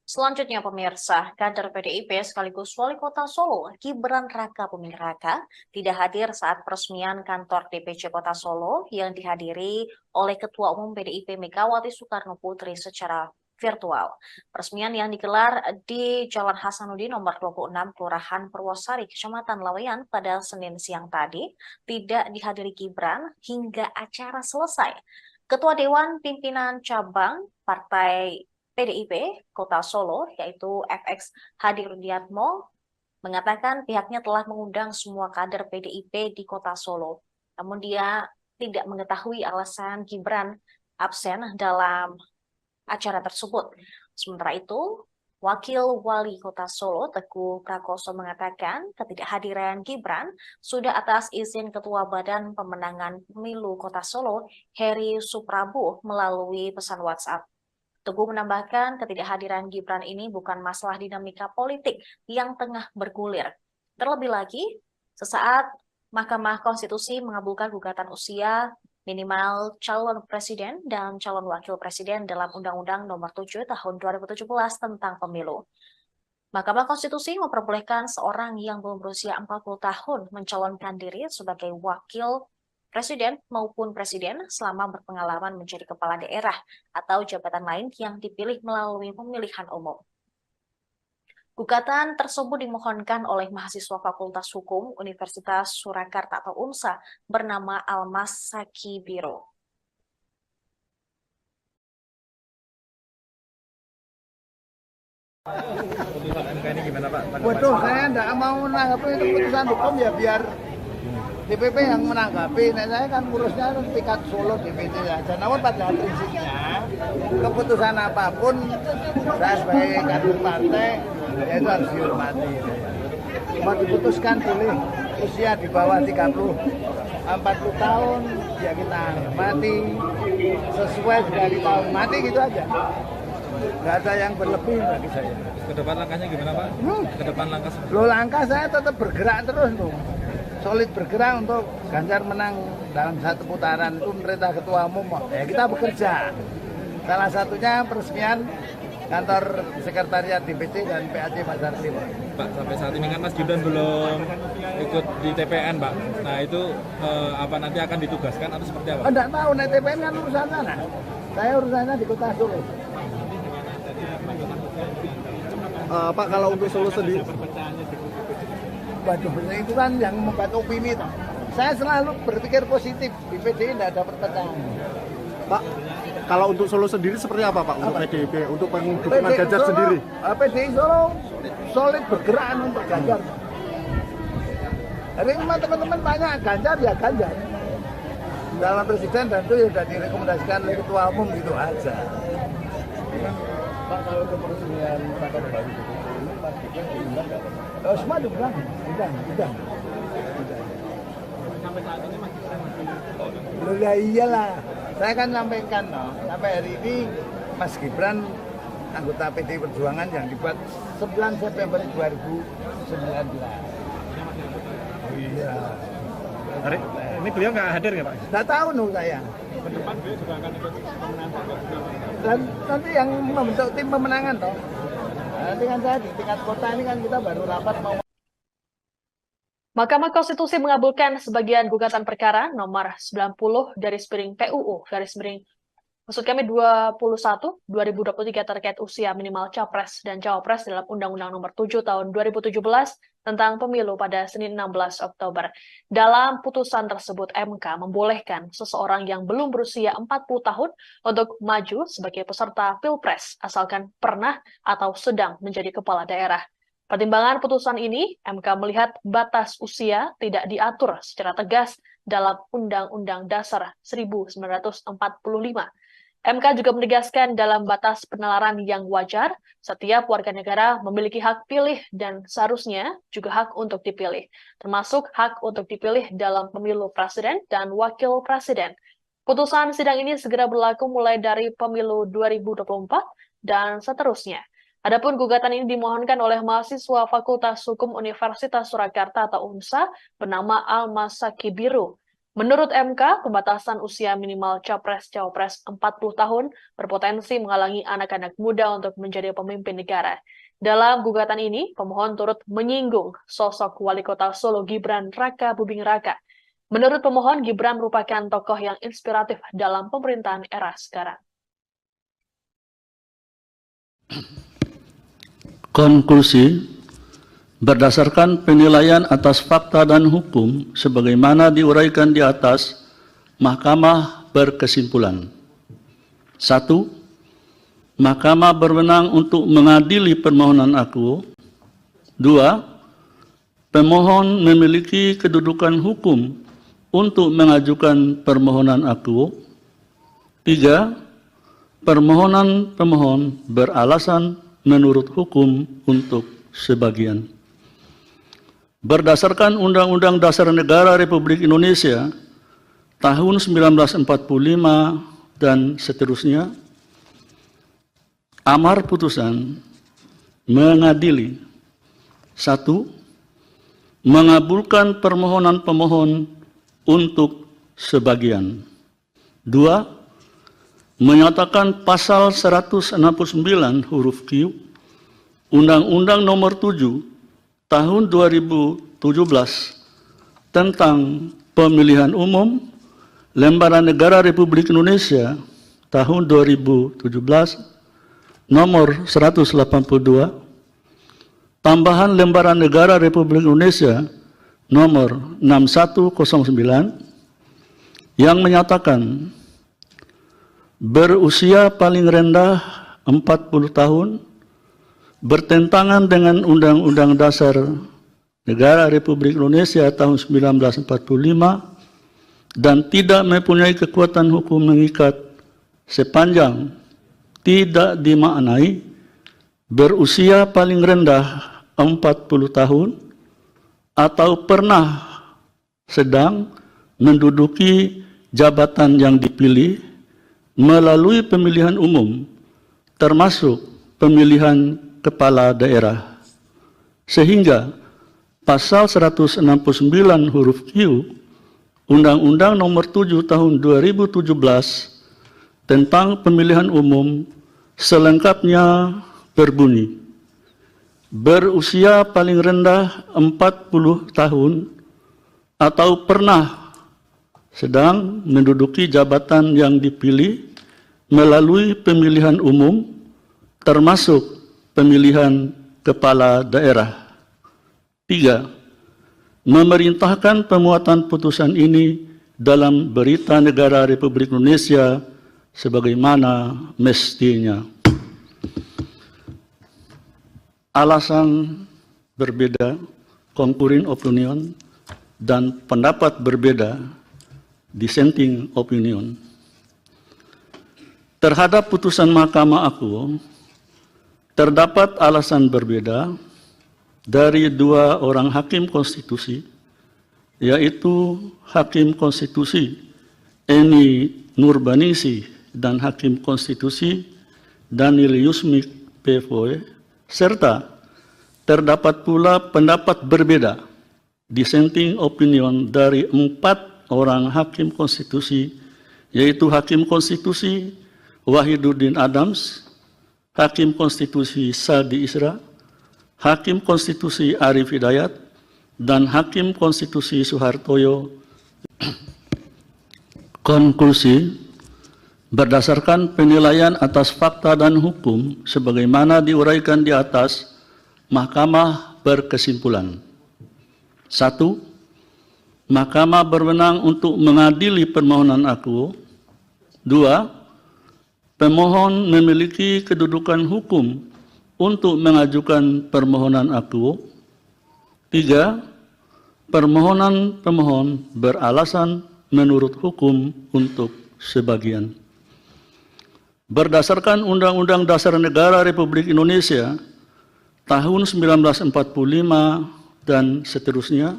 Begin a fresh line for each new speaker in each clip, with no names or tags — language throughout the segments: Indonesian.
Selanjutnya pemirsa, kader PDIP sekaligus Wali Kota Solo, Gibran Rakabuming Raka, tidak hadir saat peresmian kantor DPC Kota Solo yang dihadiri oleh Ketua Umum PDIP Megawati Soekarno Putri secara virtual. Peresmian yang digelar di Jalan Hasanuddin nomor 26 Kelurahan Purwosari, Kecamatan Laweyan pada Senin siang tadi, tidak dihadiri Gibran hingga acara selesai. Ketua Dewan Pimpinan Cabang Partai PDIP Kota Solo, yaitu FX Hadi Rudiatmo, mengatakan pihaknya telah mengundang semua kader PDIP di Kota Solo. Namun dia tidak mengetahui alasan Gibran absen dalam acara tersebut. Sementara itu, Wakil Wali Kota Solo, Teguh Prakoso mengatakan ketidakhadiran Gibran sudah atas izin Ketua Badan Pemenangan Pemilu Kota Solo, Heri Suprabu, melalui pesan WhatsApp. Teguh menambahkan ketidakhadiran Gibran ini bukan masalah dinamika politik yang tengah bergulir. Terlebih lagi, sesaat Mahkamah Konstitusi mengabulkan gugatan usia minimal calon presiden dan calon wakil presiden dalam Undang-Undang Nomor 7 Tahun 2017 tentang Pemilu. Mahkamah Konstitusi memperbolehkan seorang yang belum berusia 40 tahun mencalonkan diri sebagai wakil presiden maupun presiden selama berpengalaman menjadi kepala daerah atau jabatan lain yang dipilih melalui pemilihan umum. Gugatan tersebut dimohonkan oleh mahasiswa Fakultas Hukum Universitas Surakarta atau UNSA bernama Almas Sakibiro.
Putusan MK ini gimana Pak?
Waduh, saya tidak mau menanggapi itu putusan hukum ya biar DPP yang menanggapi. Nah, saya kan ngurusnya tingkat Solo DPC saja. Namun pada prinsipnya keputusan apapun saya sebagai kader partai ya itu harus dihormati. Mau diputuskan pilih usia di bawah 40 tahun ya kita hormati sesuai dari tahun mati gitu aja. Nggak ada yang berlebih bagi saya.
Ke depan langkahnya gimana Pak? Ke depan langkah seperti
Loh, langkah saya tetap bergerak terus loh. Solid bergerak untuk Ganjar menang dalam satu putaran itu perintah Ketua Umum. Ya kita bekerja. Salah satunya peresmian kantor sekretariat DPC dan PAC Pasar Timur.
Pak, sampai saat ini kan Mas Gibran belum ikut di TPN Pak. Nah itu apa nanti akan ditugaskan atau seperti apa?
Enggak tahu, nah TPN kan urusan sana. Saya urusannya di Kota Solo.
Pak, kalau untuk Solo sendiri,
Waduh, itu kan yang membuat opini toh. Saya selalu berpikir positif, di PDI tidak ada perpecahan.
Pak, kalau untuk Solo sendiri seperti apa Pak untuk PDIP, untuk dukungan
PDI
Ganjar
Solo,
sendiri?
PDI Solo solid bergerak untuk Ganjar. Jadi teman-teman banyak Ganjar ya Ganjar. Dalam presiden dan itu sudah direkomendasikan oleh Ketua Umum gitu aja.
Pak, kalau untuk peresmian kantor baru ini Pak Gibran diundang nggak Pak?
Oh, semua diundang, udah.
Sampai saat ini Mas Gibran
Loh ya iyalah. Saya kan sampaikan sampai hari ini Mas Gibran anggota PDI Perjuangan yang dibuat 9 September 2019. Oh iya.
Hari ini beliau nggak hadir nggak Pak?
Nggak tahu saya.
ke depan beliau juga akan ikut pemenangan Pak.
Dan nanti yang membentuk tim pemenangan toh. Nanti kan saya di tingkat kota ini kan kita baru rapat mau.
Mahkamah Konstitusi mengabulkan sebagian gugatan perkara nomor 90 PUU 21/2023 terkait usia minimal Capres dan Cawapres dalam Undang-Undang Nomor 7 Tahun 2017 tentang pemilu pada Senin 16 Oktober. Dalam putusan tersebut, MK membolehkan seseorang yang belum berusia 40 tahun untuk maju sebagai peserta Pilpres asalkan pernah atau sedang menjadi kepala daerah. Pertimbangan putusan ini, MK melihat batas usia tidak diatur secara tegas dalam Undang-Undang Dasar 1945. MK juga menegaskan dalam batas penalaran yang wajar, setiap warga negara memiliki hak pilih dan seharusnya juga hak untuk dipilih, termasuk hak untuk dipilih dalam pemilu presiden dan wakil presiden. Putusan sidang ini segera berlaku mulai dari pemilu 2024 dan seterusnya. Adapun gugatan ini dimohonkan oleh mahasiswa Fakultas Hukum Universitas Surakarta atau UNSA bernama Almas Sakibiro.
Menurut MK, pembatasan usia minimal Capres-Cawapres 40 tahun berpotensi menghalangi anak-anak muda untuk menjadi pemimpin negara. Dalam gugatan ini, pemohon turut menyinggung sosok Wali Kota Solo Gibran Raka Buming Raka. Menurut pemohon, Gibran merupakan tokoh yang inspiratif dalam pemerintahan era sekarang.
Konklusi, berdasarkan penilaian atas fakta dan hukum sebagaimana diuraikan di atas, Mahkamah berkesimpulan. 1. Mahkamah berwenang untuk mengadili permohonan aku. 2. Pemohon memiliki kedudukan hukum untuk mengajukan permohonan aku. 3. Permohonan pemohon beralasan menurut hukum untuk sebagian. Berdasarkan Undang-Undang Dasar Negara Republik Indonesia tahun 1945 dan seterusnya, amar putusan mengadili: 1. Mengabulkan permohonan pemohon untuk sebagian. 2. Menyatakan pasal 169 huruf Q Undang-Undang Nomor 7 Tahun 2017 tentang Pemilihan Umum Lembaran Negara Republik Indonesia tahun 2017 nomor 182, tambahan Lembaran Negara Republik Indonesia nomor 6109 yang menyatakan berusia paling rendah 40 tahun bertentangan dengan Undang-Undang Dasar Negara Republik Indonesia tahun 1945 dan tidak mempunyai kekuatan hukum mengikat sepanjang tidak dimaknai berusia paling rendah 40 tahun atau pernah sedang menduduki jabatan yang dipilih melalui pemilihan umum, termasuk pemilihan kepala daerah. Sehingga pasal 169 huruf Q Undang-Undang Nomor 7 Tahun 2017 tentang pemilihan umum selengkapnya berbunyi: berusia paling rendah 40 tahun atau pernah sedang menduduki jabatan yang dipilih melalui pemilihan umum, termasuk pemilihan kepala daerah. 3. Memerintahkan pemuatan putusan ini dalam Berita Negara Republik Indonesia sebagaimana mestinya. Alasan berbeda, concurring opinion, dan pendapat berbeda, dissenting opinion. Terhadap putusan Mahkamah Aku, terdapat alasan berbeda dari dua orang hakim konstitusi, yaitu Hakim Konstitusi Eni Nurbaningsih dan Hakim Konstitusi Daniel Yusmik PFOE, serta terdapat pula pendapat berbeda, dissenting opinion, dari 4 orang hakim konstitusi, yaitu Hakim Konstitusi Wahiduddin Adams, Hakim Konstitusi Sadi Isra, Hakim Konstitusi Arif Hidayat, dan Hakim Konstitusi Suhartoyo. Konklusi, berdasarkan penilaian atas fakta dan hukum sebagaimana diuraikan di atas, Mahkamah berkesimpulan: 1. Mahkamah berwenang untuk mengadili permohonan aku. 2. Pemohon memiliki kedudukan hukum untuk mengajukan permohonan aku. 3. Permohonan pemohon beralasan menurut hukum untuk sebagian. Berdasarkan Undang-Undang Dasar Negara Republik Indonesia tahun 1945 dan seterusnya,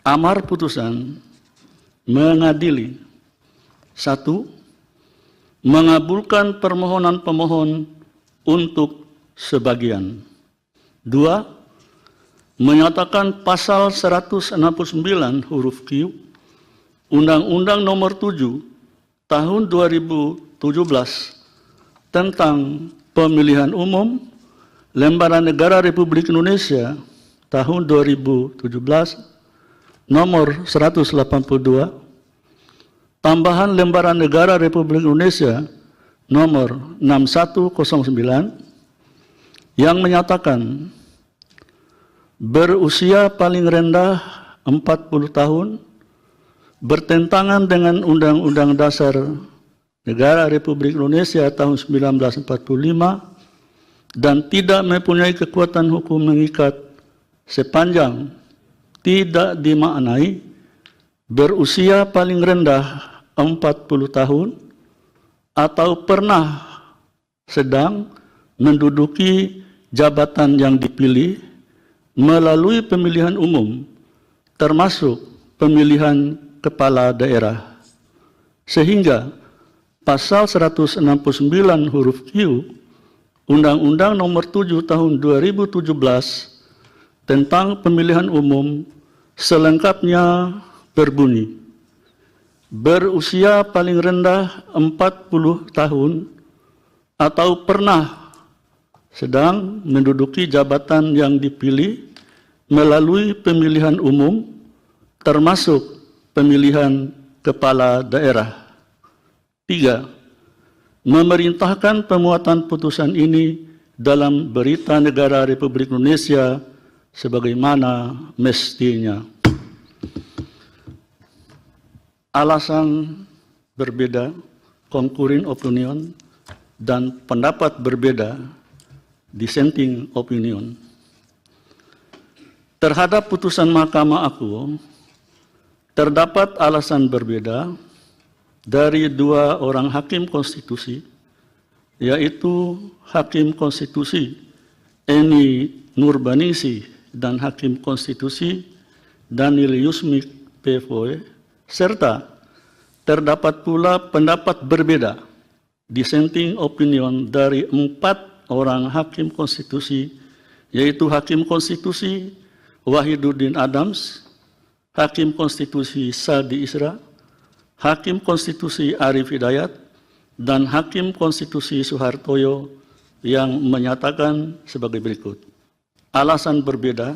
amar putusan mengadili: 1. Mengabulkan permohonan pemohon untuk sebagian. 2. menyatakan pasal 169 huruf Q Undang-Undang Nomor 7 Tahun 2017 tentang Pemilihan Umum Lembaran Negara Republik Indonesia tahun 2017 nomor 182, tambahan Lembaran Negara Republik Indonesia nomor 6109 yang menyatakan berusia paling rendah 40 tahun bertentangan dengan Undang-Undang Dasar Negara Republik Indonesia tahun 1945 dan tidak mempunyai kekuatan hukum mengikat sepanjang tidak dimaknai berusia paling rendah 40 tahun atau pernah sedang menduduki jabatan yang dipilih melalui pemilihan umum termasuk pemilihan kepala daerah, sehingga pasal 169 huruf Q Undang-Undang Nomor 7 Tahun 2017 tentang Pemilihan Umum selengkapnya berbunyi, berusia paling rendah 40 tahun atau pernah sedang menduduki jabatan yang dipilih melalui pemilihan umum termasuk pemilihan kepala daerah. 3. Memerintahkan pemuatan putusan ini dalam Berita Negara Republik Indonesia sebagaimana mestinya. Alasan berbeda, concurring opinion, dan pendapat berbeda, dissenting opinion. Terhadap putusan Mahkamah Agung, terdapat alasan berbeda dari dua orang hakim konstitusi, yaitu Hakim Konstitusi Eni Nurbanisi dan Hakim Konstitusi Daniel Yusmik PFOE, serta terdapat pula pendapat berbeda, dissenting opinion, dari 4 orang Hakim Konstitusi, yaitu Hakim Konstitusi Wahiduddin Adams, Hakim Konstitusi Saldi Isra, Hakim Konstitusi Arif Hidayat, dan Hakim Konstitusi Suhartoyo yang menyatakan sebagai berikut. Alasan berbeda.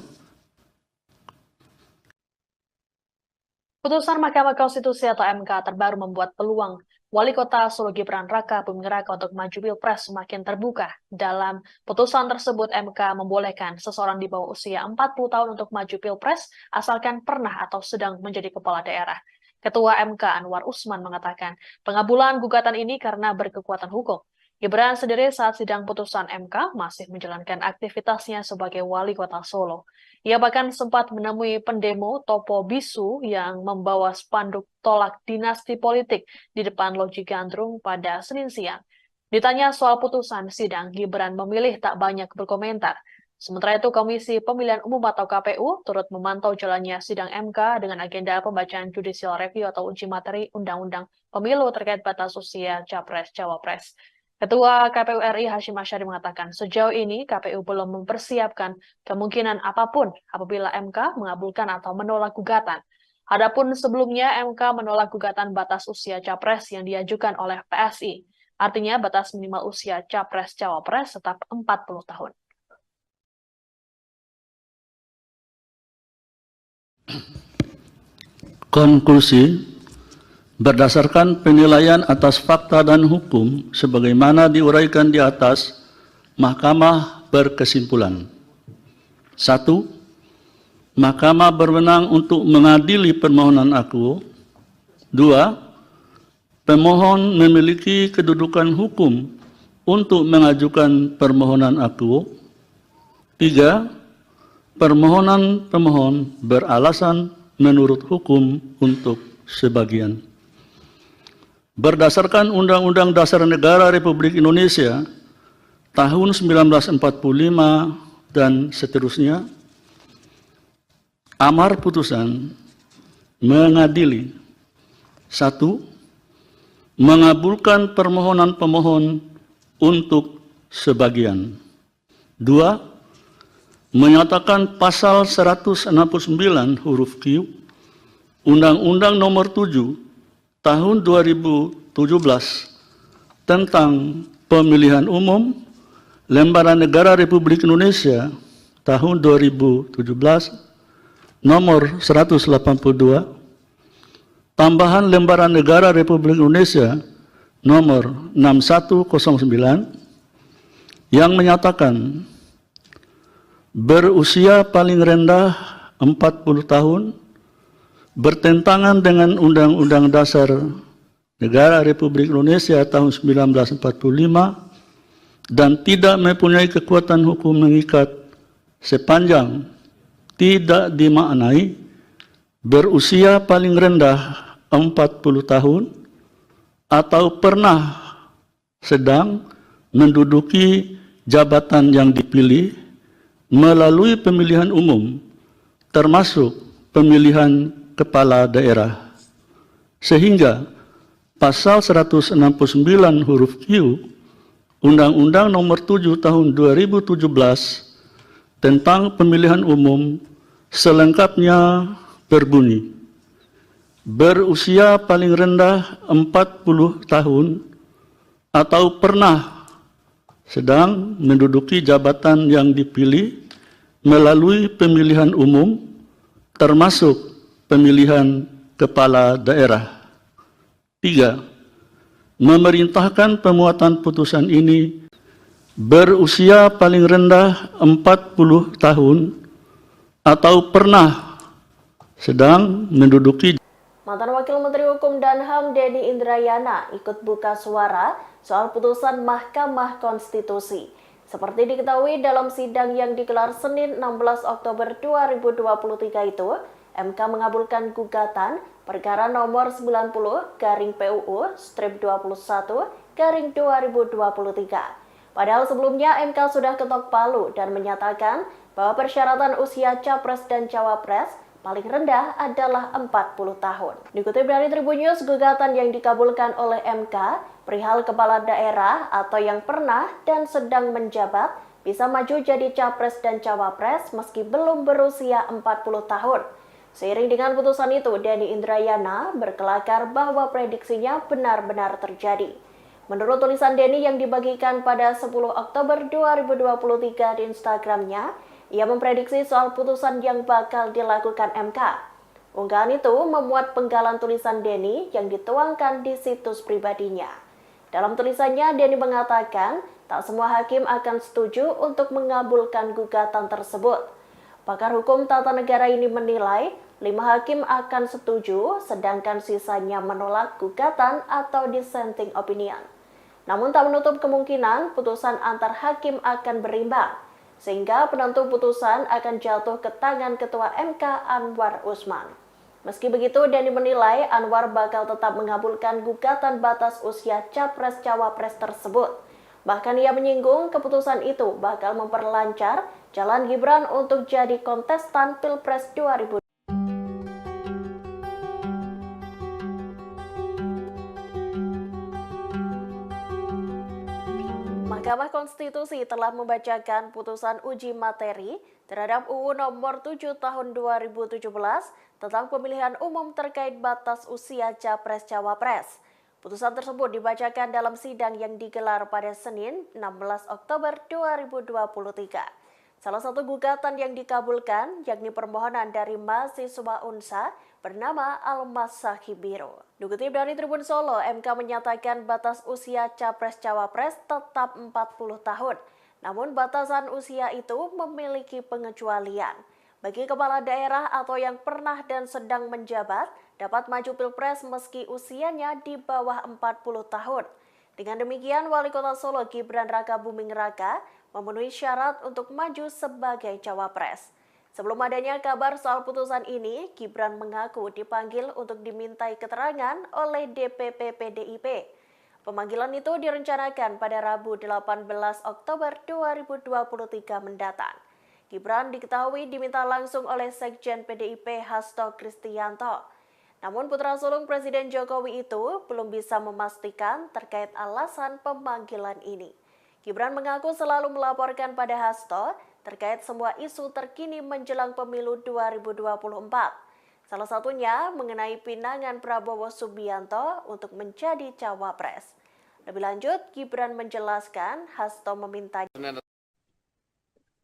Putusan Mahkamah Konstitusi atau MK terbaru membuat peluang Wali Kota Solo Gibran Raka Buming Raka untuk maju Pilpres semakin terbuka. Dalam putusan tersebut, MK membolehkan seseorang di bawah usia 40 tahun untuk maju Pilpres asalkan pernah atau sedang menjadi kepala daerah. Ketua MK Anwar Usman mengatakan pengabulan gugatan ini karena berkekuatan hukum. Gibran sendiri saat sidang putusan MK masih menjalankan aktivitasnya sebagai Wali Kota Solo. Ia bahkan sempat menemui pendemo Topo Bisu yang membawa spanduk tolak dinasti politik di depan Loji Gandrung pada Senin siang. Ditanya soal putusan sidang, Gibran memilih tak banyak berkomentar. Sementara itu, Komisi Pemilihan Umum atau KPU turut memantau jalannya sidang MK dengan agenda pembacaan judicial review atau uji materi Undang-Undang Pemilu terkait batas usia Capres-Cawapres. Ketua KPU RI Hashim Asyari mengatakan sejauh ini KPU belum mempersiapkan kemungkinan apapun apabila MK mengabulkan atau menolak gugatan. Adapun sebelumnya MK menolak gugatan batas usia Capres yang diajukan oleh PSI. Artinya batas minimal usia Capres-Cawapres tetap 40 tahun.
Konklusi. Berdasarkan penilaian atas fakta dan hukum sebagaimana diuraikan di atas, Mahkamah berkesimpulan. 1. Mahkamah berwenang untuk mengadili permohonan aku. 2. Pemohon memiliki kedudukan hukum untuk mengajukan permohonan aku. 3. Permohonan pemohon beralasan menurut hukum untuk sebagian. Berdasarkan Undang-Undang Dasar Negara Republik Indonesia tahun 1945 dan seterusnya, amar putusan mengadili 1. Mengabulkan permohonan pemohon untuk sebagian. 2. menyatakan pasal 169 huruf Q Undang-Undang Nomor 7 Tahun 2017 tentang Pemilihan Umum Lembaran Negara Republik Indonesia tahun 2017 nomor 182, tambahan Lembaran Negara Republik Indonesia nomor 6109 yang menyatakan berusia paling rendah 40 tahun bertentangan dengan Undang-Undang Dasar Negara Republik Indonesia tahun 1945 dan tidak mempunyai kekuatan hukum mengikat sepanjang tidak dimaknai berusia paling rendah 40 tahun atau pernah sedang menduduki jabatan yang dipilih melalui pemilihan umum termasuk pemilihan kepala daerah. Sehingga pasal 169 huruf Q Undang-Undang Nomor 7 Tahun 2017 tentang Pemilihan Umum selengkapnya berbunyi, berusia paling rendah 40 tahun atau pernah sedang menduduki jabatan yang dipilih melalui pemilihan umum termasuk pemilihan kepala daerah. 3. Memerintahkan pemuatan putusan ini berusia paling rendah 40 tahun atau pernah sedang menduduki.
Mantan Wakil Menteri Hukum dan HAM Denny Indrayana ikut buka suara soal putusan Mahkamah Konstitusi. Seperti diketahui dalam sidang yang digelar Senin 16 Oktober 2023 itu, MK mengabulkan gugatan perkara nomor 90/PUU/21/2023. Padahal sebelumnya MK sudah ketok palu dan menyatakan bahwa persyaratan usia capres dan cawapres paling rendah adalah 40 tahun. Dikutip dari Tribun News, gugatan yang dikabulkan oleh MK perihal kepala daerah atau yang pernah dan sedang menjabat bisa maju jadi capres dan cawapres meski belum berusia 40 tahun. Seiring dengan putusan itu, Denny Indrayana berkelakar bahwa prediksinya benar-benar terjadi. Menurut tulisan Denny yang dibagikan pada 10 Oktober 2023 di Instagramnya, ia memprediksi soal putusan yang bakal dilakukan MK. Unggahan itu memuat penggalan tulisan Denny yang dituangkan di situs pribadinya. Dalam tulisannya, Denny mengatakan tak semua hakim akan setuju untuk mengabulkan gugatan tersebut. Pakar hukum tata negara ini menilai 5 hakim akan setuju, sedangkan sisanya menolak gugatan atau dissenting opinion. Namun tak menutup kemungkinan putusan antar hakim akan berimbang, sehingga penentu putusan akan jatuh ke tangan Ketua MK Anwar Usman. Meski begitu, Denny menilai Anwar bakal tetap mengabulkan gugatan batas usia capres-cawapres tersebut. Bahkan ia menyinggung keputusan itu bakal memperlancar jalan Gibran untuk jadi kontestan Pilpres 2020. Mahkamah Konstitusi telah membacakan putusan uji materi terhadap UU Nomor 7 Tahun 2017 tentang pemilihan umum terkait batas usia capres-cawapres. Putusan tersebut dibacakan dalam sidang yang digelar pada Senin 16 Oktober 2023. Salah satu gugatan yang dikabulkan yakni permohonan dari mahasiswa UNSA bernama Almas Sahibiro. Dikutip dari Tribun Solo, MK menyatakan batas usia capres-cawapres tetap 40 tahun. Namun batasan usia itu memiliki pengecualian. Bagi kepala daerah atau yang pernah dan sedang menjabat, dapat maju Pilpres meski usianya di bawah 40 tahun. Dengan demikian, Wali Kota Solo Gibran Rakabuming Raka memenuhi syarat untuk maju sebagai cawapres. Sebelum adanya kabar soal putusan ini, Gibran mengaku dipanggil untuk dimintai keterangan oleh DPP PDIP. Pemanggilan itu direncanakan pada Rabu 18 Oktober 2023 mendatang. Gibran diketahui diminta langsung oleh Sekjen PDIP Hasto Kristianto. Namun putra sulung Presiden Jokowi itu belum bisa memastikan terkait alasan pemanggilan ini. Gibran mengaku selalu melaporkan pada Hasto
terkait semua isu terkini menjelang pemilu 2024. Salah satunya mengenai pinangan Prabowo Subianto untuk menjadi cawapres. Lebih lanjut, Gibran menjelaskan Hasto meminta.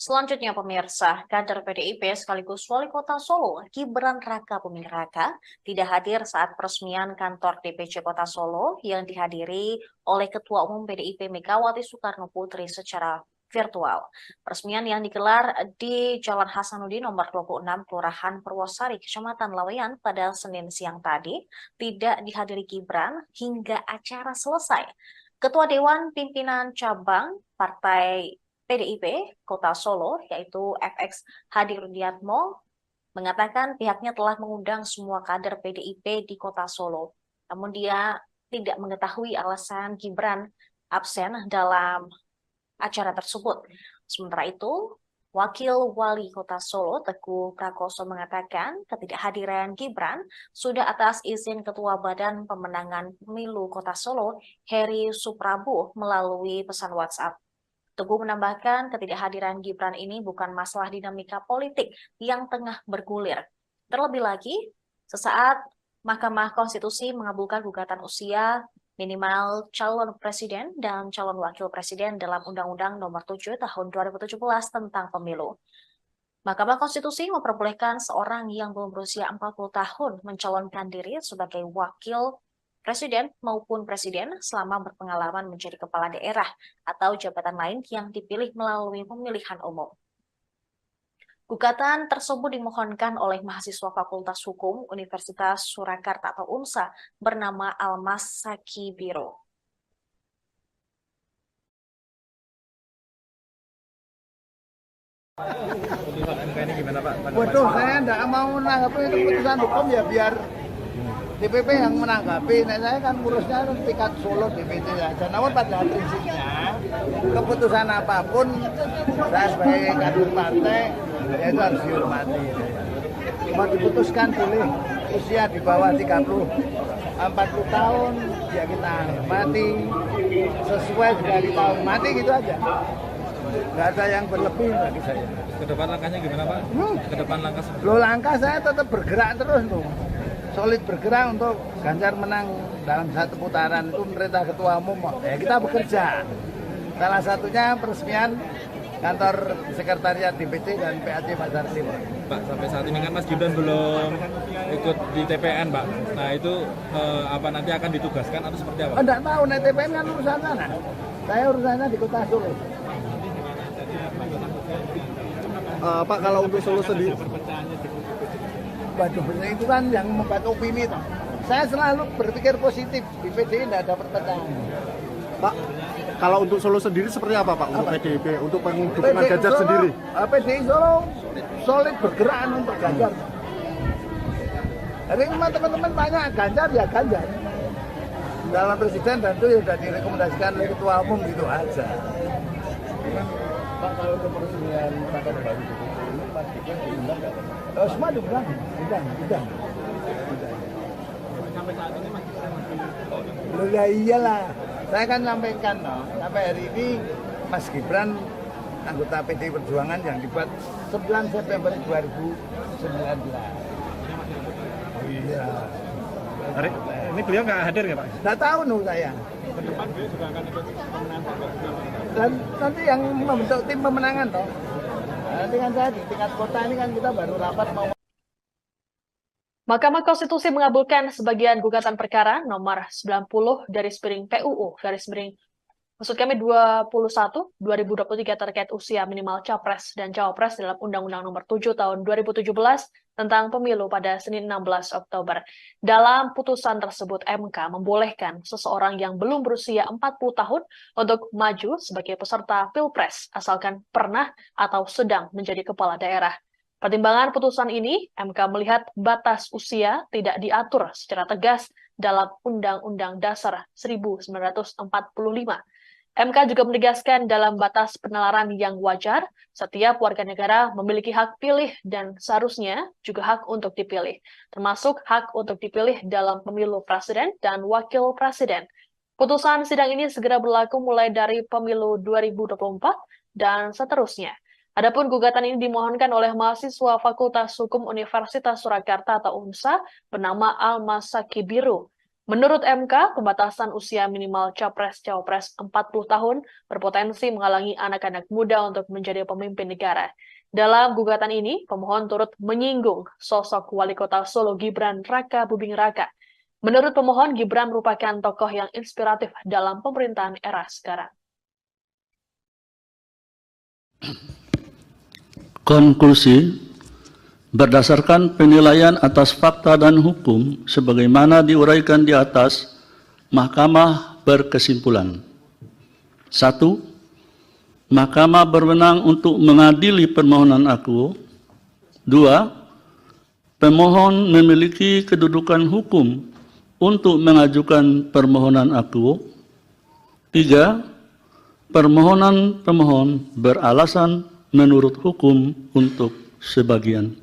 Selanjutnya pemirsa, kader PDIP sekaligus Wali Kota Solo, Gibran Raka Buming Raka, tidak hadir saat peresmian kantor DPC Kota Solo yang dihadiri oleh Ketua Umum PDIP Megawati Soekarno Putri secara virtual. Peresmian yang digelar di Jalan Hasanuddin nomor 26 Kelurahan Purwosari, Kecamatan Laweyan pada Senin siang tadi, tidak dihadiri Gibran hingga acara selesai. Ketua Dewan Pimpinan Cabang Partai PDIP Kota Solo, yaitu FX Hadi Rudiatmo, mengatakan pihaknya telah mengundang semua kader PDIP di Kota Solo. Namun dia tidak mengetahui alasan Gibran absen dalam acara tersebut. Sementara itu, Wakil Wali Kota Solo, Teguh Prakoso, mengatakan ketidakhadiran Gibran sudah atas izin Ketua Badan Pemenangan Pemilu Kota Solo, Heri Suprabu, melalui pesan WhatsApp. Teguh menambahkan ketidakhadiran Gibran ini bukan masalah dinamika politik yang tengah bergulir. Terlebih lagi, sesaat Mahkamah Konstitusi mengabulkan gugatan usia minimal calon presiden dan calon wakil presiden dalam Undang-Undang Nomor 7 Tahun 2017 tentang pemilu. Mahkamah Konstitusi memperbolehkan seorang yang belum berusia 40 tahun mencalonkan diri sebagai wakil presiden maupun presiden selama berpengalaman menjadi kepala daerah atau jabatan lain yang dipilih melalui pemilihan umum. Gugatan tersebut dimohonkan oleh mahasiswa Fakultas Hukum Universitas Surakarta atau UNSA bernama Almas Saki Biro.
Putusan MK ini gimana Pak?
Waduh, saya tidak mau menanggapi itu keputusan hukum ya biar DPP yang menanggapi. Nah, saya kan ngurusnya tingkat Solo DPC saja. Namun pada prinsipnya keputusan apapun saya sebagai kader partai ya itu harus dihormati. Mau diputuskan boleh usia di bawah 40 tahun ya kita hormati sesuai dari tahun mati gitu aja. Nggak ada yang berlebih bagi saya.
Ke depan langkahnya gimana Pak? Ke depan langkah seperti
Loh, langkah saya tetap bergerak terus tuh. Solid bergerak untuk Ganjar menang dalam satu putaran itu perintah Ketua Umum. Ya kita bekerja. Salah satunya peresmian kantor sekretariat DPC dan PAC Pasar Timur.
Pak, sampai saat ini kan Mas Gibran belum ikut di TPN Pak. Nah itu apa nanti akan ditugaskan atau seperti apa?
Enggak tahu, nah TPN kan urusan sana. Saya urusannya di Kota Solo.
Pak, kalau untuk Solo sendiri,
Waduh, itu kan yang membuat opini toh. Saya selalu berpikir positif, di PDI tidak ada perpecahan.
Pak, kalau untuk Solo sendiri seperti apa Pak untuk PDIP, untuk pendukungan Ganjar sendiri?
PDI Solo solid bergerak untuk Ganjar. Jadi teman-teman banyak Ganjar ya Ganjar. Dalam presiden dan itu sudah direkomendasikan oleh Ketua Umum gitu aja. Pak, kalau untuk peresmian kantor baru ini Mas Gibran diundang nggak? Semua diundang, diundang.
Sampai saat ini Mas Gibran masih...
Loh ya iyalah, saya kan sampaikan sampai hari ini Mas Gibran anggota PDI Perjuangan yang dibuat 9 September 2019. Oh iya.
Ini beliau nggak hadir nggak Pak?
Nggak tahu saya.
Ke depan beliau juga akan ikut pemenangan Pak.
Dan nanti yang membentuk tim pemenangan toh. Nanti kan saya di tingkat kota ini kan kita baru rapat mau.
Mahkamah Konstitusi mengabulkan sebagian gugatan perkara nomor 90 PUU 21/2023 terkait usia minimal capres dan cawapres dalam Undang-Undang Nomor 7 Tahun 2017 tentang pemilu pada Senin 16 Oktober. Dalam putusan tersebut, MK membolehkan seseorang yang belum berusia 40 tahun untuk maju sebagai peserta Pilpres asalkan pernah atau sedang menjadi kepala daerah. Pertimbangan putusan ini, MK melihat batas usia tidak diatur secara tegas dalam Undang-Undang Dasar 1945. MK juga menegaskan dalam batas penalaran yang wajar, setiap warga negara memiliki hak pilih dan seharusnya juga hak untuk dipilih, termasuk hak untuk dipilih dalam pemilu presiden dan wakil presiden. Putusan sidang ini segera berlaku mulai dari pemilu 2024 dan seterusnya. Adapun gugatan ini dimohonkan oleh mahasiswa Fakultas Hukum Universitas Surakarta atau UNSA bernama Al-Masaki Biru. Menurut MK, pembatasan usia minimal Capres-Cawapres 40 tahun berpotensi menghalangi anak-anak muda untuk menjadi pemimpin negara. Dalam gugatan ini, pemohon turut menyinggung sosok Wali Kota Solo Gibran Raka Buming Raka. Menurut pemohon, Gibran merupakan tokoh yang inspiratif dalam pemerintahan era sekarang.
Konklusi, berdasarkan penilaian atas fakta dan hukum sebagaimana diuraikan di atas, Mahkamah berkesimpulan. 1. Mahkamah berwenang untuk mengadili permohonan akuo. 2. Pemohon memiliki kedudukan hukum untuk mengajukan permohonan akuo. 3. Permohonan pemohon beralasan menurut hukum untuk sebagian.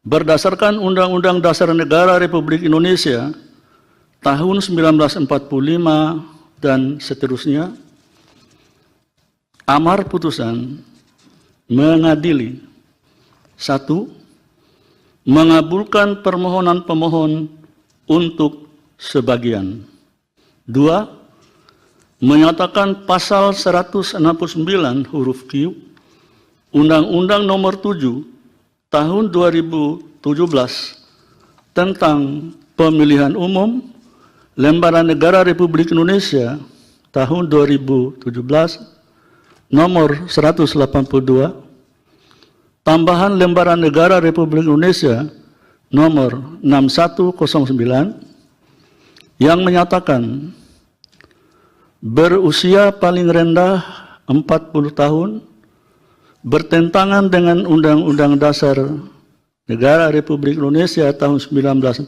Berdasarkan Undang-Undang Dasar Negara Republik Indonesia tahun 1945 dan seterusnya, amar putusan mengadili: 1. Mengabulkan permohonan pemohon untuk sebagian. 2. Menyatakan pasal 169 huruf Q Undang-Undang Nomor 7 Tahun 2017 tentang Pemilihan Umum Lembaran Negara Republik Indonesia tahun 2017 nomor 182, tambahan Lembaran Negara Republik Indonesia nomor 6109 yang menyatakan berusia paling rendah 40 tahun bertentangan dengan Undang-Undang Dasar Negara Republik Indonesia tahun 1945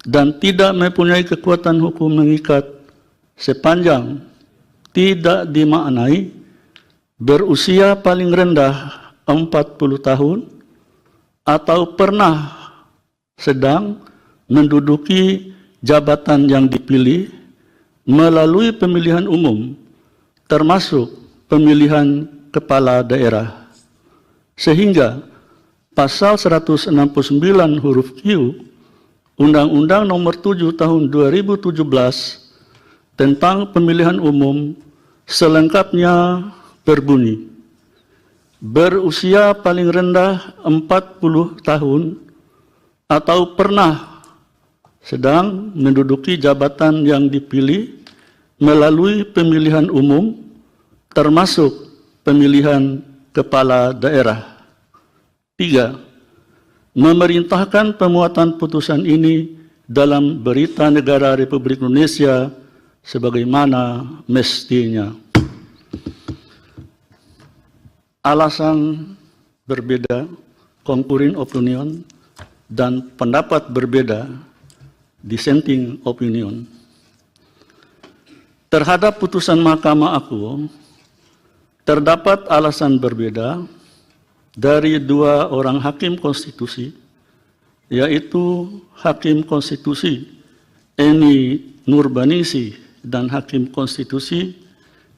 dan tidak mempunyai kekuatan hukum mengikat sepanjang tidak dimaknai berusia paling rendah 40 tahun atau pernah sedang menduduki jabatan yang dipilih melalui pemilihan umum termasuk pemilihan kepala daerah, sehingga pasal 169 huruf Q Undang-Undang Nomor 7 Tahun 2017 tentang Pemilihan Umum selengkapnya berbunyi: berusia paling rendah 40 tahun atau pernah sedang menduduki jabatan yang dipilih melalui pemilihan umum termasuk pemilihan kepala daerah. 3. Memerintahkan pemuatan putusan ini dalam Berita Negara Republik Indonesia sebagaimana mestinya. Alasan berbeda, concurring opinion, dan pendapat berbeda, dissenting opinion. Terhadap putusan Mahkamah Akuo, terdapat alasan berbeda dari dua orang hakim konstitusi, yaitu Hakim Konstitusi Eni Nurbanisi dan Hakim Konstitusi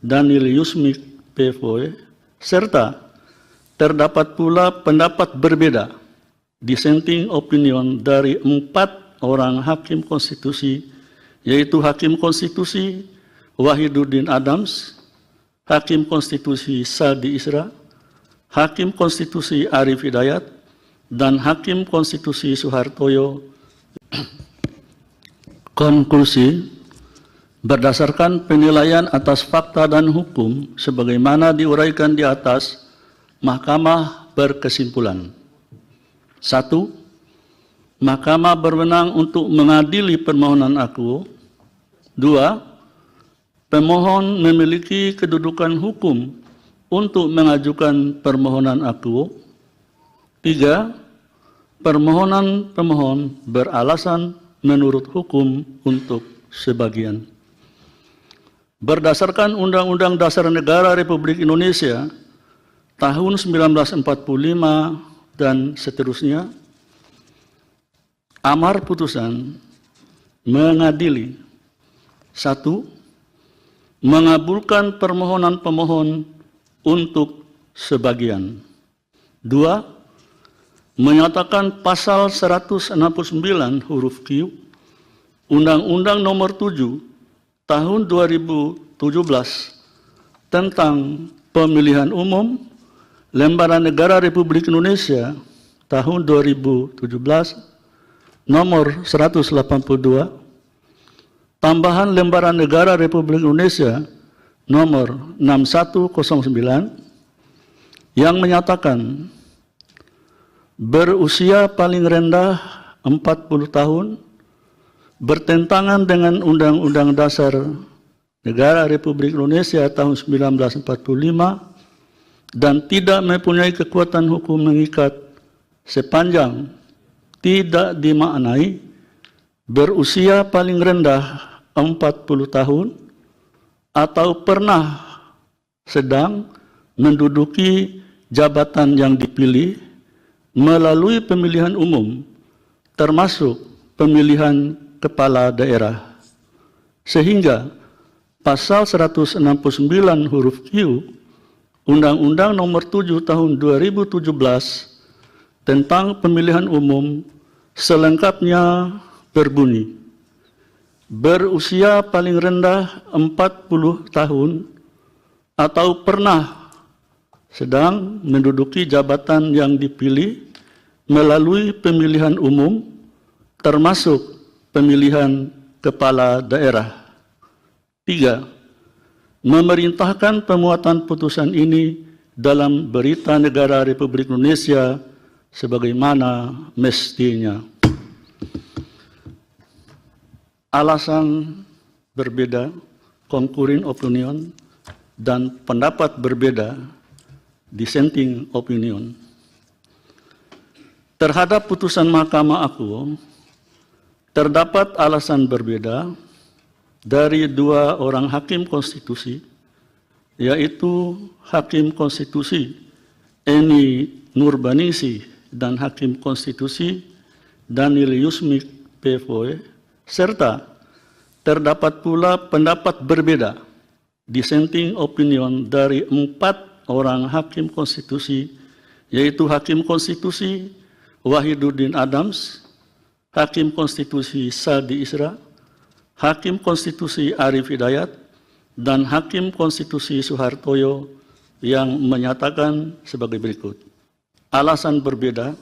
Daniel Yusmik PFOE, serta terdapat pula pendapat berbeda, dissenting opinion, dari 4 orang Hakim Konstitusi, yaitu Hakim Konstitusi Wahiduddin Adams, Hakim Konstitusi Sadi Isra, Hakim Konstitusi Arif Hidayat, dan Hakim Konstitusi Suhartoyo. Konklusi, berdasarkan penilaian atas fakta dan hukum sebagaimana diuraikan di atas, Mahkamah berkesimpulan. 1. Mahkamah berwenang untuk mengadili permohonan akuo. 2. Pemohon memiliki kedudukan hukum untuk mengajukan permohonan akuo. 3. Permohonan pemohon beralasan menurut hukum untuk sebagian. Berdasarkan Undang-Undang Dasar Negara Republik Indonesia tahun 1945 dan seterusnya, amar putusan mengadili: 1. Mengabulkan permohonan pemohon untuk sebagian. 2. Menyatakan pasal 169 huruf Q Undang-Undang Nomor 7 Tahun 2017 tentang Pemilihan Umum Lembaran Negara Republik Indonesia tahun 2017 nomor 182, tambahan Lembaran Negara Republik Indonesia nomor 6109 yang menyatakan berusia paling rendah 40 tahun, bertentangan dengan Undang-Undang Dasar Negara Republik Indonesia tahun 1945 dan tidak mempunyai kekuatan hukum mengikat sepanjang tidak dimaknai berusia paling rendah 40 tahun atau pernah sedang menduduki jabatan yang dipilih melalui pemilihan umum, termasuk pemilihan kepala daerah. Sehingga pasal 169 huruf Q Undang-Undang Nomor 7 Tahun 2017 tentang pemilihan umum selengkapnya berbunyi, berusia paling rendah 40 tahun atau pernah sedang menduduki jabatan yang dipilih melalui pemilihan umum, termasuk pemilihan kepala daerah. 3. Memerintahkan pemuatan putusan ini dalam Berita Negara Republik Indonesia sebagaimana mestinya. Alasan berbeda, concurring opinion, dan pendapat berbeda, dissenting opinion. Terhadap putusan Mahkamah Agung, terdapat alasan berbeda dari dua orang hakim konstitusi, yaitu Hakim Konstitusi Eni Nurbaningsih dan Hakim Konstitusi Daniel Yusmik PFOE, serta terdapat pula pendapat berbeda, dissenting opinion dari 4 orang hakim konstitusi, yaitu Hakim Konstitusi Wahiduddin Adams, Hakim Konstitusi Sadi Isra, Hakim Konstitusi Arif Hidayat, dan Hakim Konstitusi Suhartoyo yang menyatakan sebagai berikut. Alasan berbeda.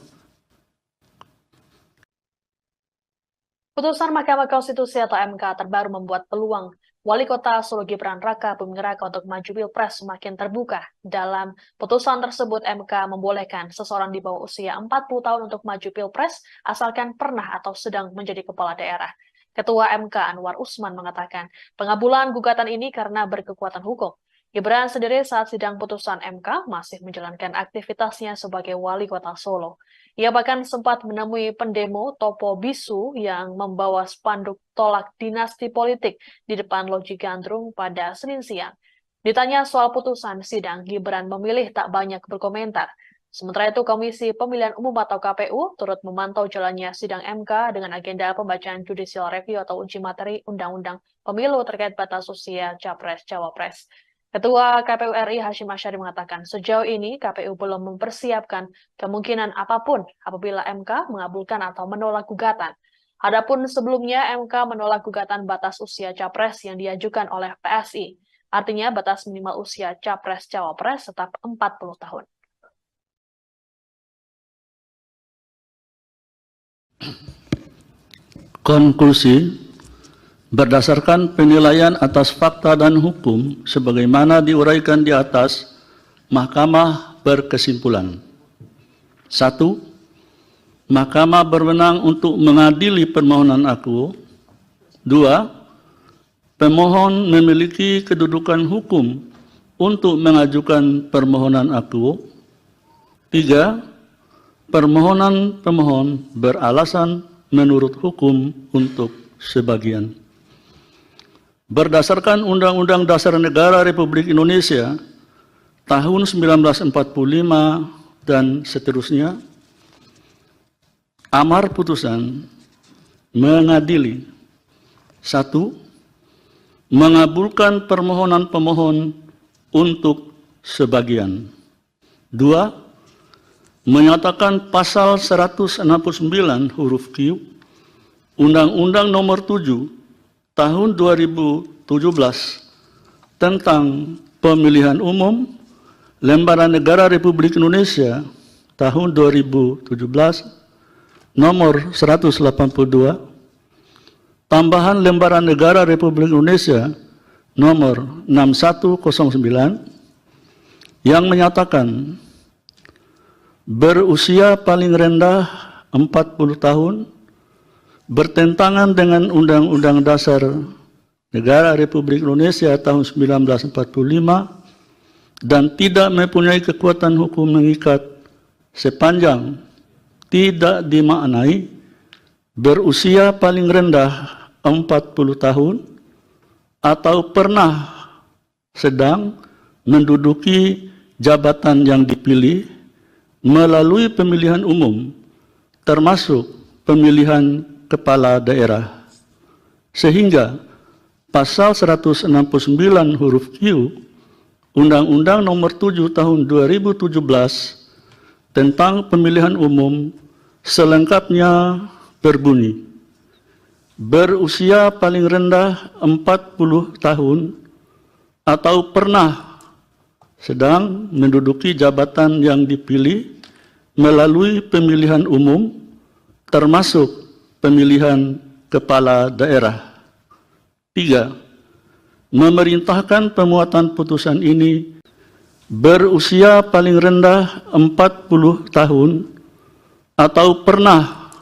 Putusan Mahkamah Konstitusi atau MK terbaru membuat peluang Wali Kota Solo Gibran Raka Buming Raka untuk maju Pilpres semakin terbuka. Dalam putusan tersebut, MK membolehkan seseorang di bawah usia 40 tahun untuk maju Pilpres asalkan pernah atau sedang menjadi kepala daerah. Ketua MK Anwar Usman mengatakan pengabulan gugatan ini karena berkekuatan hukum. Gibran sendiri saat sidang putusan MK masih menjalankan aktivitasnya sebagai Wali Kota Solo. Ia bahkan sempat menemui pendemo Topo Bisu yang membawa spanduk tolak dinasti politik di depan Loji Gandrung pada Senin siang. Ditanya soal putusan sidang, Gibran memilih tak banyak berkomentar. Sementara itu, Komisi Pemilihan Umum atau KPU turut memantau jalannya sidang MK dengan agenda pembacaan judicial review atau uji materi Undang-Undang Pemilu terkait batas usia Capres-Cawapres. Ketua KPU RI Hashim Asyari mengatakan sejauh ini KPU belum mempersiapkan kemungkinan apapun apabila MK mengabulkan atau menolak gugatan. Adapun sebelumnya MK menolak gugatan batas usia Capres yang diajukan oleh PSI. Artinya batas minimal usia Capres-Cawapres tetap 40 tahun.
Konklusi, berdasarkan penilaian atas fakta dan hukum sebagaimana diuraikan di atas, Mahkamah berkesimpulan. 1. Mahkamah berwenang untuk mengadili permohonan aku. 2. Pemohon memiliki kedudukan hukum untuk mengajukan permohonan aku. 3. Permohonan pemohon beralasan menurut hukum untuk sebagian. Berdasarkan Undang-Undang Dasar Negara Republik Indonesia tahun 1945 dan seterusnya, amar putusan mengadili 1. Mengabulkan permohonan pemohon untuk sebagian. 2. Menyatakan pasal 169 huruf Q Undang-Undang Nomor 7 Tahun 2017 tentang Pemilihan Umum Lembaran Negara Republik Indonesia tahun 2017 nomor 182, tambahan Lembaran Negara Republik Indonesia nomor 6109 yang menyatakan berusia paling rendah 40 tahun bertentangan dengan Undang-Undang Dasar Negara Republik Indonesia tahun 1945 dan tidak mempunyai kekuatan hukum mengikat sepanjang tidak dimaknai berusia paling rendah 40 tahun atau pernah sedang menduduki jabatan yang dipilih melalui pemilihan umum termasuk pemilihan kepala daerah. Sehingga pasal 169 huruf Q Undang-Undang Nomor 7 Tahun 2017 tentang Pemilihan Umum selengkapnya berbunyi, berusia paling rendah 40 tahun atau pernah sedang menduduki jabatan yang dipilih melalui pemilihan umum termasuk pemilihan kepala daerah. 3. Memerintahkan pemuatan putusan ini berusia paling rendah 40 tahun atau pernah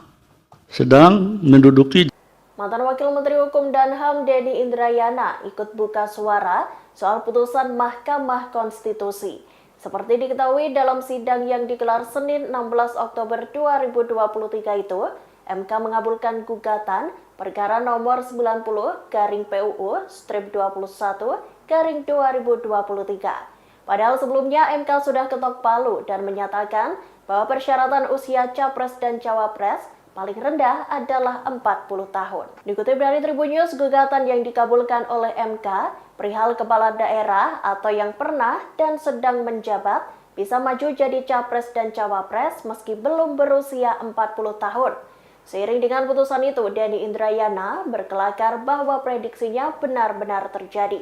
sedang menduduki.
Mantan Wakil Menteri Hukum dan HAM Denny Indrayana ikut buka suara soal putusan Mahkamah Konstitusi. Seperti diketahui dalam sidang yang digelar Senin 16 Oktober 2023 itu, MK mengabulkan gugatan perkara nomor 90/PUU/21/2023. Padahal sebelumnya MK sudah ketok palu dan menyatakan bahwa persyaratan usia capres dan cawapres paling rendah adalah 40 tahun. Dikutip dari Tribun News, gugatan yang dikabulkan oleh MK perihal kepala daerah atau yang pernah dan sedang menjabat bisa maju jadi capres dan cawapres meski belum berusia 40 tahun. Seiring dengan putusan itu, Denny Indrayana berkelakar bahwa prediksinya benar-benar terjadi.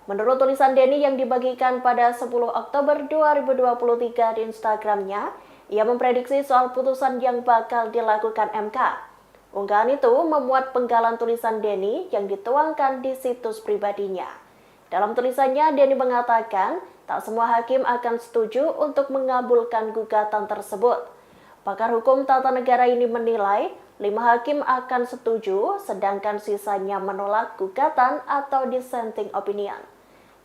Menurut tulisan Denny yang dibagikan pada 10 Oktober 2023 di Instagramnya, ia memprediksi soal putusan yang bakal dilakukan MK. Unggahan itu memuat penggalan tulisan Denny yang dituangkan di situs pribadinya. Dalam tulisannya, Denny mengatakan tak semua hakim akan setuju untuk mengabulkan gugatan tersebut. Pakar hukum tata negara ini menilai 5 hakim akan setuju, sedangkan sisanya menolak gugatan atau dissenting opinion.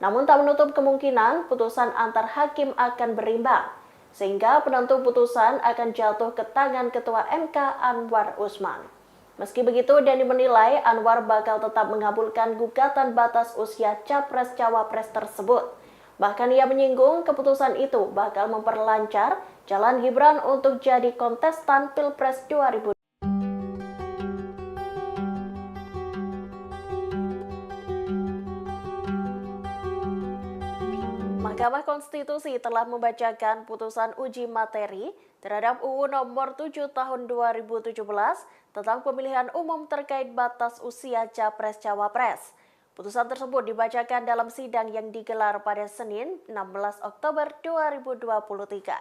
Namun tak menutup kemungkinan putusan antar hakim akan berimbang, sehingga penentu putusan akan jatuh ke tangan Ketua MK Anwar Usman. Meski begitu, Denny menilai Anwar bakal tetap mengabulkan gugatan batas usia capres-cawapres tersebut. Bahkan ia menyinggung keputusan itu bakal memperlancar jalan Gibran untuk jadi kontestan Pilpres 2020. Mahkamah Konstitusi telah membacakan putusan uji materi terhadap UU Nomor 7 Tahun 2017 tentang pemilihan umum terkait batas usia capres-cawapres. Putusan tersebut dibacakan dalam sidang yang digelar pada Senin 16 Oktober 2023.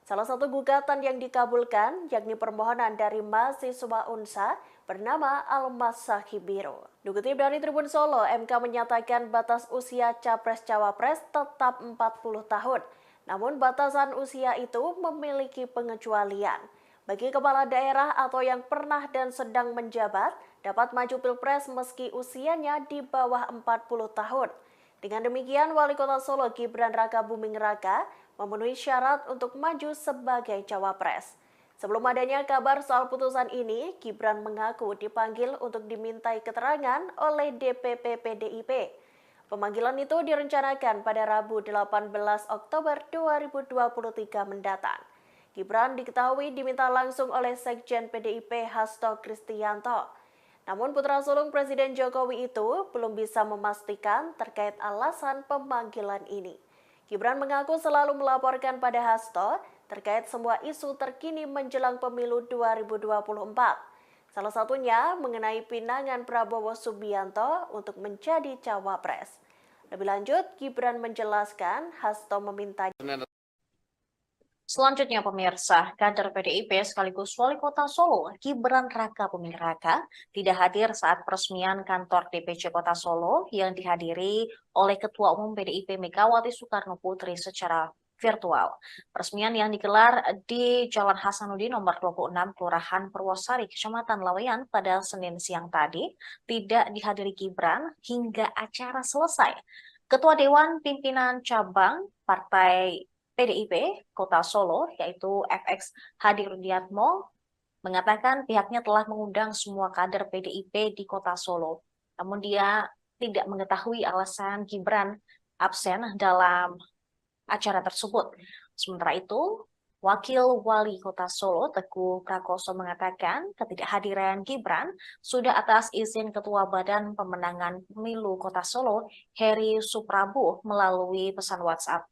Salah satu gugatan yang dikabulkan yakni permohonan dari mahasiswa UNSA bernama Almas Sahibiro. Dikutip dari Tribun Solo, MK menyatakan batas usia capres-cawapres tetap 40 tahun. Namun batasan usia itu memiliki pengecualian. Bagi kepala daerah atau yang pernah dan sedang menjabat, dapat maju Pilpres meski usianya di bawah 40 tahun. Dengan demikian, Wali Kota Solo Gibran Rakabuming Raka memenuhi syarat untuk maju sebagai cawapres. Sebelum adanya kabar soal putusan ini, Gibran mengaku dipanggil untuk dimintai keterangan oleh DPP PDIP. Pemanggilan itu direncanakan pada Rabu 18 Oktober 2023 mendatang. Gibran diketahui diminta langsung oleh Sekjen PDIP Hasto Kristianto. Namun putra sulung Presiden Jokowi itu belum bisa memastikan terkait alasan pemanggilan ini. Gibran mengaku selalu melaporkan pada Hasto terkait semua isu terkini menjelang pemilu 2024. Salah satunya mengenai pinangan Prabowo Subianto untuk menjadi cawapres. Lebih lanjut, Gibran menjelaskan Hasto meminta.
Selanjutnya pemirsa, kader PDIP sekaligus Wali Kota Solo, Gibran Raka Buming Raka, tidak hadir saat peresmian kantor DPC Kota Solo yang dihadiri oleh Ketua Umum PDIP Megawati Soekarno Putri secara virtual. Peresmian yang digelar di Jalan Hasanuddin nomor 26 Kelurahan Purwosari, Kecamatan Laweyan pada Senin siang tadi, tidak dihadiri Gibran hingga acara selesai. Ketua Dewan Pimpinan Cabang Partai PDIP Kota Solo, yaitu FX Hadi Rudiatmo, mengatakan pihaknya telah mengundang semua kader PDIP di Kota Solo. Namun dia tidak mengetahui alasan Gibran absen dalam acara tersebut. Sementara itu, Wakil Wali Kota Solo, Teguh Prakoso, mengatakan ketidakhadiran Gibran sudah atas izin Ketua Badan Pemenangan Pemilu Kota Solo, Heri Suprabu, melalui pesan WhatsApp.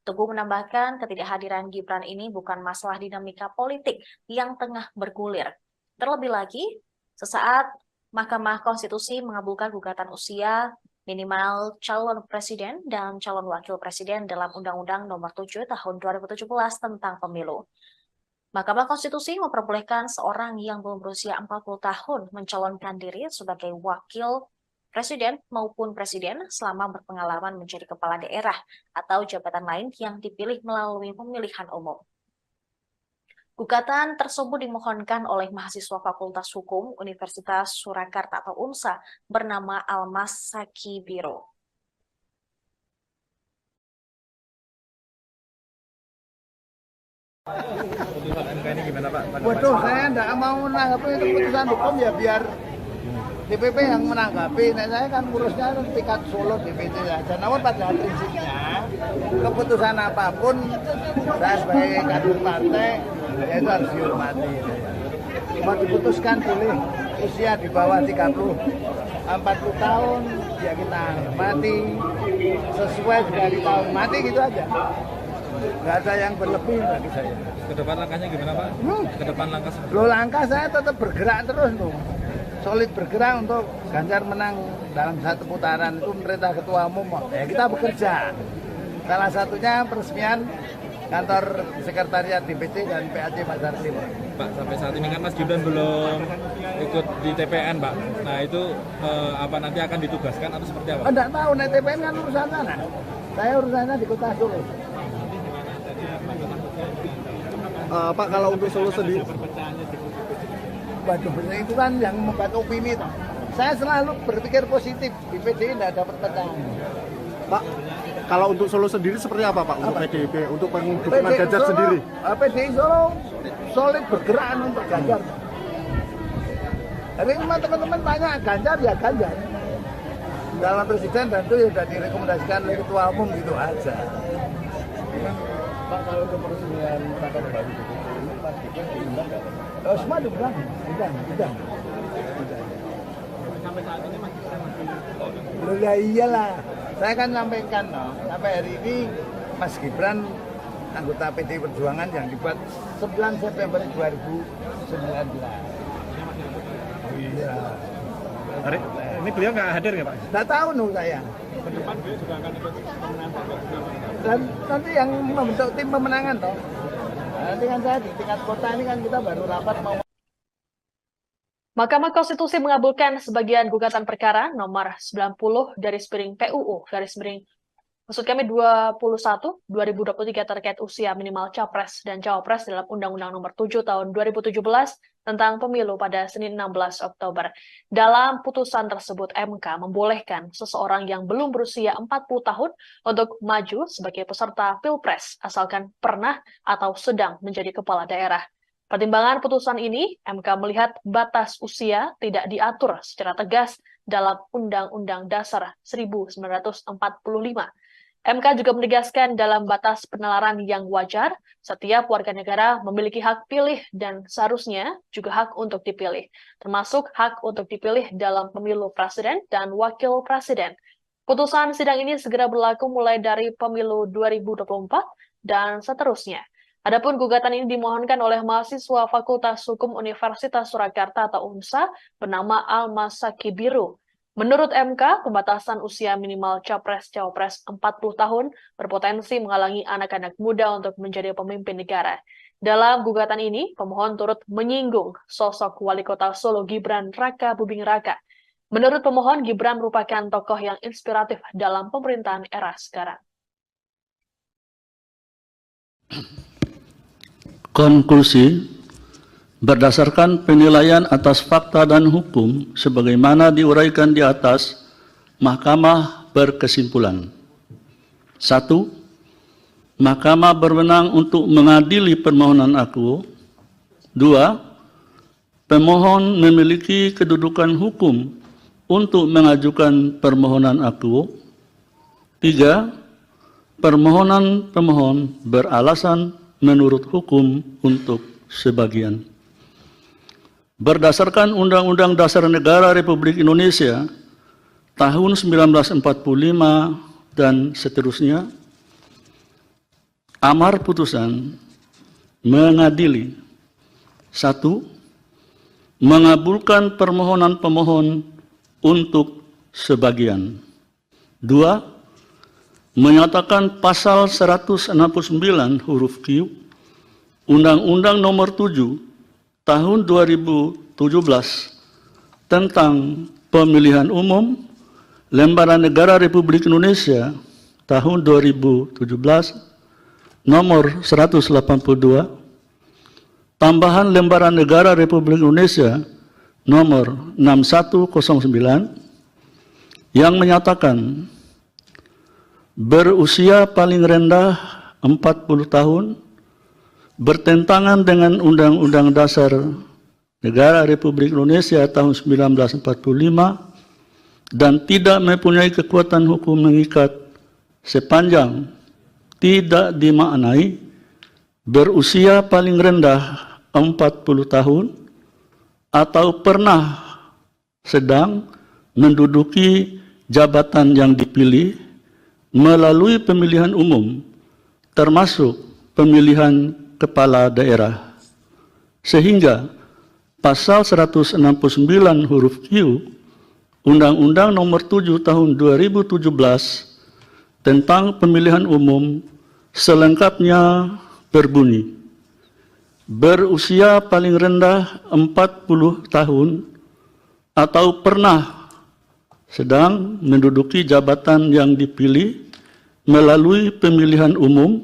Teguh menambahkan ketidakhadiran Gibran ini bukan masalah dinamika politik yang tengah bergulir. Terlebih lagi, sesaat Mahkamah Konstitusi mengabulkan gugatan usia minimal calon presiden dan calon wakil presiden dalam Undang-Undang Nomor 7 Tahun 2017 tentang pemilu. Mahkamah Konstitusi memperbolehkan seorang yang belum berusia 40 tahun mencalonkan diri sebagai wakil presiden maupun presiden selama berpengalaman menjadi kepala daerah atau jabatan lain yang dipilih melalui pemilihan umum. Gugatan tersebut dimohonkan oleh mahasiswa Fakultas Hukum Universitas Surakarta atau UNSA bernama Almas Sakibiro.
Putusan MK ini gimana Pak?
Waduh, saya tidak mau menanggapi itu keputusan hukum ya biar DPP yang menanggapi. Nah, saya kan ngurusnya tingkat Solo DPC saja. Namun pada prinsipnya keputusan apapun saya sebagai kader partai ya itu harus dihormati. Mau diputuskan boleh usia di bawah 40 tahun ya kita hormati sesuai dari tahun mati gitu aja. Nggak ada yang berlebih bagi saya.
Ke depan langkahnya gimana Pak? Ke depan langkah seperti
Loh, langkah saya tetap bergerak terus tuh. Solid bergerak untuk Ganjar menang dalam satu putaran. Itu perintah Ketua Umum. Ya kita bekerja. Salah satunya peresmian kantor sekretariat DPC dan PAC Pasar Timur.
Pak, sampai saat ini kan Mas Gibran belum ikut di TPN Pak. Nah itu apa nanti akan ditugaskan atau seperti apa?
Enggak tahu, nih TPN kan urusan sana. Saya urusannya di Kota Solo.
Pak, kalau untuk Solo sendiri,
Waduh, itu kan yang membuat opini. Saya selalu berpikir positif. Di PDI tidak dapat pecahan.
Pak, kalau untuk Solo sendiri seperti apa Pak untuk PDIP, untuk dukungan Ganjar
Solo,
sendiri?
PDI Solo solid bergerak untuk Ganjar. Jadi cuma teman-teman tanya Ganjar ya Ganjar. Dalam presiden tentu ya sudah direkomendasikan oleh Ketua Umum gitu aja.
Pak, kalau untuk peresmian kantor baru ini Mas Gibran diundang nggak?
Oh, semua diundang.
Sampai saat ini Mas Gibran masih
Loh, ya iyalah. Saya kan sampaikan, sampai hari ini Mas Gibran anggota PDI Perjuangan yang dibuat 9 September 2019. Iya.
Hari ini beliau nggak hadir nggak Pak?
Nggak tahu saya.
ke depan beliau juga akan ikut pemenangan Pak.
Dan nanti yang membentuk tim pemenangan toh. Nanti kan saya di tingkat kota ini kan kita baru rapat mau.
Mahkamah Konstitusi mengabulkan sebagian gugatan perkara nomor 90/PUU 21/2023 terkait usia minimal capres dan cawapres dalam Undang-Undang Nomor 7 Tahun 2017 tentang pemilu pada Senin 16 Oktober. Dalam putusan tersebut, MK membolehkan seseorang yang belum berusia 40 tahun untuk maju sebagai peserta Pilpres asalkan pernah atau sedang menjadi kepala daerah. Pertimbangan putusan ini, MK melihat batas usia tidak diatur secara tegas dalam Undang-Undang Dasar 1945. MK juga menegaskan dalam batas penalaran yang wajar, setiap warga negara memiliki hak pilih dan seharusnya juga hak untuk dipilih, termasuk hak untuk dipilih dalam pemilu presiden dan wakil presiden. Putusan sidang ini segera berlaku mulai dari pemilu 2024 dan seterusnya. Adapun gugatan ini dimohonkan oleh mahasiswa Fakultas Hukum Universitas Surakarta atau UNSA bernama Al-Masaki Biru. Menurut MK, pembatasan usia minimal Capres-Cawapres 40 tahun berpotensi menghalangi anak-anak muda untuk menjadi pemimpin negara. Dalam gugatan ini, pemohon turut menyinggung sosok Wali Kota Solo Gibran Raka Buming Raka. Menurut pemohon, Gibran merupakan tokoh yang inspiratif dalam pemerintahan era sekarang.
Konklusi, berdasarkan penilaian atas fakta dan hukum sebagaimana diuraikan di atas, Mahkamah berkesimpulan. 1. Mahkamah berwenang untuk mengadili permohonan akuo. 2. Pemohon memiliki kedudukan hukum untuk mengajukan permohonan akuo. 3. Permohonan pemohon beralasan menurut hukum untuk sebagian. Berdasarkan Undang-Undang Dasar Negara Republik Indonesia tahun 1945 dan seterusnya, amar putusan mengadili: 1. Mengabulkan permohonan pemohon untuk sebagian. 2. Menyatakan pasal 169 huruf Q Undang-Undang Nomor 7 Tahun 2017 tentang Pemilihan Umum Lembaran Negara Republik Indonesia tahun 2017 nomor 182, tambahan Lembaran Negara Republik Indonesia nomor 6109 yang menyatakan berusia paling rendah 40 tahun bertentangan dengan Undang-Undang Dasar Negara Republik Indonesia tahun 1945 dan tidak mempunyai kekuatan hukum mengikat sepanjang tidak dimaknai berusia paling rendah 40 tahun atau pernah sedang menduduki jabatan yang dipilih melalui pemilihan umum, termasuk pemilihan kepala daerah, sehingga pasal 169 huruf Q Undang-Undang Nomor 7 Tahun 2017 tentang pemilihan umum selengkapnya berbunyi: berusia paling rendah 40 tahun atau pernah sedang menduduki jabatan yang dipilih melalui pemilihan umum,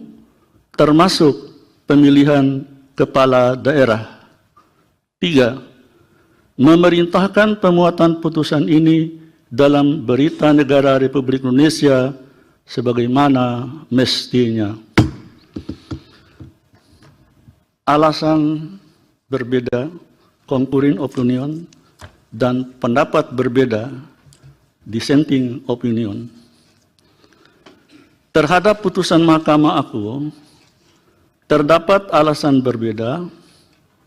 termasuk pemilihan kepala daerah. 3. Memerintahkan pemuatan putusan ini dalam Berita Negara Republik Indonesia sebagaimana mestinya. Alasan berbeda, concurring opinion, dan pendapat berbeda, dissenting opinion. Terhadap putusan Mahkamah Akuo, terdapat alasan berbeda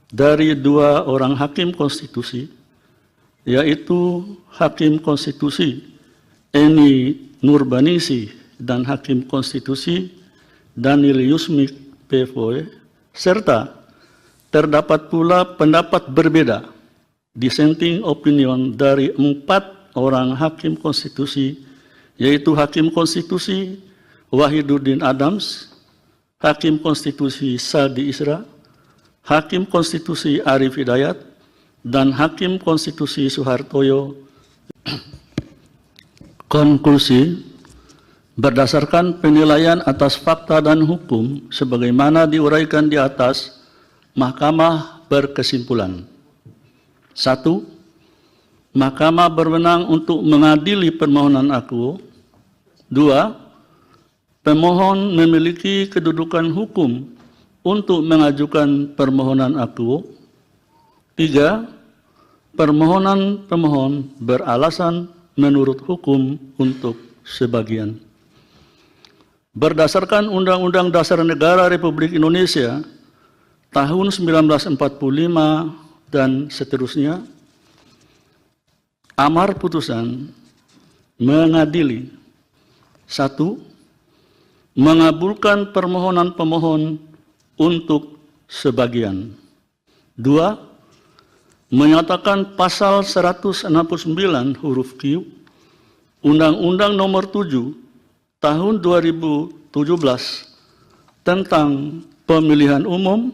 dari dua orang hakim konstitusi, yaitu Hakim Konstitusi Eni Nurbaningsih dan Hakim Konstitusi Daniel Yusmik PFOE, serta terdapat pula pendapat berbeda, dissenting opinion, dari 4 orang hakim konstitusi, yaitu Hakim Konstitusi Wahiduddin Adams, Hakim Konstitusi Sadi Isra, Hakim Konstitusi Arif Hidayat, dan Hakim Konstitusi Suhartoyo. Konklusi, berdasarkan penilaian atas fakta dan hukum sebagaimana diuraikan di atas, Mahkamah berkesimpulan: 1. Mahkamah berwenang untuk mengadili permohonan akuo. 2. Pemohon memiliki kedudukan hukum untuk mengajukan permohonan akuo. 3. Permohonan pemohon beralasan menurut hukum untuk sebagian. Berdasarkan Undang-Undang Dasar Negara Republik Indonesia tahun 1945 dan seterusnya, amar putusan mengadili: 1. Mengabulkan permohonan pemohon untuk sebagian. 2. Menyatakan pasal 169 huruf Q Undang-Undang Nomor 7 Tahun 2017 tentang Pemilihan Umum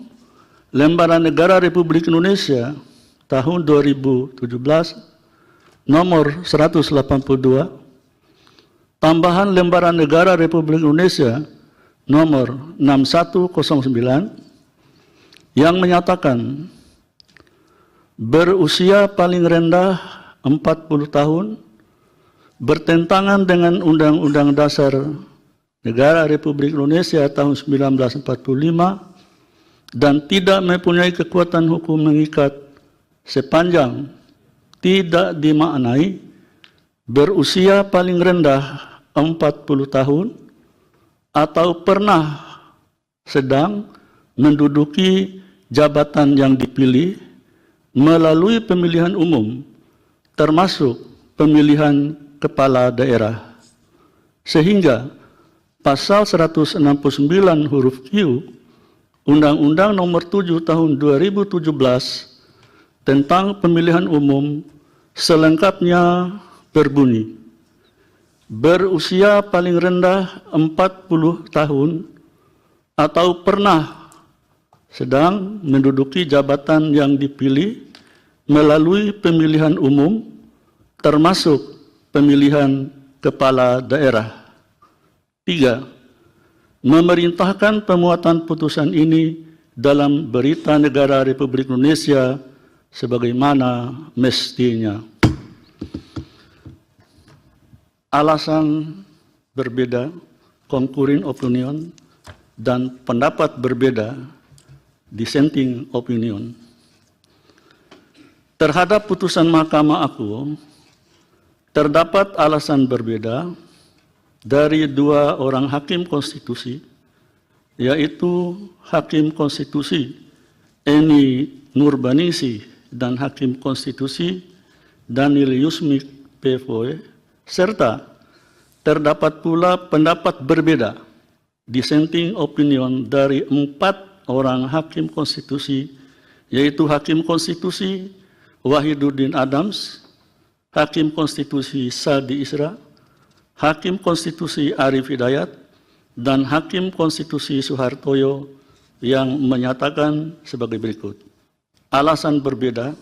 Lembaran Negara Republik Indonesia tahun 2017 nomor 182, tambahan Lembaran Negara Republik Indonesia nomor 6109 yang menyatakan berusia paling rendah 40 tahun bertentangan dengan Undang-Undang Dasar Negara Republik Indonesia tahun 1945 dan tidak mempunyai kekuatan hukum mengikat sepanjang tidak dimaknai berusia paling rendah 40 tahun atau pernah sedang menduduki jabatan yang dipilih melalui pemilihan umum termasuk pemilihan kepala daerah, sehingga pasal 169 huruf Q Undang-Undang Nomor 7 Tahun 2017 tentang Pemilihan Umum selengkapnya berbunyi, berusia paling rendah 40 tahun atau pernah sedang menduduki jabatan yang dipilih melalui pemilihan umum termasuk pemilihan kepala daerah. 3. Memerintahkan pemuatan putusan ini dalam Berita Negara Republik Indonesia sebagaimana mestinya. Alasan berbeda, concurring opinion, dan pendapat berbeda, dissenting opinion. Terhadap putusan Mahkamah Agung, terdapat alasan berbeda dari dua orang hakim konstitusi, yaitu Hakim Konstitusi Eni Nurbaningsih dan Hakim Konstitusi Daniel Yusmik PVOE, serta terdapat pula pendapat berbeda, dissenting opinion, dari 4 orang Hakim Konstitusi, yaitu Hakim Konstitusi Wahiduddin Adams, Hakim Konstitusi Sadi Isra, Hakim Konstitusi Arif Hidayat, dan Hakim Konstitusi Suhartoyo yang menyatakan sebagai berikut. Alasan berbeda.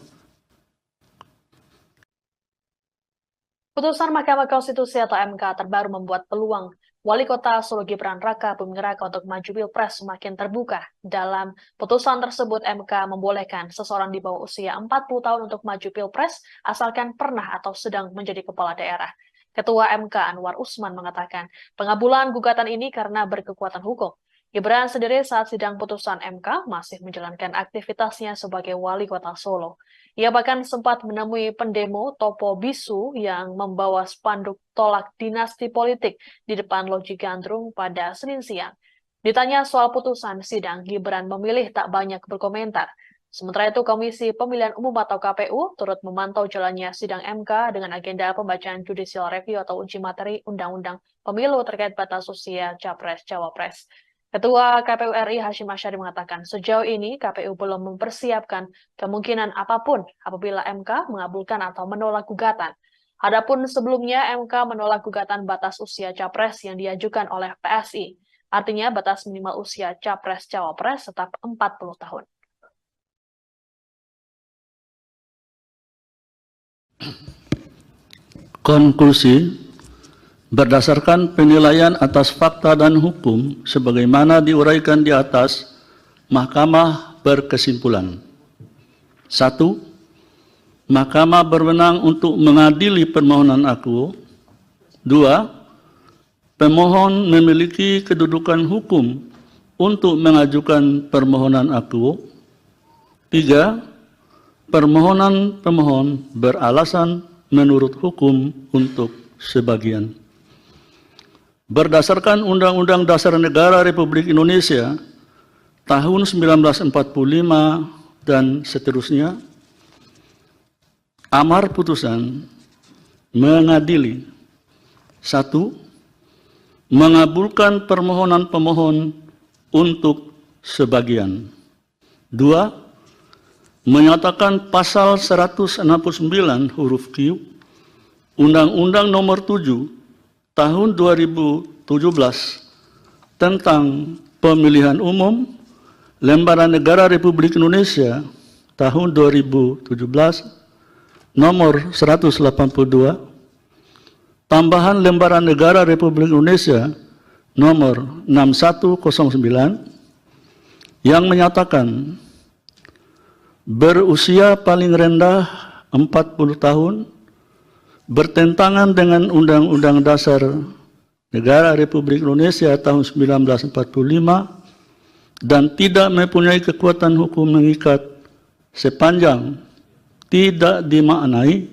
Putusan Mahkamah Konstitusi atau MK terbaru membuat peluang Wali Kota Solo Gibran Raka Buming Raka untuk maju Pilpres semakin terbuka. Dalam putusan tersebut, MK membolehkan seseorang di bawah usia 40 tahun untuk maju Pilpres asalkan pernah atau sedang menjadi kepala daerah. Ketua MK Anwar Usman mengatakan pengabulan gugatan ini karena berkekuatan hukum. Gibran sendiri saat sidang putusan MK masih menjalankan aktivitasnya sebagai wali kota Solo. Ia bahkan sempat menemui pendemo Topo Bisu yang membawa spanduk tolak dinasti politik di depan Loji Gandrung pada Senin siang. Ditanya soal putusan sidang, Gibran memilih tak banyak berkomentar. Sementara itu, Komisi Pemilihan Umum atau KPU turut memantau jalannya sidang MK dengan agenda pembacaan judicial review atau uji materi Undang-Undang Pemilu terkait batas usia Capres-Cawapres. Ketua KPU RI Hashim Asyari mengatakan sejauh ini KPU belum mempersiapkan kemungkinan apapun apabila MK mengabulkan atau menolak gugatan. Adapun sebelumnya MK menolak gugatan batas usia Capres yang diajukan oleh PSI. Artinya batas minimal usia Capres-Cawapres tetap 40 tahun.
Konklusi, berdasarkan penilaian atas fakta dan hukum sebagaimana diuraikan di atas, Mahkamah berkesimpulan. 1. Mahkamah berwenang untuk mengadili permohonan aku. 2. Pemohon memiliki kedudukan hukum untuk mengajukan permohonan aku. 3. Permohonan pemohon beralasan menurut hukum untuk sebagian. Berdasarkan Undang-Undang Dasar Negara Republik Indonesia tahun 1945 dan seterusnya, amar putusan mengadili 1. mengabulkan permohonan pemohon untuk sebagian. 2. Menyatakan pasal 169 huruf Q Undang-Undang Nomor 7 Tahun 2017 tentang Pemilihan Umum Lembaran Negara Republik Indonesia tahun 2017 nomor 182, tambahan Lembaran Negara Republik Indonesia nomor 6109 yang menyatakan berusia paling rendah 40 tahun bertentangan dengan Undang-Undang Dasar Negara Republik Indonesia tahun 1945 dan tidak mempunyai kekuatan hukum mengikat sepanjang tidak dimaknai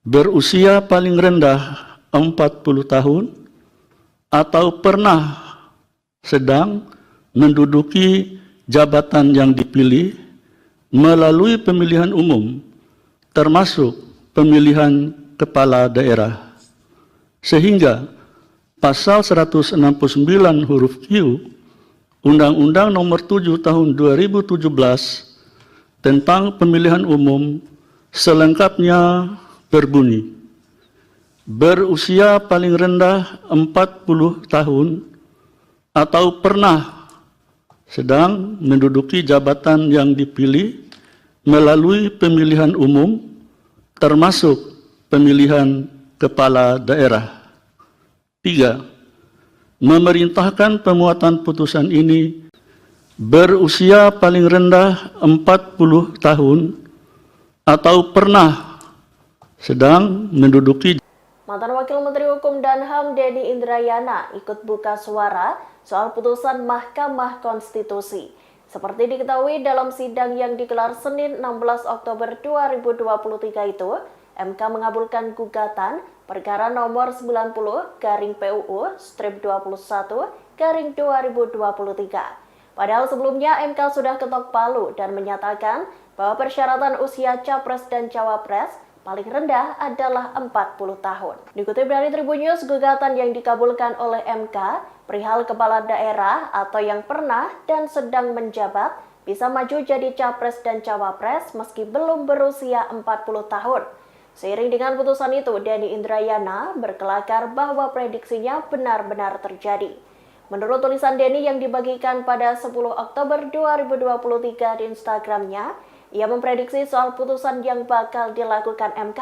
berusia paling rendah 40 tahun atau pernah sedang menduduki jabatan yang dipilih melalui pemilihan umum termasuk pemilihan kepala daerah. Sehingga pasal 169 huruf Q Undang-Undang Nomor 7 Tahun 2017 tentang Pemilihan Umum selengkapnya berbunyi, berusia paling rendah 40 tahun atau pernah sedang menduduki jabatan yang dipilih melalui pemilihan umum termasuk pemilihan kepala daerah. 3. Memerintahkan pemuatan putusan ini berusia paling rendah 40 tahun atau pernah sedang menduduki.
Mantan Wakil Menteri Hukum dan HAM Denny Indrayana ikut buka suara soal putusan Mahkamah Konstitusi. Seperti diketahui dalam sidang yang digelar Senin 16 Oktober 2023 itu, MK mengabulkan gugatan perkara nomor 90/21/2023. Padahal sebelumnya MK sudah ketok palu dan menyatakan bahwa persyaratan usia capres dan cawapres paling rendah adalah 40 tahun. Dikutip dari Tribun News, gugatan yang dikabulkan oleh MK perihal kepala daerah atau yang pernah dan sedang menjabat bisa maju jadi capres dan cawapres meski belum berusia 40 tahun. Seiring dengan putusan itu, Denny Indrayana berkelakar bahwa prediksinya benar-benar terjadi. Menurut tulisan Denny yang dibagikan pada 10 Oktober 2023 di Instagramnya, ia memprediksi soal putusan yang bakal dilakukan MK.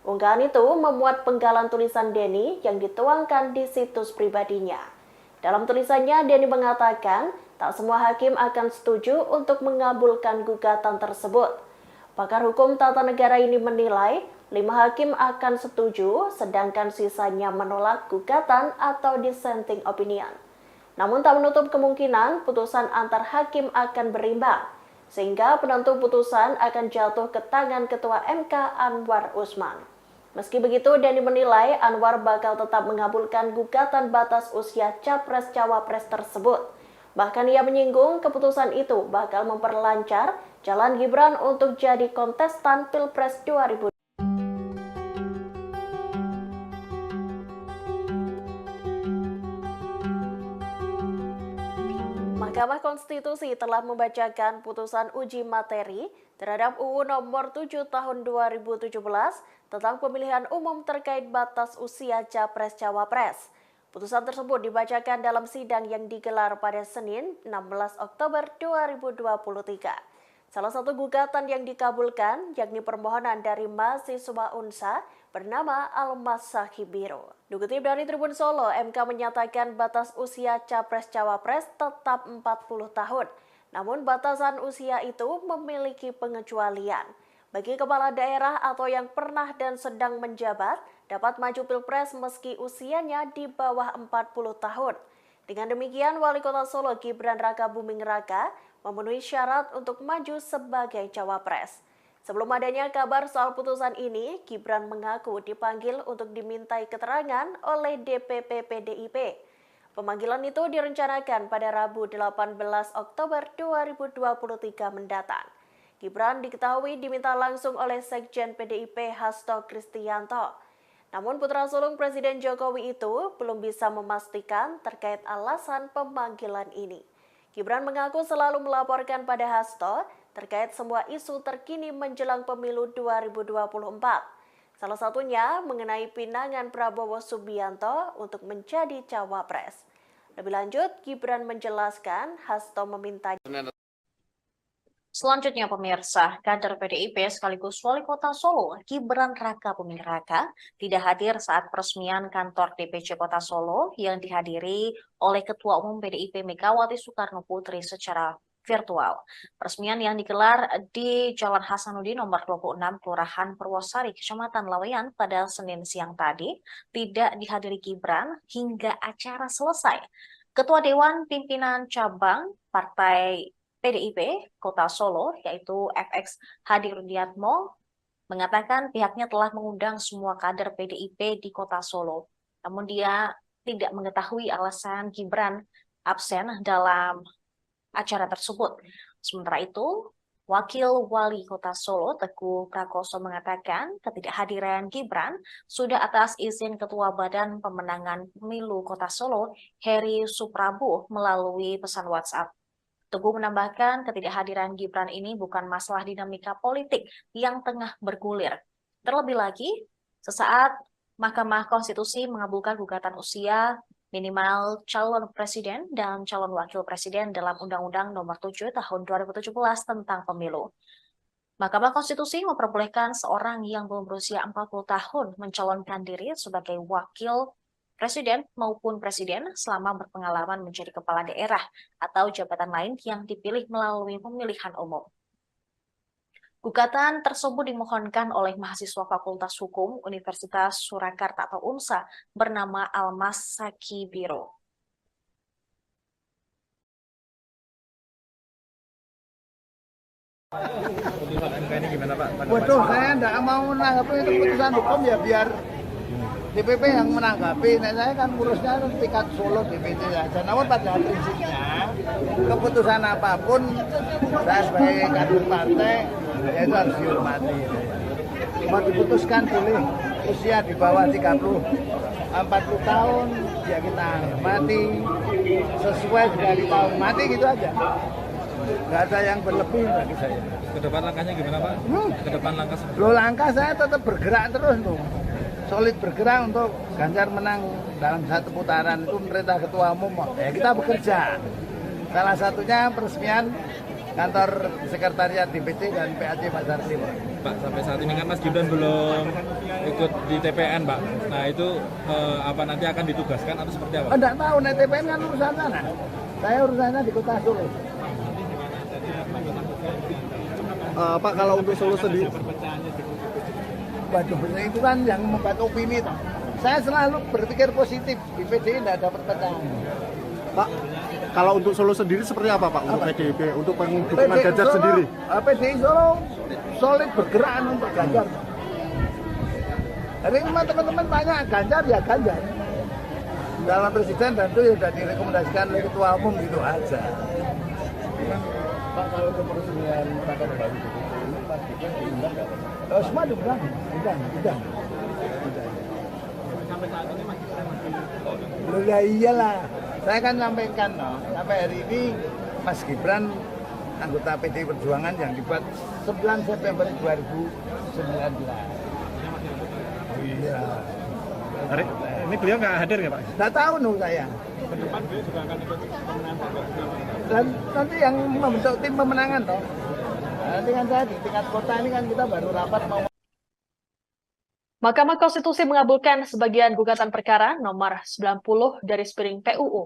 Unggahan itu memuat penggalan tulisan Denny yang dituangkan di situs pribadinya. Dalam tulisannya, Denny mengatakan tak semua hakim akan setuju untuk mengabulkan gugatan tersebut. Pakar hukum tata negara ini menilai 5 hakim akan setuju, sedangkan sisanya menolak gugatan atau dissenting opinion. Namun tak menutup kemungkinan putusan antar hakim akan berimbang, sehingga penentu putusan akan jatuh ke tangan Ketua MK Anwar Usman. Meski begitu, Denny menilai Anwar bakal tetap mengabulkan gugatan batas usia capres-cawapres tersebut. Bahkan ia menyinggung keputusan itu bakal memperlancar jalan Gibran untuk jadi kontestan Pilpres 2020. Mahkamah Konstitusi telah membacakan putusan uji materi terhadap UU Nomor 7 Tahun 2017 tentang pemilihan umum terkait batas usia capres-cawapres. Putusan tersebut dibacakan dalam sidang yang digelar pada Senin 16 Oktober 2023. Salah satu gugatan yang dikabulkan yakni permohonan dari mahasiswa UNSA bernama Almas Sahibiro. Dikutip dari Tribun Solo, MK menyatakan batas usia capres-cawapres tetap 40 tahun. Namun batasan usia itu memiliki pengecualian. Bagi kepala daerah atau yang pernah dan sedang menjabat, dapat maju Pilpres meski usianya di bawah 40 tahun. Dengan demikian, Wali Kota Solo Gibran Rakabuming Raka memenuhi syarat untuk maju sebagai cawapres. Sebelum adanya kabar soal putusan ini, Gibran mengaku dipanggil untuk dimintai keterangan oleh DPP PDIP. Pemanggilan itu direncanakan pada Rabu 18 Oktober 2023 mendatang. Gibran diketahui diminta langsung oleh Sekjen PDIP Hasto Kristianto. Namun putra sulung Presiden Jokowi itu belum bisa memastikan terkait alasan pemanggilan ini. Gibran mengaku selalu melaporkan pada Hasto terkait semua isu terkini menjelang pemilu 2024. Salah satunya mengenai pinangan Prabowo Subianto untuk menjadi cawapres. Lebih lanjut, Gibran menjelaskan Hasto meminta.
Selanjutnya pemirsa, kader PDIP sekaligus Wali Kota Solo, Gibran Raka Buming Raka, tidak hadir saat peresmian kantor DPC Kota Solo yang dihadiri oleh Ketua Umum PDIP Megawati Soekarno Putri secara virtual. Peresmian yang digelar di Jalan Hasanuddin nomor 26 Kelurahan Purwosari, Kecamatan Laweyan pada Senin siang tadi, tidak dihadiri Gibran hingga acara selesai. Ketua Dewan Pimpinan Cabang Partai PDIP Kota Solo, yaitu FX Hadi Rudiatmo, mengatakan pihaknya telah mengundang semua kader PDIP di Kota Solo. Namun dia tidak mengetahui alasan Gibran absen dalam acara tersebut. Sementara itu, Wakil Wali Kota Solo, Teguh Prakoso, mengatakan ketidakhadiran Gibran sudah atas izin Ketua Badan Pemenangan Pemilu Kota Solo, Heri Suprabu, melalui pesan WhatsApp. Teguh menambahkan ketidakhadiran Gibran ini bukan masalah dinamika politik yang tengah bergulir. Terlebih lagi, sesaat Mahkamah Konstitusi mengabulkan gugatan usia minimal calon presiden dan calon wakil presiden dalam Undang-Undang Nomor 7 Tahun 2017 tentang pemilu. Mahkamah Konstitusi memperbolehkan seorang yang belum berusia 40 tahun mencalonkan diri sebagai wakil presiden maupun presiden selama berpengalaman menjadi kepala daerah atau jabatan lain yang dipilih melalui pemilihan umum. Gugatan tersebut dimohonkan oleh mahasiswa Fakultas Hukum Universitas Surakarta atau UNSA bernama Almas Saki Biro.
Putusan MK ini gimana Pak?
Waduh, saya tidak mau menanggapi itu keputusan hukum ya biar DPP yang menanggapi. Nah, saya kan ngurusnya tingkat Solo DPC saja. Namun pada prinsipnya keputusan apapun saya sebagai kader partai ya itu harus dihormati. Mau diputuskan boleh usia di bawah 40 tahun ya kita hormati sesuai dari tahun mati gitu aja. Nggak ada yang berlebih bagi saya.
Ke depan langkahnya gimana Pak? Ke depan langkah seperti
Loh, langkah saya tetap bergerak terus tuh. Solid bergerak untuk Ganjar menang dalam satu putaran. Itu perintah Ketua Umum. Ya kita bekerja. Salah satunya peresmian kantor sekretariat DPC dan PAC Pasar Timur.
Pak, sampai saat ini kan Mas Gibran belum ikut di TPN Pak. Nah itu apa nanti akan ditugaskan atau seperti apa?
Enggak tahu, nah TPN kan urusan sana. Saya urusannya di Kota Solo.
Pak, kalau untuk Solo sendiri,
Waduh, itu kan yang membuat opini. Saya selalu berpikir positif. Di PDI tidak ada perpecahan.
Pak, kalau untuk Solo sendiri seperti apa Pak untuk PDIP, untuk dukungan Ganjar sendiri?
PDI Solo solid bergerak untuk Ganjar. Jadi teman-teman tanya Ganjar ya Ganjar. Dalam presiden dan itu sudah direkomendasikan oleh Ketua Umum gitu aja.
Pak, kalau untuk peresmian kantor baru ini Pak Gibran diundang nggak Pak?
Semua diundang, undang.
Sampai saat ini Mas Gibran masih
Loh ya iyalah. Saya kan sampaikan sampai hari ini Mas Gibran anggota PDI Perjuangan yang dibuat 9 September 2019. Iya.
Ini beliau nggak hadir nggak Pak?
Nggak tahu saya.
ke depan beliau juga akan ikut pemenangan Pak.
Dan nanti yang membentuk tim pemenangan toh. Nanti kan saya di tingkat kota ini kan kita baru rapat mau.
Mahkamah Konstitusi mengabulkan sebagian gugatan perkara nomor 90/PUU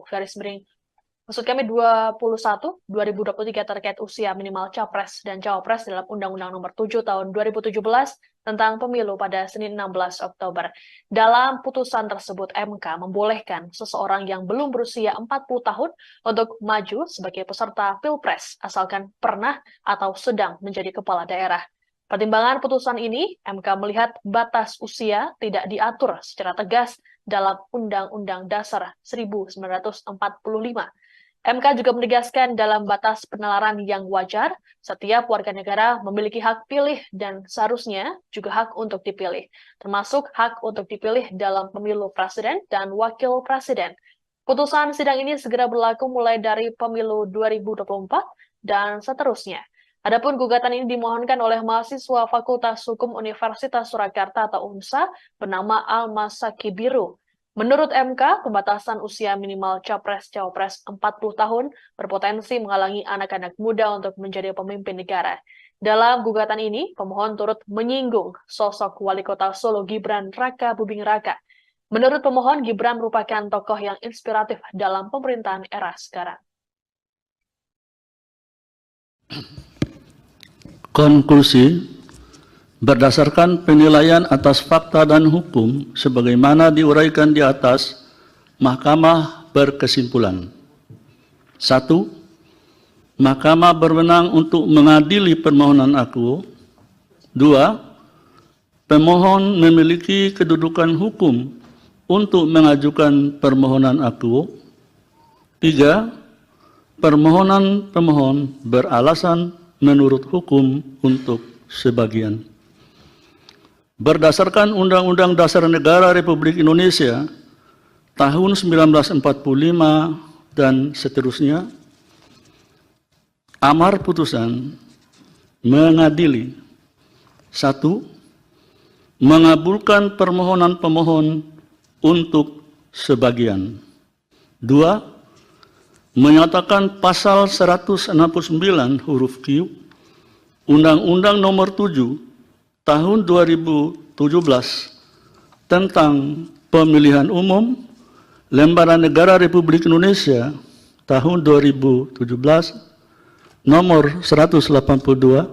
maksud kami 21/2023 terkait usia minimal capres dan cawapres dalam Undang-Undang Nomor 7 Tahun 2017 tentang pemilu pada Senin 16 Oktober. Dalam putusan tersebut, MK membolehkan seseorang yang belum berusia 40 tahun untuk maju sebagai peserta Pilpres asalkan pernah atau sedang menjadi kepala daerah. Pertimbangan putusan ini, MK melihat batas usia tidak diatur secara tegas dalam Undang-Undang Dasar 1945. MK juga menegaskan dalam batas penalaran yang wajar, setiap warga negara memiliki hak pilih dan seharusnya juga hak untuk dipilih, termasuk hak untuk dipilih dalam pemilu presiden dan wakil presiden. Putusan sidang ini segera berlaku mulai dari pemilu 2024 dan seterusnya. Adapun gugatan ini dimohonkan oleh mahasiswa Fakultas Hukum Universitas Surakarta atau UNSA bernama Al-Masaki Biru. Menurut MK, pembatasan usia minimal Capres-Cawapres 40 tahun berpotensi menghalangi anak-anak muda untuk menjadi pemimpin negara. Dalam gugatan ini, pemohon turut menyinggung sosok Wali Kota Solo Gibran Raka Buming Raka. Menurut pemohon, Gibran merupakan tokoh yang inspiratif dalam pemerintahan era sekarang.
Konklusi, berdasarkan penilaian atas fakta dan hukum sebagaimana diuraikan di atas, Mahkamah berkesimpulan. 1. Mahkamah berwenang untuk mengadili permohonan akuo. 2. Pemohon memiliki kedudukan hukum untuk mengajukan permohonan akuo. 3. Permohonan pemohon beralasan menurut hukum untuk sebagian. Berdasarkan Undang-Undang Dasar Negara Republik Indonesia tahun 1945 dan seterusnya, amar putusan mengadili: 1. Mengabulkan permohonan pemohon untuk sebagian. 2. Menyatakan pasal 169 huruf Q Undang-Undang Nomor 7 Tahun 2017 tentang Pemilihan Umum Lembaran Negara Republik Indonesia tahun 2017 nomor 182,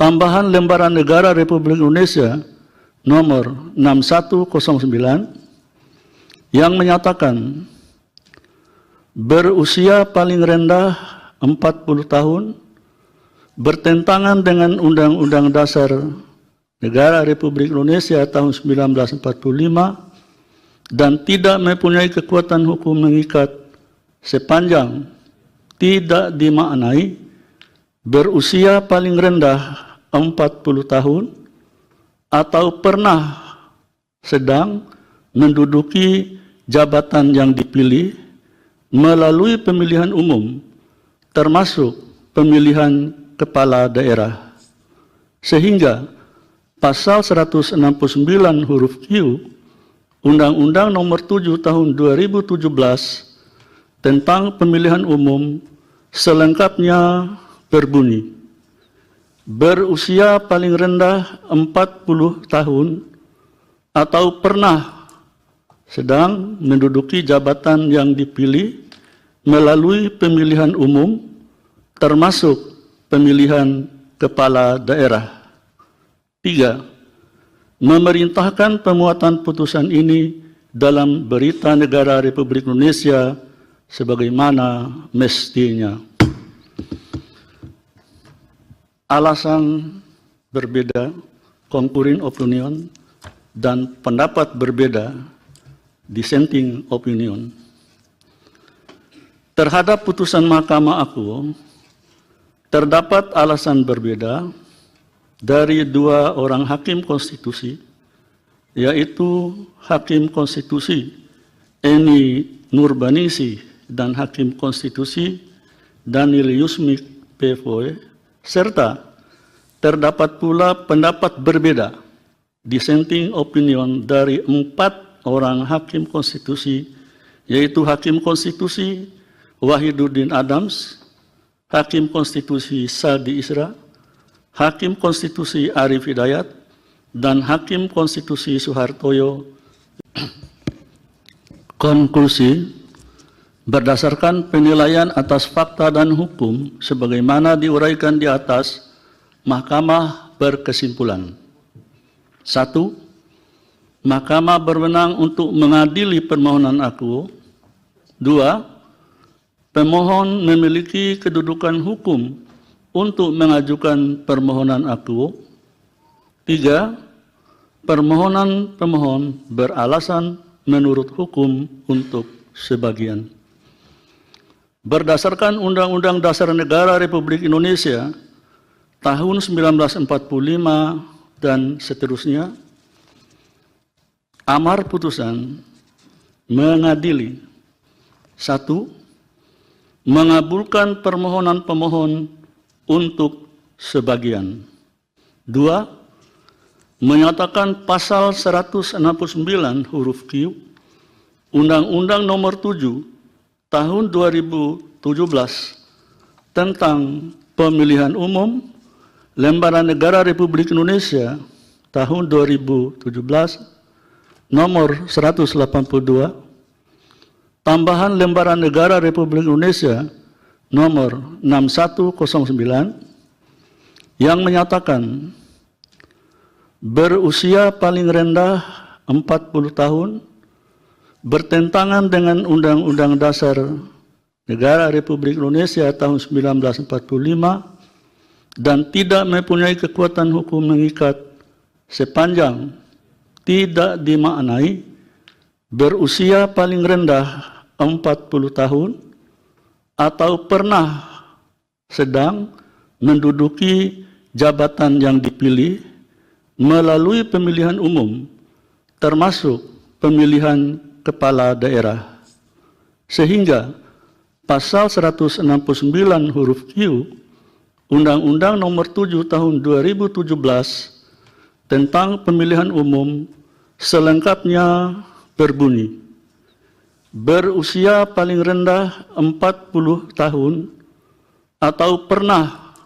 tambahan Lembaran Negara Republik Indonesia nomor 6109 yang menyatakan berusia paling rendah 40 tahun bertentangan dengan Undang-Undang Dasar Negara Republik Indonesia tahun 1945 dan tidak mempunyai kekuatan hukum mengikat sepanjang tidak dimaknai berusia paling rendah 40 tahun atau pernah sedang menduduki jabatan yang dipilih melalui pemilihan umum termasuk pemilihan kepala daerah, sehingga pasal 169 huruf Q Undang-Undang Nomor 7 Tahun 2017 tentang Pemilihan Umum selengkapnya berbunyi: berusia paling rendah 40 tahun atau pernah sedang menduduki jabatan yang dipilih melalui pemilihan umum termasuk pemilihan kepala daerah. 3. Memerintahkan pemuatan putusan ini dalam Berita Negara Republik Indonesia sebagaimana mestinya. Alasan berbeda, concurring opinion, dan pendapat berbeda, dissenting opinion. Terhadap putusan Mahkamah Akuo, terdapat alasan berbeda dari dua orang hakim konstitusi, yaitu Hakim Konstitusi Eni Nurbanisi dan Hakim Konstitusi Daniel Yusmik PFOE, serta terdapat pula pendapat berbeda, dissenting opinion, dari 4 orang Hakim Konstitusi, yaitu Hakim Konstitusi Wahiduddin Adams, Hakim Konstitusi Sadi Isra, Hakim Konstitusi Arif Hidayat, dan Hakim Konstitusi Suhartoyo. Konklusi, berdasarkan penilaian atas fakta dan hukum sebagaimana diuraikan di atas, Mahkamah berkesimpulan. 1. Mahkamah berwenang untuk mengadili permohonan akuo. 2. Pemohon memiliki kedudukan hukum untuk mengajukan permohonan akuo. 3. Permohonan pemohon beralasan menurut hukum untuk sebagian. berdasarkan Undang-Undang Dasar Negara Republik Indonesia tahun 1945 dan seterusnya, amar putusan mengadili: 1. Mengabulkan permohonan pemohon untuk sebagian. 2. Menyatakan pasal 169 huruf Q Undang-Undang Nomor 7 Tahun 2017 tentang Pemilihan Umum Lembaran Negara Republik Indonesia tahun 2017 nomor 182, tambahan Lembaran Negara Republik Indonesia nomor 6109 yang menyatakan berusia paling rendah 40 tahun bertentangan dengan Undang-Undang Dasar Negara Republik Indonesia tahun 1945 dan tidak mempunyai kekuatan hukum mengikat sepanjang tidak dimaknai berusia paling rendah 40 tahun atau pernah sedang menduduki jabatan yang dipilih melalui pemilihan umum termasuk pemilihan kepala daerah, sehingga pasal 169 huruf Q Undang-Undang Nomor 7 Tahun 2017 tentang pemilihan umum selengkapnya berbunyi: berusia paling rendah 40 tahun atau pernah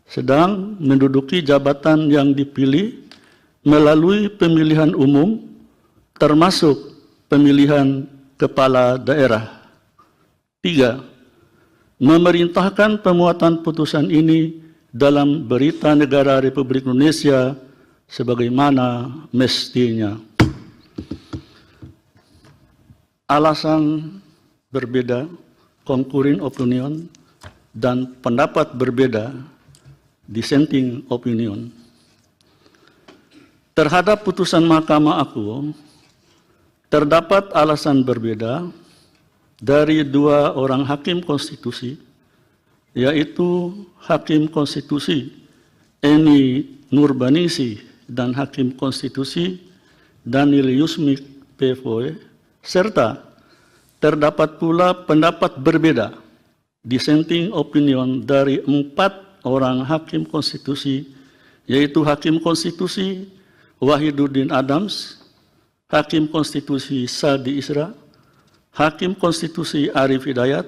sedang menduduki jabatan yang dipilih melalui pemilihan umum termasuk pemilihan kepala daerah. 3. Memerintahkan pemuatan putusan ini dalam Berita Negara Republik Indonesia sebagaimana mestinya. Alasan berbeda, concurring opinion, dan pendapat berbeda, dissenting opinion, terhadap putusan Mahkamah Agung terdapat alasan berbeda dari dua orang hakim konstitusi, yaitu Hakim Konstitusi Eni Nurbaningsih dan Hakim Konstitusi Daniel Yusmik PFOE, serta terdapat pula pendapat berbeda, dissenting opinion, dari 4 orang hakim konstitusi, yaitu Hakim Konstitusi Wahiduddin Adams, Hakim Konstitusi Sadi Isra, Hakim Konstitusi Arif Hidayat,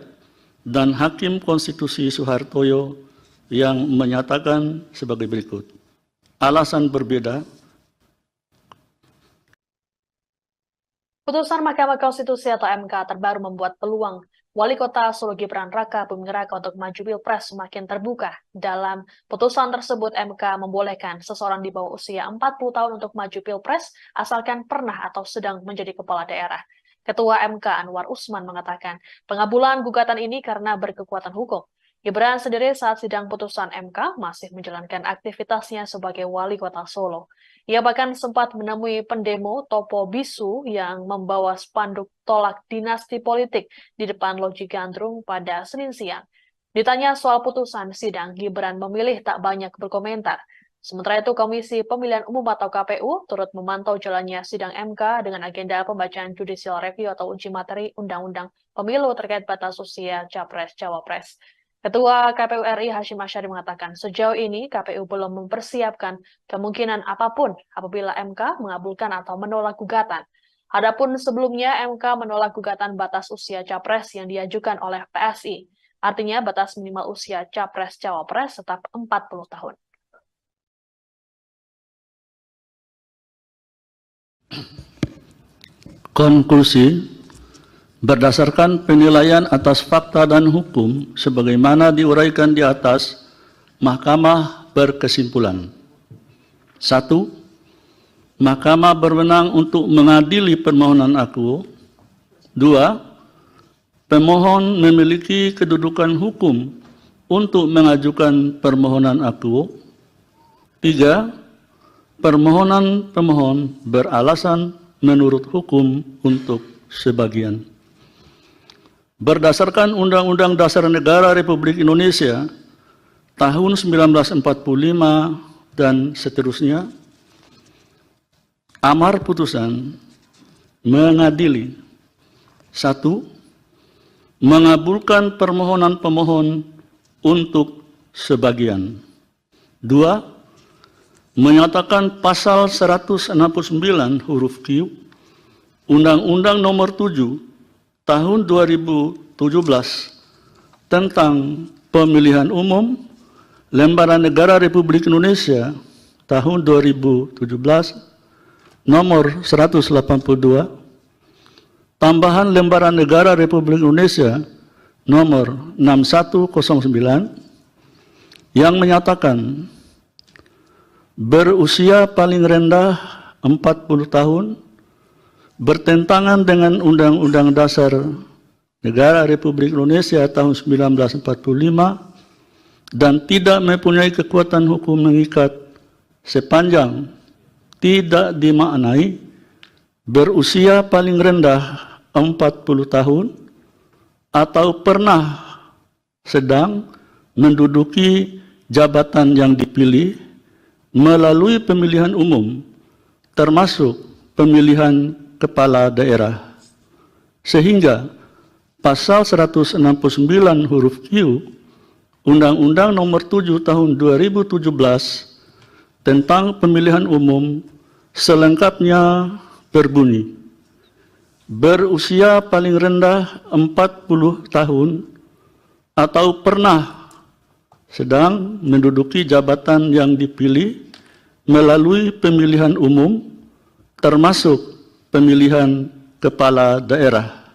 dan Hakim Konstitusi Suhartoyo yang menyatakan sebagai berikut. Alasan berbeda.
Putusan Mahkamah Konstitusi atau MK terbaru membuat peluang Wali Kota Solo Gibran Raka Buming Raka untuk maju Pilpres semakin terbuka. Dalam putusan tersebut, MK membolehkan seseorang di bawah usia 40 tahun untuk maju Pilpres asalkan pernah atau sedang menjadi kepala daerah. Ketua MK Anwar Usman mengatakan pengabulan gugatan ini karena berkekuatan hukum. Gibran sendiri saat sidang putusan MK masih menjalankan aktivitasnya sebagai Wali Kota Solo. Ia bahkan sempat menemui pendemo Topo Bisu yang membawa spanduk tolak dinasti politik di depan Loji Gandrung pada Senin siang. Ditanya soal putusan sidang, Gibran memilih tak banyak berkomentar. Sementara itu, Komisi Pemilihan Umum atau KPU turut memantau jalannya sidang MK dengan agenda pembacaan judicial review atau uji materi Undang-Undang Pemilu terkait batas usia Capres-Cawapres. Ketua KPU RI Hashim Asyari mengatakan sejauh ini KPU belum mempersiapkan kemungkinan apapun apabila MK mengabulkan atau menolak gugatan. Adapun sebelumnya MK menolak gugatan batas usia Capres yang diajukan oleh PSI. Artinya batas minimal usia Capres-Cawapres tetap 40 tahun.
Konklusi, berdasarkan penilaian atas fakta dan hukum sebagaimana diuraikan di atas, Mahkamah berkesimpulan: 1. Mahkamah berwenang untuk mengadili permohonan aku. 2. Pemohon memiliki kedudukan hukum untuk mengajukan permohonan aku. 3. Permohonan pemohon beralasan menurut hukum untuk sebagian. berdasarkan Undang-Undang Dasar Negara Republik Indonesia tahun 1945 dan seterusnya, amar putusan mengadili: 1. Mengabulkan permohonan pemohon untuk sebagian. 2. Menyatakan pasal 169 huruf Q Undang-Undang Nomor 7 Tahun 2017 tentang Pemilihan Umum Lembaran Negara Republik Indonesia tahun 2017 nomor 182, tambahan Lembaran Negara Republik Indonesia nomor 6109 yang menyatakan berusia paling rendah 40 tahun bertentangan dengan Undang-Undang Dasar Negara Republik Indonesia tahun 1945 dan tidak mempunyai kekuatan hukum mengikat sepanjang tidak dimaknai berusia paling rendah 40 tahun atau pernah sedang menduduki jabatan yang dipilih melalui pemilihan umum termasuk pemilihan kepala daerah, sehingga pasal 169 huruf Q Undang-Undang Nomor 7 Tahun 2017 tentang pemilihan umum selengkapnya berbunyi: berusia paling rendah 40 tahun atau pernah sedang menduduki jabatan yang dipilih melalui pemilihan umum termasuk pemilihan kepala daerah.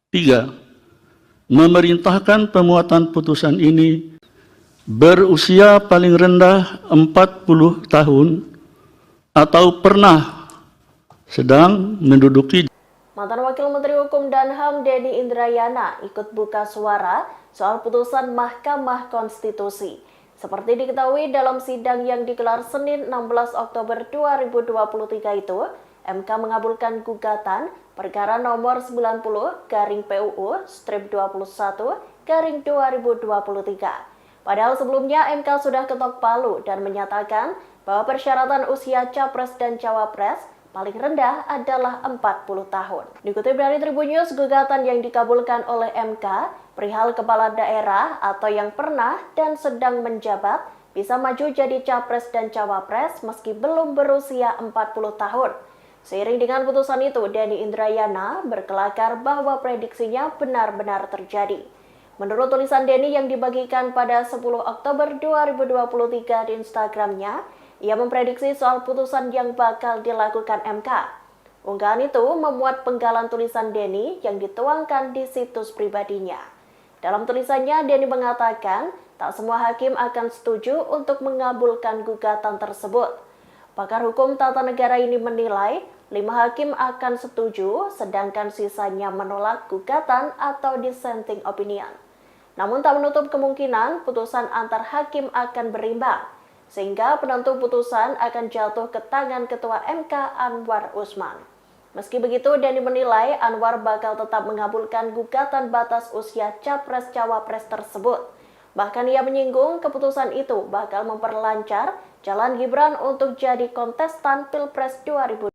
3. Memerintahkan pemuatan putusan ini berusia paling rendah 40 tahun atau pernah sedang menduduki.
Mantan Wakil Menteri Hukum dan HAM Denny Indrayana ikut buka suara soal putusan Mahkamah Konstitusi. Seperti diketahui dalam sidang yang digelar Senin 16 Oktober 2023 itu, MK mengabulkan gugatan perkara nomor 90/21/2023. Padahal sebelumnya MK sudah ketok palu dan menyatakan bahwa persyaratan usia capres dan cawapres paling rendah adalah 40 tahun. Dikutip dari Tribun News, gugatan yang dikabulkan oleh MK perihal kepala daerah atau yang pernah dan sedang menjabat bisa maju jadi capres dan cawapres meski belum berusia 40 tahun. Seiring dengan putusan itu, Denny Indrayana berkelakar bahwa prediksinya benar-benar terjadi. Menurut tulisan Denny yang dibagikan pada 10 Oktober 2023 di Instagramnya, ia memprediksi soal putusan yang bakal dilakukan MK. Unggahan itu memuat penggalan tulisan Denny yang dituangkan di situs pribadinya. Dalam tulisannya, Denny mengatakan tak semua hakim akan setuju untuk mengabulkan gugatan tersebut. Pakar hukum tata negara ini menilai 5 hakim akan setuju, sedangkan sisanya menolak gugatan atau dissenting opinion. Namun tak menutup kemungkinan putusan antar hakim akan berimbang, sehingga penentu putusan akan jatuh ke tangan Ketua MK Anwar Usman. Meski begitu, Denny menilai Anwar bakal tetap mengabulkan gugatan batas usia capres-cawapres tersebut. Bahkan ia menyinggung keputusan itu bakal memperlancar jalan Gibran untuk jadi kontestan Pilpres 2024.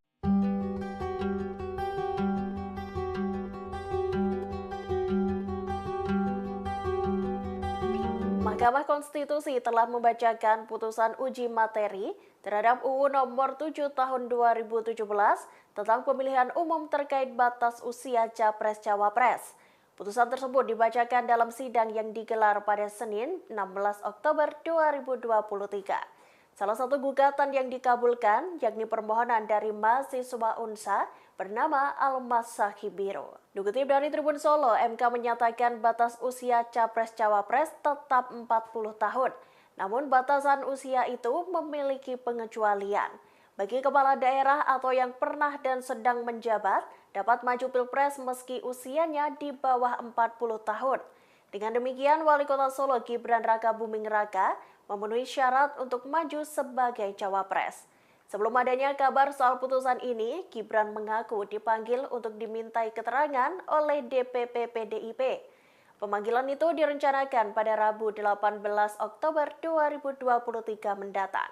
Mahkamah Konstitusi telah membacakan putusan uji materi terhadap UU Nomor 7 Tahun 2017 tentang pemilihan umum terkait batas usia capres-cawapres. Putusan tersebut dibacakan dalam sidang yang digelar pada Senin 16 Oktober 2023. Salah satu gugatan yang dikabulkan yakni permohonan dari mahasiswa UNSA bernama Almas Sahibiro. Dikutip dari Tribun Solo, MK menyatakan batas usia capres-cawapres tetap 40 tahun. Namun batasan usia itu memiliki pengecualian. Bagi kepala daerah atau yang pernah dan sedang menjabat dapat maju Pilpres meski usianya di bawah 40 tahun. Dengan demikian, Wali Kota Solo Gibran Raka Buming Raka memenuhi syarat untuk maju sebagai cawapres. Sebelum adanya kabar soal putusan ini, Gibran mengaku dipanggil untuk dimintai keterangan oleh DPP PDIP. Pemanggilan itu direncanakan pada Rabu 18 Oktober 2023 mendatang.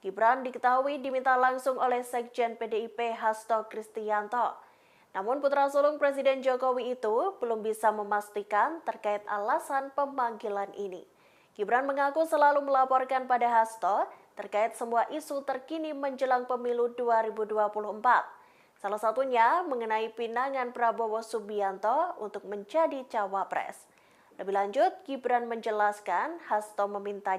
Gibran diketahui diminta langsung oleh Sekjen PDIP Hasto Kristianto. Namun putra sulung Presiden Jokowi itu belum bisa memastikan terkait alasan pemanggilan ini. Gibran mengaku selalu melaporkan pada Hasto terkait semua isu terkini menjelang pemilu 2024. Salah satunya mengenai pinangan Prabowo Subianto untuk menjadi cawapres. Lebih lanjut, Gibran menjelaskan Hasto meminta.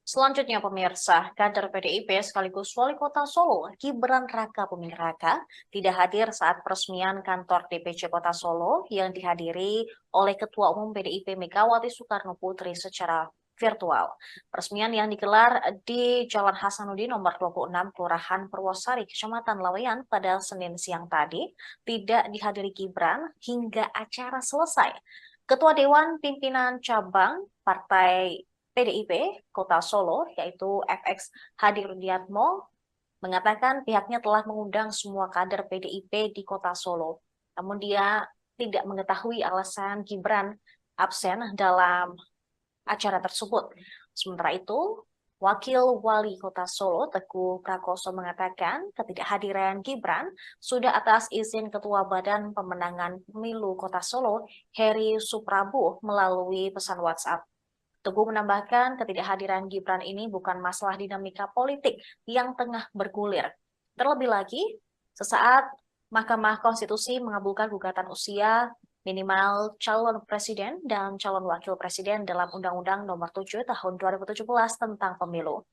Selanjutnya pemirsa, kader PDIP sekaligus Wali Kota Solo, Gibran Raka Buming Raka, tidak hadir saat peresmian kantor DPC Kota Solo yang dihadiri oleh Ketua Umum PDIP Megawati Soekarno Putri secara virtual. Peresmian yang digelar di Jalan Hasanuddin nomor 26 Kelurahan Purwosari, Kecamatan Laweyan pada Senin siang tadi, tidak dihadiri Gibran hingga acara selesai. Ketua Dewan Pimpinan Cabang Partai PDIP Kota Solo, yaitu FX Hadi Rudiatmo, mengatakan pihaknya telah mengundang semua kader PDIP di Kota Solo. Namun dia tidak mengetahui alasan Gibran absen dalam acara tersebut. Sementara itu, Wakil Wali Kota Solo, Teguh Prakoso, mengatakan ketidakhadiran Gibran sudah atas izin Ketua Badan Pemenangan Pemilu Kota Solo, Heri Suprabu, melalui pesan WhatsApp. Teguh menambahkan ketidakhadiran Gibran ini bukan masalah dinamika politik yang tengah bergulir. Terlebih lagi, sesaat Mahkamah Konstitusi mengabulkan gugatan usia minimal calon presiden dan calon wakil presiden dalam Undang-Undang Nomor 7 Tahun 2017 tentang pemilu.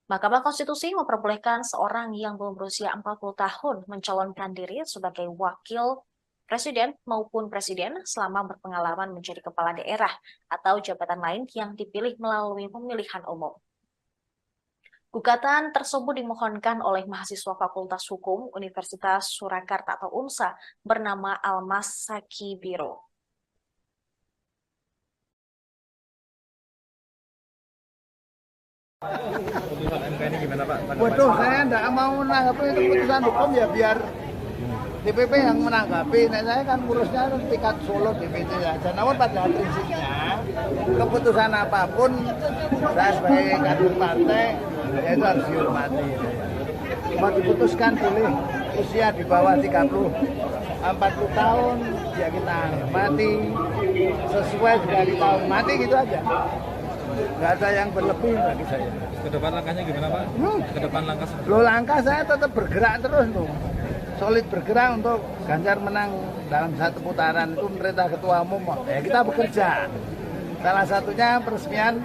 Mahkamah Konstitusi memperbolehkan seorang yang belum berusia 40 tahun mencalonkan diri sebagai wakil presiden maupun presiden selama berpengalaman menjadi kepala daerah atau jabatan lain yang dipilih melalui pemilihan umum. Gugatan tersebut dimohonkan oleh mahasiswa Fakultas Hukum Universitas Surakarta atau UNSA bernama Almas Sakibiro.
Putusan MK ini gimana Pak?
Waduh, saya tidak mau menanggapi itu keputusan hukum ya biar DPP yang menanggapi. Nah, saya kan ngurusnya tingkat Solo DPC saja. Namun pada prinsipnya keputusan apapun saya sebagai kader partai ya itu harus dihormati. Mau diputuskan boleh usia di bawah 40 tahun ya kita hormati, sesuai juga kita hormati, gitu aja. Nggak ada yang berlebih bagi saya.
Ke depan langkahnya gimana Pak? Ke depan langkah seperti
Loh, langkah saya tetap bergerak terus tuh. Solid bergerak untuk Ganjar menang dalam satu putaran. Itu perintah Ketua Umum. Ya kita bekerja. Salah satunya peresmian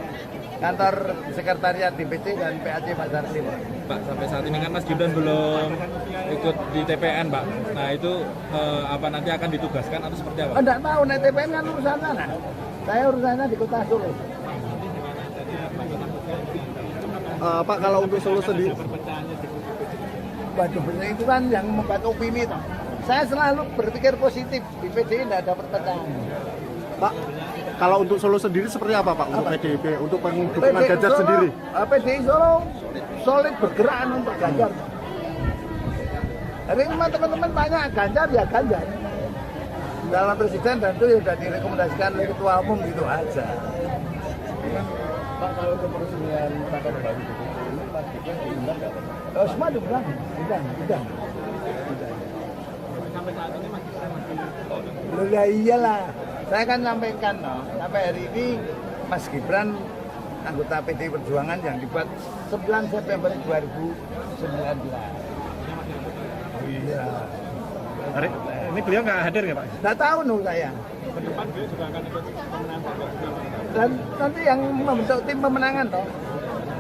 kantor sekretariat DPC dan PAC Pasar Timur.
Pak, sampai saat ini kan Mas Gibran belum ikut di TPN Pak. Nah itu apa nanti akan ditugaskan atau seperti apa?
Enggak tahu, nah TPN kan urusan sana. Saya urusannya di Kota Solo.
Pak, kalau untuk Solo sendiri,
Waduh, itu kan yang membuat opini toh. Saya selalu berpikir positif, di PDI tidak ada perpecahan.
Pak, kalau untuk Solo sendiri seperti apa Pak untuk PDIP, untuk dukungan Ganjar
Solo,
sendiri?
PDI Solo solid bergerak untuk Ganjar. Hari ini teman-teman banyak Ganjar ya Ganjar. Dalam presiden dan itu sudah direkomendasikan oleh Ketua Umum, gitu aja.
Pak, kalau untuk peresmian kantor baru ini Mas Gibran diundang nggak Pak?
Oh, semua diundang.
Sampai saat ini Mas Gibran masih
Loh, ya iyalah. Saya kan sampaikan, sampai hari ini Mas Gibran anggota PDI Perjuangan yang dibuat 9 September 2019. Iya.
Hari ini beliau nggak hadir nggak Pak?
Nggak tahu saya.
ke depan beliau juga akan ikut pemenangan.
Dan nanti yang membentuk tim pemenangan toh.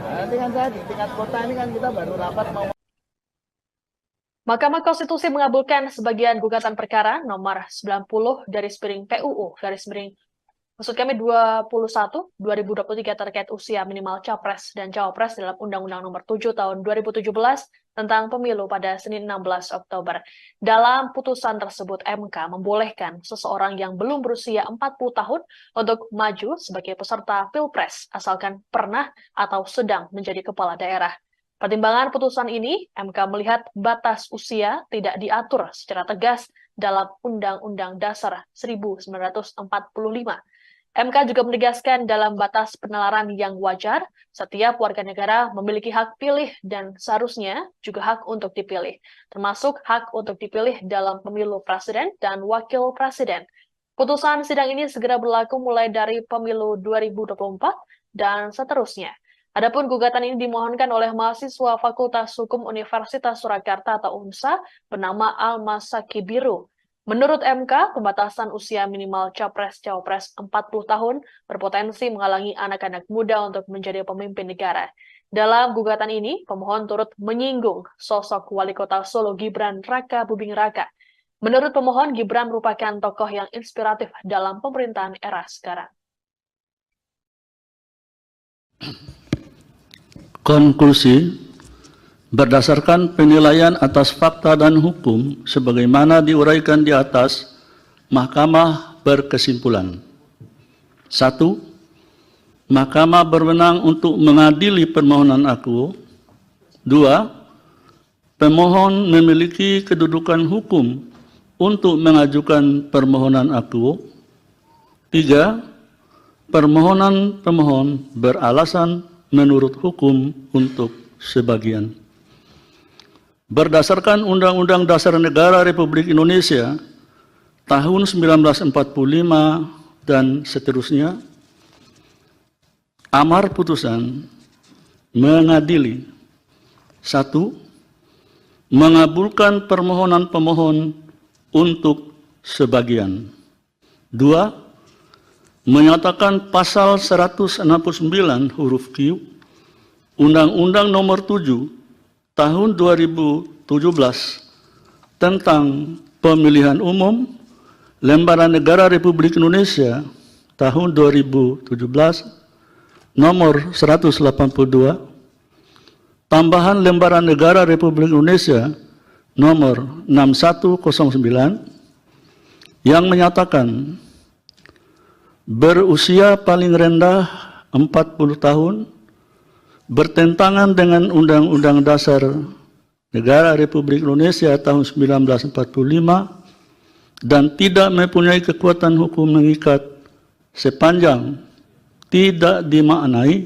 Nanti kan saya di tingkat kota ini kan kita baru rapat mau.
Mahkamah Konstitusi mengabulkan sebagian gugatan perkara nomor 90/PUU 21/2023 terkait usia minimal capres dan cawapres dalam Undang-Undang Nomor 7 Tahun 2017 tentang pemilu pada Senin 16 Oktober. Dalam putusan tersebut, MK membolehkan seseorang yang belum berusia 40 tahun untuk maju sebagai peserta Pilpres asalkan pernah atau sedang menjadi kepala daerah. Pertimbangan putusan ini, MK melihat batas usia tidak diatur secara tegas dalam Undang-Undang Dasar 1945. MK juga menegaskan dalam batas penalaran yang wajar, setiap warga negara memiliki hak pilih dan seharusnya juga hak untuk dipilih, termasuk hak untuk dipilih dalam pemilu presiden dan wakil presiden. Putusan sidang ini segera berlaku mulai dari pemilu 2024 dan seterusnya. Adapun gugatan ini dimohonkan oleh mahasiswa Fakultas Hukum Universitas Surakarta atau UNSA bernama Almasaki Biru. Menurut MK, pembatasan usia minimal Capres-Cawapres 40 tahun berpotensi menghalangi anak-anak muda untuk menjadi pemimpin negara. Dalam gugatan ini, pemohon turut menyinggung sosok Wali Kota Solo Gibran Raka Buming Raka. Menurut pemohon, Gibran merupakan tokoh yang inspiratif dalam pemerintahan era sekarang.
Konklusi, berdasarkan penilaian atas fakta dan hukum sebagaimana diuraikan di atas, Mahkamah berkesimpulan. 1. Mahkamah berwenang untuk mengadili permohonan aku. 2. Pemohon memiliki kedudukan hukum untuk mengajukan permohonan aku. 3. Permohonan pemohon beralasan menurut hukum untuk sebagian. Berdasarkan Undang-Undang Dasar Negara Republik Indonesia tahun 1945 dan seterusnya, amar putusan mengadili: 1. Mengabulkan permohonan pemohon untuk sebagian. 2. Menyatakan pasal 169 huruf Q Undang-Undang Nomor 7 Tahun 2017 tentang Pemilihan Umum Lembaran Negara Republik Indonesia tahun 2017 Nomor 182, tambahan Lembaran Negara Republik Indonesia Nomor 6109 yang menyatakan berusia paling rendah 40 tahun, bertentangan dengan Undang-Undang Dasar Negara Republik Indonesia tahun 1945 dan tidak mempunyai kekuatan hukum mengikat sepanjang tidak dimaknai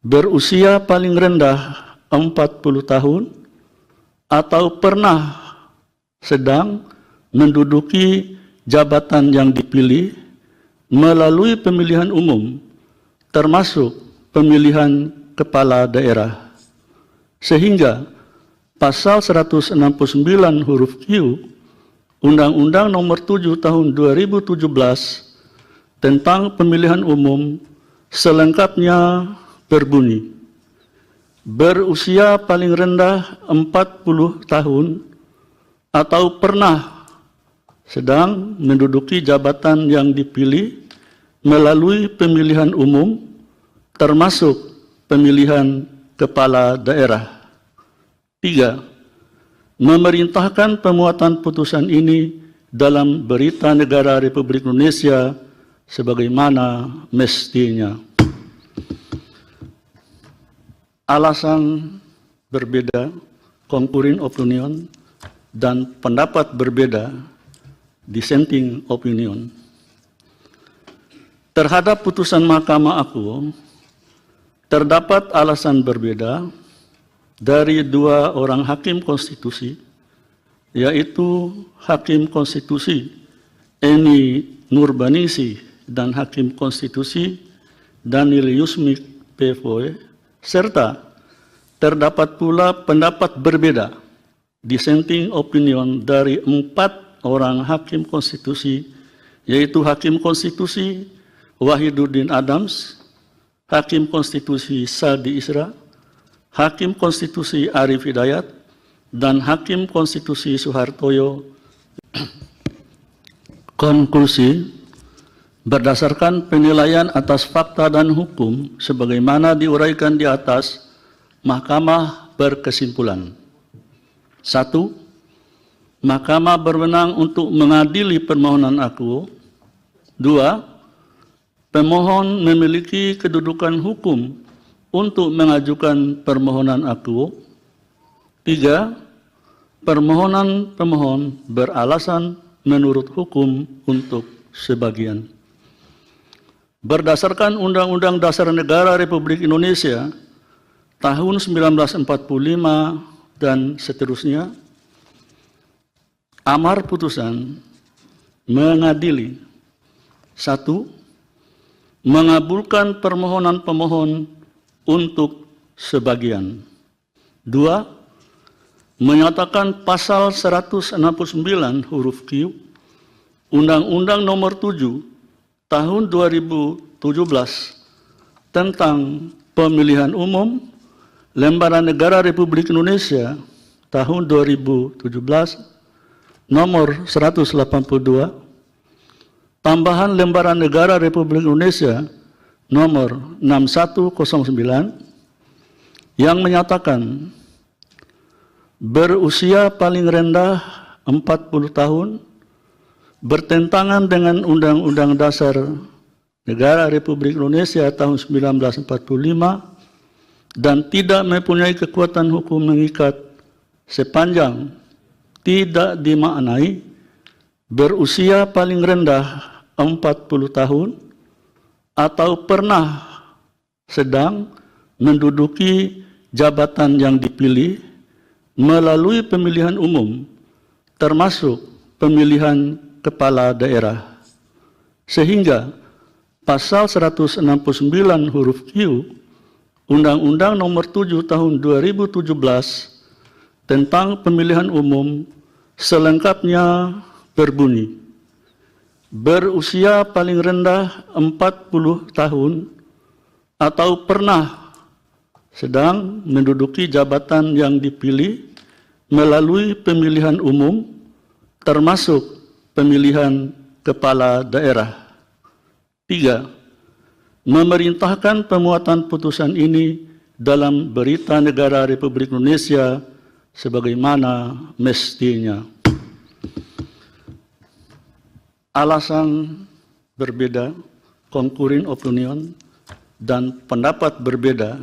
berusia paling rendah 40 tahun atau pernah sedang menduduki jabatan yang dipilih melalui pemilihan umum, termasuk pemilihan kepala daerah, sehingga pasal 169 huruf Q Undang-Undang Nomor 7 Tahun 2017 tentang pemilihan umum selengkapnya berbunyi: berusia paling rendah 40 tahun atau pernah sedang menduduki jabatan yang dipilih melalui pemilihan umum, termasuk pemilihan kepala daerah. 3. Memerintahkan pemuatan putusan ini dalam Berita Negara Republik Indonesia sebagaimana mestinya. Alasan berbeda, concurring opinion, dan pendapat berbeda, dissenting opinion. Terhadap putusan Mahkamah Aku, terdapat alasan berbeda dari dua orang hakim konstitusi, yaitu Hakim Konstitusi Eni Nurbaningsih dan Hakim Konstitusi Daniel Yusmik PFOE, serta terdapat pula pendapat berbeda, dissenting opinion, dari 4 orang hakim konstitusi, yaitu Hakim Konstitusi Wahiduddin Adams, Hakim Konstitusi Sadi Isra, Hakim Konstitusi Arif Hidayat, dan Hakim Konstitusi Suhartoyo. Konklusi, berdasarkan penilaian atas fakta dan hukum sebagaimana diuraikan di atas, Mahkamah berkesimpulan: 1. Mahkamah berwenang untuk mengadili permohonan aku. 2. Pemohon memiliki kedudukan hukum untuk mengajukan permohonan akuo. 3. Permohonan pemohon beralasan menurut hukum untuk sebagian. Berdasarkan Undang-Undang Dasar Negara Republik Indonesia tahun 1945 dan seterusnya, amar putusan mengadili: 1. Mengabulkan permohonan pemohon untuk sebagian. 2. Menyatakan pasal 169 huruf Q Undang-Undang Nomor 7 Tahun 2017 tentang Pemilihan Umum Lembaran Negara Republik Indonesia tahun 2017 nomor 182, tambahan Lembaran Negara Republik Indonesia nomor 6109 yang menyatakan berusia paling rendah 40 tahun bertentangan dengan Undang-Undang Dasar Negara Republik Indonesia tahun 1945 dan tidak mempunyai kekuatan hukum mengikat sepanjang tidak dimaknai berusia paling rendah 40 tahun atau pernah sedang menduduki jabatan yang dipilih melalui pemilihan umum termasuk pemilihan kepala daerah, sehingga pasal 169 huruf Q Undang-Undang Nomor 7 Tahun 2017 tentang Pemilihan Umum selengkapnya berbunyi: berusia paling rendah 40 tahun atau pernah sedang menduduki jabatan yang dipilih melalui pemilihan umum termasuk pemilihan kepala daerah. 3. Memerintahkan pemuatan putusan ini dalam Berita Negara Republik Indonesia sebagaimana mestinya. Alasan berbeda, concurring opinion, dan pendapat berbeda,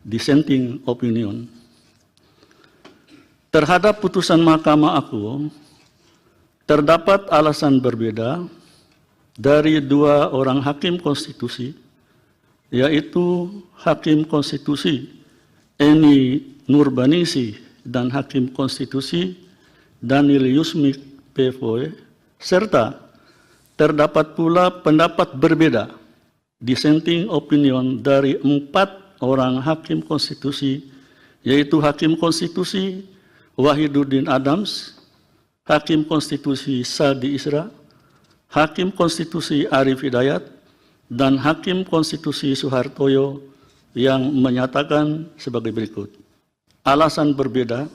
dissenting opinion. Terhadap putusan Mahkamah Akuo, terdapat alasan berbeda dari dua orang hakim konstitusi, yaitu Hakim Konstitusi Eni Nurbaningsih dan Hakim Konstitusi Daniel Yusmik PFOE, serta terdapat pula pendapat berbeda, dissenting opinion, dari 4 orang hakim konstitusi, yaitu Hakim Konstitusi Wahiduddin Adams, Hakim Konstitusi Sadi Isra, Hakim Konstitusi Arif Hidayat, dan Hakim Konstitusi Suhartoyo yang menyatakan sebagai berikut. Alasan berbeda.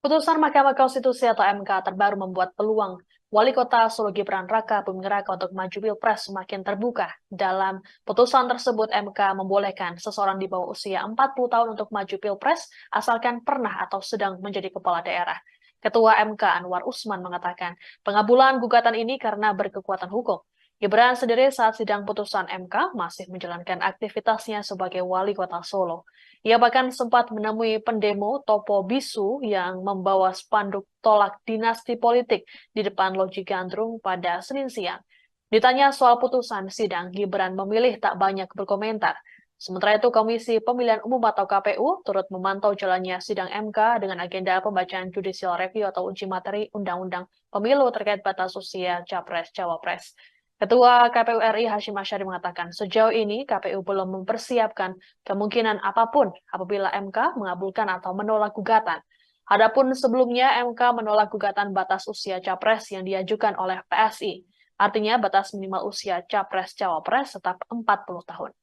Putusan Mahkamah Konstitusi atau MK terbaru membuat peluang Wali Kota Solo Gibran Raka Buming Raka untuk maju Pilpres semakin terbuka. Dalam putusan tersebut, MK membolehkan seseorang di bawah usia 40 tahun untuk maju Pilpres asalkan pernah atau sedang menjadi kepala daerah. Ketua MK Anwar Usman mengatakan pengabulan gugatan ini karena berkekuatan hukum. Gibran sendiri saat sidang putusan MK masih menjalankan aktivitasnya sebagai Wali Kota Solo. Ia bahkan sempat menemui pendemo Topo Bisu yang membawa spanduk tolak dinasti politik di depan Loji Gandrung pada Senin siang. Ditanya soal putusan sidang, Gibran memilih tak banyak berkomentar. Sementara itu, Komisi Pemilihan Umum atau KPU turut memantau jalannya sidang MK dengan agenda pembacaan judicial review atau uji materi Undang-Undang Pemilu terkait batas usia Capres-Cawapres. Ketua KPU RI Hashim Asyari mengatakan sejauh ini KPU belum mempersiapkan kemungkinan apapun apabila MK mengabulkan atau menolak gugatan. Adapun sebelumnya MK menolak gugatan batas usia Capres yang diajukan oleh PSI. Artinya batas minimal usia Capres-Cawapres tetap 40 tahun.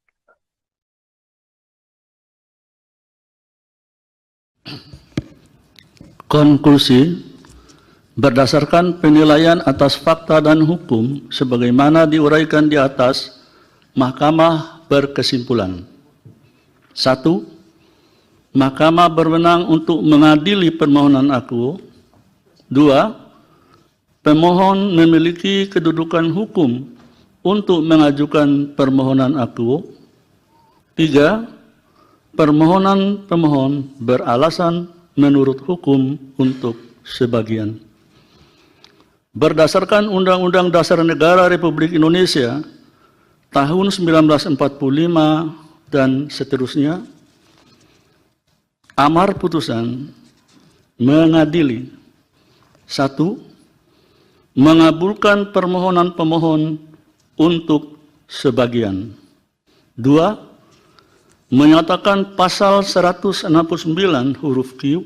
Konklusi. Berdasarkan penilaian atas fakta dan hukum sebagaimana diuraikan di atas, Mahkamah berkesimpulan: 1. Mahkamah berwenang untuk mengadili permohonan akuo. 2. Pemohon memiliki kedudukan hukum untuk mengajukan permohonan akuo. 3. Permohonan pemohon beralasan menurut hukum untuk sebagian. Berdasarkan Undang-Undang Dasar Negara Republik Indonesia tahun 1945 dan seterusnya, amar putusan mengadili: 1. Mengabulkan permohonan pemohon untuk sebagian. 2. Menyatakan pasal 169 huruf Q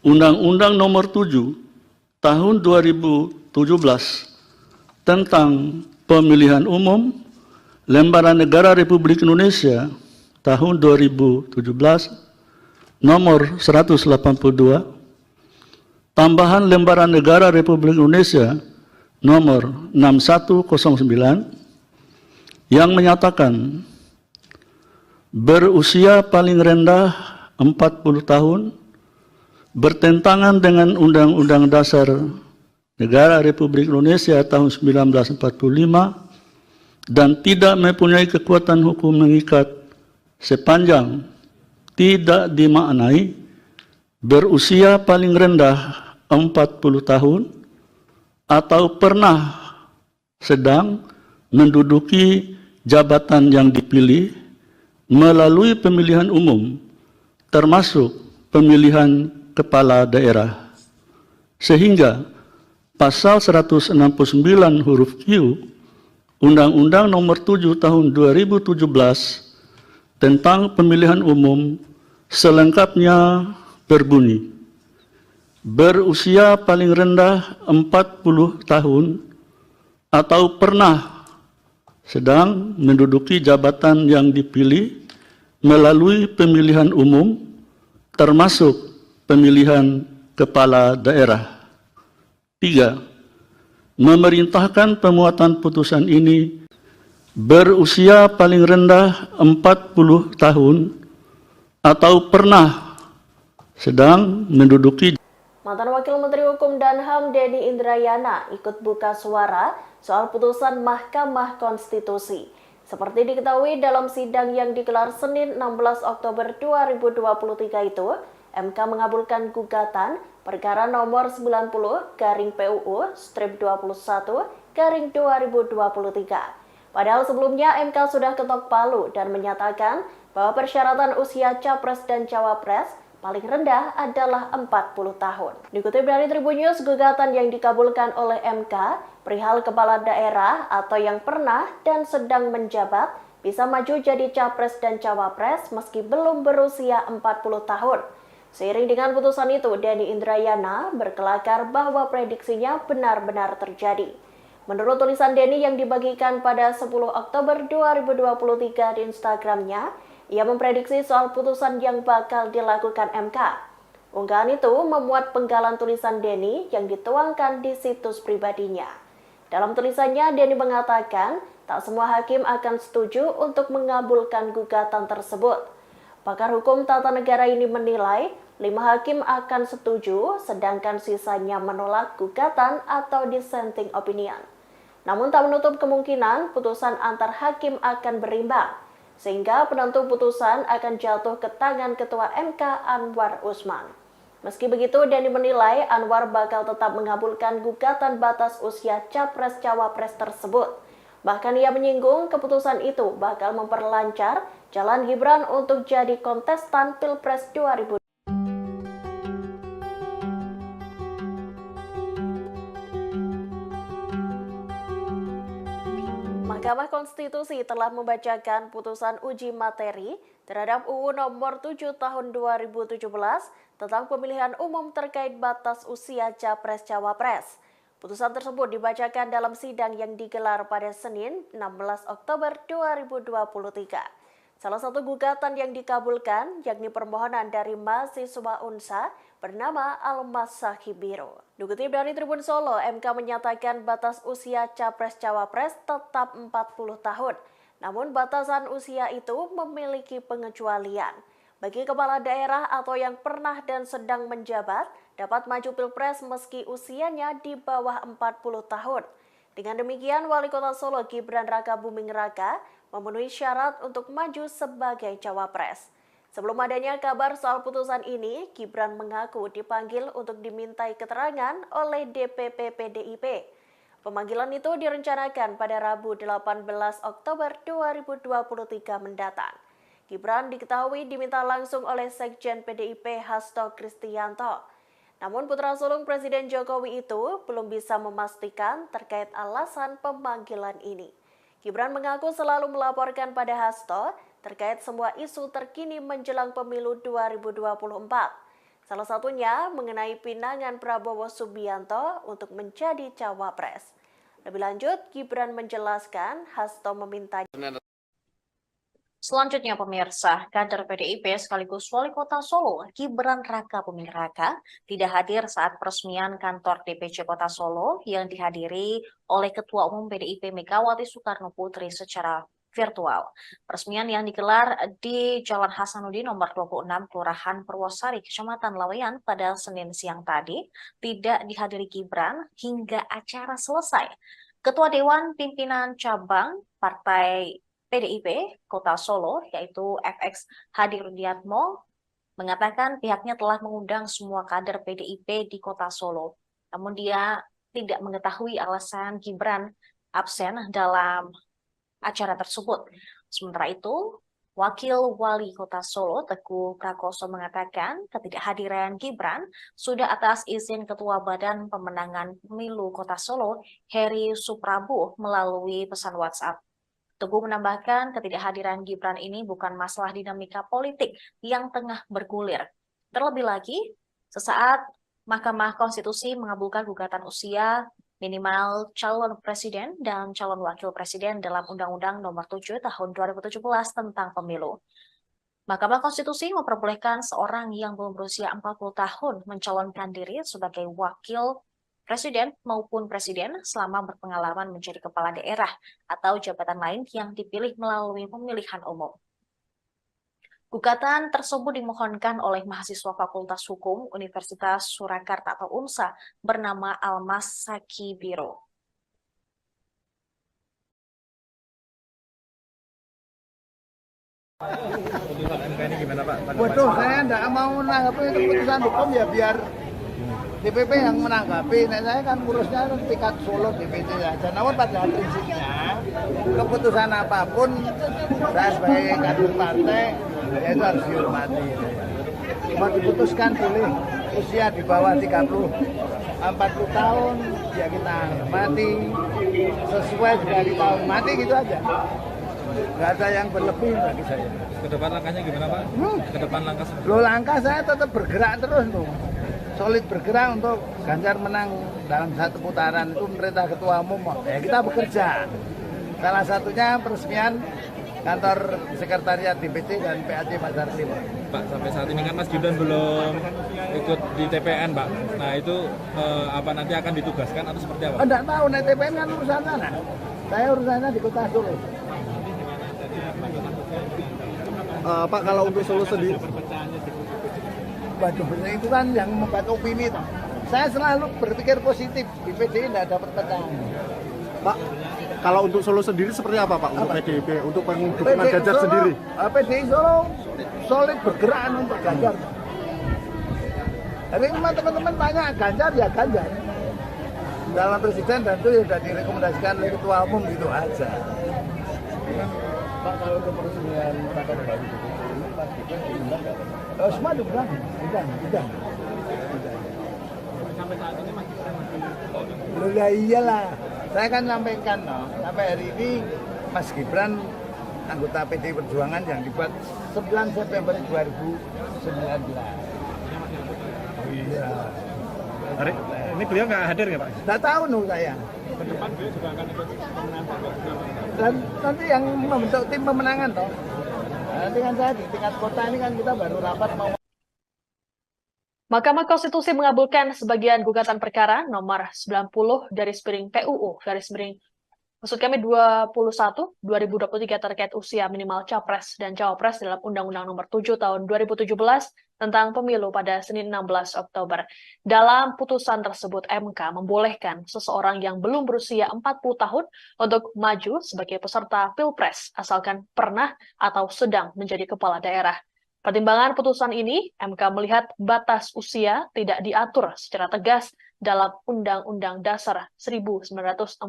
Undang-Undang Nomor 7 Tahun 2017 tentang Pemilihan Umum Lembaran Negara Republik Indonesia tahun 2017 nomor 182, tambahan Lembaran Negara Republik Indonesia nomor 6109 yang menyatakan berusia paling rendah 40 tahun bertentangan dengan Undang-Undang Dasar Negara Republik Indonesia tahun 1945 dan tidak mempunyai kekuatan hukum mengikat sepanjang tidak dimaknai berusia paling rendah 40 tahun atau pernah sedang menduduki jabatan yang dipilih melalui pemilihan umum, termasuk pemilihan kepala daerah. Sehingga pasal 169 huruf Q Undang-Undang Nomor 7 Tahun 2017 tentang Pemilihan Umum selengkapnya berbunyi: berusia paling rendah 40 tahun atau pernah sedang menduduki jabatan yang dipilih melalui pemilihan umum, termasuk pemilihan kepala daerah. 3. Memerintahkan pemuatan putusan ini berusia paling rendah 40 tahun atau pernah sedang menduduki.
Mantan Wakil Menteri Hukum dan HAM Denny Indrayana ikut buka suara soal putusan Mahkamah Konstitusi. Seperti diketahui dalam sidang yang digelar Senin 16 Oktober 2023 itu, MK mengabulkan gugatan perkara nomor 90/PUU/21/2023. Padahal sebelumnya MK sudah ketok palu dan menyatakan bahwa persyaratan usia Capres dan Cawapres paling rendah adalah 40 tahun. Dikutip dari Tribun News, gugatan yang dikabulkan oleh MK perihal kepala daerah atau yang pernah dan sedang menjabat bisa maju jadi Capres dan Cawapres meski belum berusia 40 tahun. Seiring dengan putusan itu, Denny Indrayana berkelakar bahwa prediksinya benar-benar terjadi. Menurut tulisan Denny yang dibagikan pada 10 Oktober 2023 di Instagramnya, ia memprediksi soal putusan yang bakal dilakukan MK. Unggahan itu memuat penggalan tulisan Denny yang dituangkan di situs pribadinya. Dalam tulisannya, Denny mengatakan tak semua hakim akan setuju untuk mengabulkan gugatan tersebut. Pakar hukum tata negara ini menilai 5 hakim akan setuju, sedangkan sisanya menolak gugatan atau dissenting opinion. Namun tak menutup kemungkinan putusan antar hakim akan berimbang, sehingga penentu putusan akan jatuh ke tangan Ketua MK Anwar Usman. Meski begitu, Denny menilai Anwar bakal tetap mengabulkan gugatan batas usia Capres-Cawapres tersebut. Bahkan ia menyinggung keputusan itu bakal memperlancar jalan Gibran untuk jadi kontestan Pilpres 2020. Mahkamah Konstitusi telah membacakan putusan uji materi terhadap UU Nomor 7 Tahun 2017 tentang pemilihan umum terkait batas usia Capres-Cawapres. Putusan tersebut dibacakan dalam sidang yang digelar pada Senin 16 Oktober 2023. Salah satu gugatan yang dikabulkan yakni permohonan dari mahasiswa UNSA bernama Almas Sahibiro. Dikutip dari Tribun Solo, MK menyatakan batas usia Capres-Cawapres tetap 40 tahun. Namun batasan usia itu memiliki pengecualian. Bagi kepala daerah atau yang pernah dan sedang menjabat, dapat maju Pilpres meski usianya di bawah 40 tahun. Dengan demikian, Wali Kota Solo Gibran Raka Buming Raka memenuhi syarat untuk maju sebagai cawapres. Sebelum adanya kabar soal putusan ini, Gibran mengaku dipanggil untuk dimintai keterangan oleh DPP PDIP. Pemanggilan itu direncanakan pada Rabu 18 Oktober 2023 mendatang. Gibran diketahui diminta langsung oleh Sekjen PDIP Hasto Kristianto. Namun putra sulung Presiden Jokowi itu belum bisa memastikan terkait alasan pemanggilan ini. Gibran mengaku selalu melaporkan pada Hasto terkait semua isu terkini menjelang pemilu 2024. Salah satunya mengenai pinangan Prabowo Subianto untuk menjadi cawapres. Lebih lanjut, Gibran menjelaskan Hasto meminta.
Selanjutnya pemirsa, kader PDIP sekaligus Wali Kota Solo, Gibran Raka Buming Raka, tidak hadir saat peresmian kantor DPC Kota Solo yang dihadiri oleh Ketua Umum PDIP Megawati Soekarno Putri secara virtual. Peresmian yang digelar di Jalan Hasanuddin nomor 26, Kelurahan Purwosari, Kecamatan Laweyan pada Senin siang tadi, tidak dihadiri Gibran hingga acara selesai. Ketua Dewan Pimpinan Cabang Partai PDIP Kota Solo, yaitu FX Hadi Rudiatmo, mengatakan pihaknya telah mengundang semua kader PDIP di Kota Solo. Namun dia tidak mengetahui alasan Gibran absen dalam acara tersebut. Sementara itu, Wakil Wali Kota Solo, Teguh Prakoso, mengatakan ketidakhadiran Gibran sudah atas izin Ketua Badan Pemenangan Pemilu Kota Solo, Heri Suprabu, melalui pesan WhatsApp. Teguh menambahkan ketidakhadiran Gibran ini bukan masalah dinamika politik yang tengah bergulir. Terlebih lagi, sesaat Mahkamah Konstitusi mengabulkan gugatan usia minimal calon presiden dan calon wakil presiden dalam Undang-Undang Nomor 7 Tahun 2017 tentang pemilu. Mahkamah Konstitusi memperbolehkan seorang yang belum berusia 40 tahun mencalonkan diri sebagai wakil presiden maupun presiden selama berpengalaman menjadi kepala daerah atau jabatan lain yang dipilih melalui pemilihan umum. Gugatan tersebut dimohonkan oleh mahasiswa Fakultas Hukum Universitas Surakarta atau UNSA bernama Almas Saki Biro.
Putusan MK ini gimana Pak?
Waduh, saya tidak mau menanggapi itu keputusan hukum ya biar DPP yang menanggapi. Nah, saya kan urusnya tingkat Solo DPC saja. Namun pada prinsipnya keputusan apapun saya sebagai kader partai ya itu harus dihormati. Cuma diputuskan pilih usia di bawah 40 tahun ya kita hormati sesuai dari tahun mati gitu aja. Nggak ada yang berlebih bagi saya.
Ke depan langkahnya gimana Pak? Ke depan langkah seperti
Loh, langkah saya tetap bergerak terus tuh. Solid bergerak untuk Ganjar menang dalam satu putaran. Itu perintah Ketua Umum. Ya kita bekerja. Salah satunya peresmian kantor sekretariat DPC dan PAC Pasar Timur.
Pak, sampai saat ini kan Mas Gibran belum ikut di TPN Pak. Nah itu apa nanti akan ditugaskan atau seperti apa?
Enggak tahu, nih TPN kan urusan sana. Saya urusannya di Kota Solo.
Pak, kalau untuk Solo sendiri,
Waduh, itu kan yang membuat opini toh. Saya selalu berpikir positif. Di PDI tidak ada perpecahan.
Pak, kalau untuk Solo sendiri seperti apa Pak untuk PDIP, untuk dukungan Ganjar sendiri?
PDI Solo solid bergerak untuk Ganjar. Jadi teman-teman tanya Ganjar ya Ganjar. Dalam presiden dan itu sudah direkomendasikan oleh Ketua Umum gitu aja.
Pak, kalau untuk peresmian kantor baru ini Mas Gibran diundang nggak?
Semua diundang, diundang.
Sampai saat ini Mas Gibran masih
Loh ya iyalah. Saya kan sampaikan sampai hari ini Mas Gibran anggota PDI Perjuangan yang dibuat 9 September 2019. Iya.
ini beliau nggak hadir ya Pak?
Nggak tahu saya.
Ke depan beliau juga akan ikut pemenangan
Dan nanti yang membentuk tim pemenangan toh. Nanti kan saya di tingkat kota ini kan kita baru rapat mau.
Mahkamah Konstitusi mengabulkan sebagian gugatan perkara nomor 90/PUU maksud kami 21/2023 terkait usia minimal capres dan cawapres dalam Undang-Undang Nomor 7 Tahun 2017 tentang pemilu pada Senin 16 Oktober. Dalam putusan tersebut, MK membolehkan seseorang yang belum berusia 40 tahun untuk maju sebagai peserta Pilpres, asalkan pernah atau sedang menjadi kepala daerah. Pertimbangan putusan ini, MK melihat batas usia tidak diatur secara tegas dalam Undang-Undang Dasar 1945.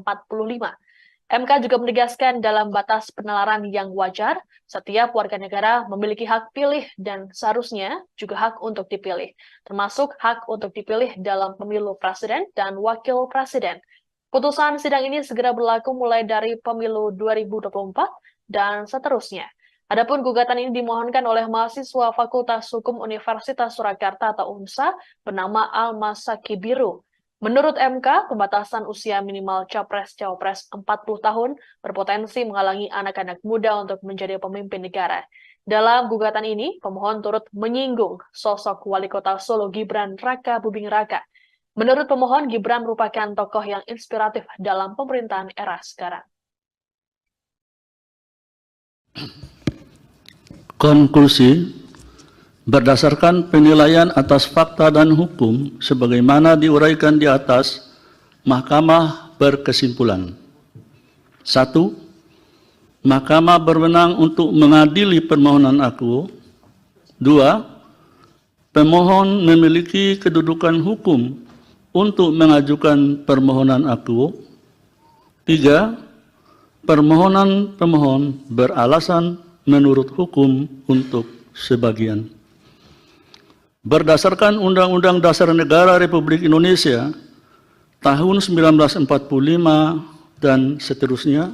MK juga menegaskan dalam batas penalaran yang wajar, setiap warga negara memiliki hak pilih dan seharusnya juga hak untuk dipilih, termasuk hak untuk dipilih dalam pemilu presiden dan wakil presiden. Putusan sidang ini segera berlaku mulai dari pemilu 2024 dan seterusnya. Adapun gugatan ini dimohonkan oleh mahasiswa Fakultas Hukum Universitas Surakarta atau UNSA bernama Al-Masaki Biru. Menurut MK, pembatasan usia minimal Capres-Cawapres 40 tahun berpotensi menghalangi anak-anak muda untuk menjadi pemimpin negara. Dalam gugatan ini, pemohon turut menyinggung sosok Wali Kota Solo Gibran Raka Buming Raka. Menurut pemohon, Gibran merupakan tokoh yang inspiratif dalam pemerintahan era sekarang.
Konklusi, berdasarkan penilaian atas fakta dan hukum sebagaimana diuraikan di atas, Mahkamah berkesimpulan. 1. Mahkamah berwenang untuk mengadili permohonan akuo. 2. Pemohon memiliki kedudukan hukum untuk mengajukan permohonan akuo. 3. Permohonan pemohon beralasan menurut hukum untuk sebagian. Berdasarkan Undang-Undang Dasar Negara Republik Indonesia tahun 1945 dan seterusnya,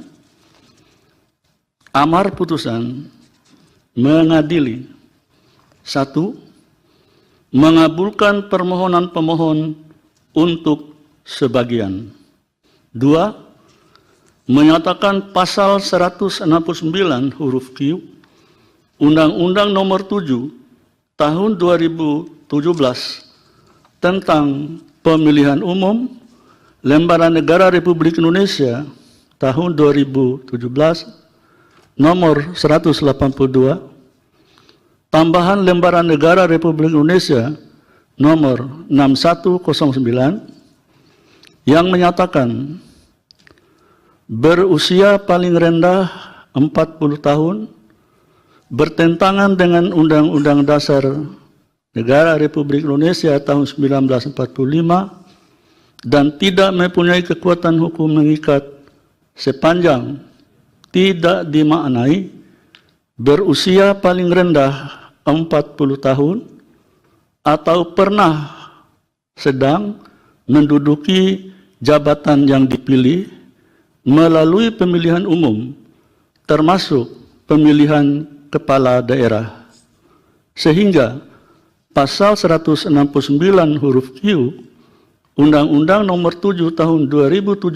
amar putusan mengadili: 1. Mengabulkan permohonan pemohon untuk sebagian. 2. Menyatakan pasal 169 huruf Q Undang-Undang Nomor 7 Tahun 2017 tentang Pemilihan Umum Lembaran Negara Republik Indonesia tahun 2017 nomor 182, tambahan Lembaran Negara Republik Indonesia nomor 6109 yang menyatakan berusia paling rendah 40 tahun bertentangan dengan Undang-Undang Dasar Negara Republik Indonesia tahun 1945 dan tidak mempunyai kekuatan hukum mengikat sepanjang tidak dimaknai berusia paling rendah 40 tahun atau pernah sedang menduduki jabatan yang dipilih melalui pemilihan umum termasuk pemilihan kepala daerah, sehingga pasal 169 huruf Q Undang-Undang Nomor 7 Tahun 2017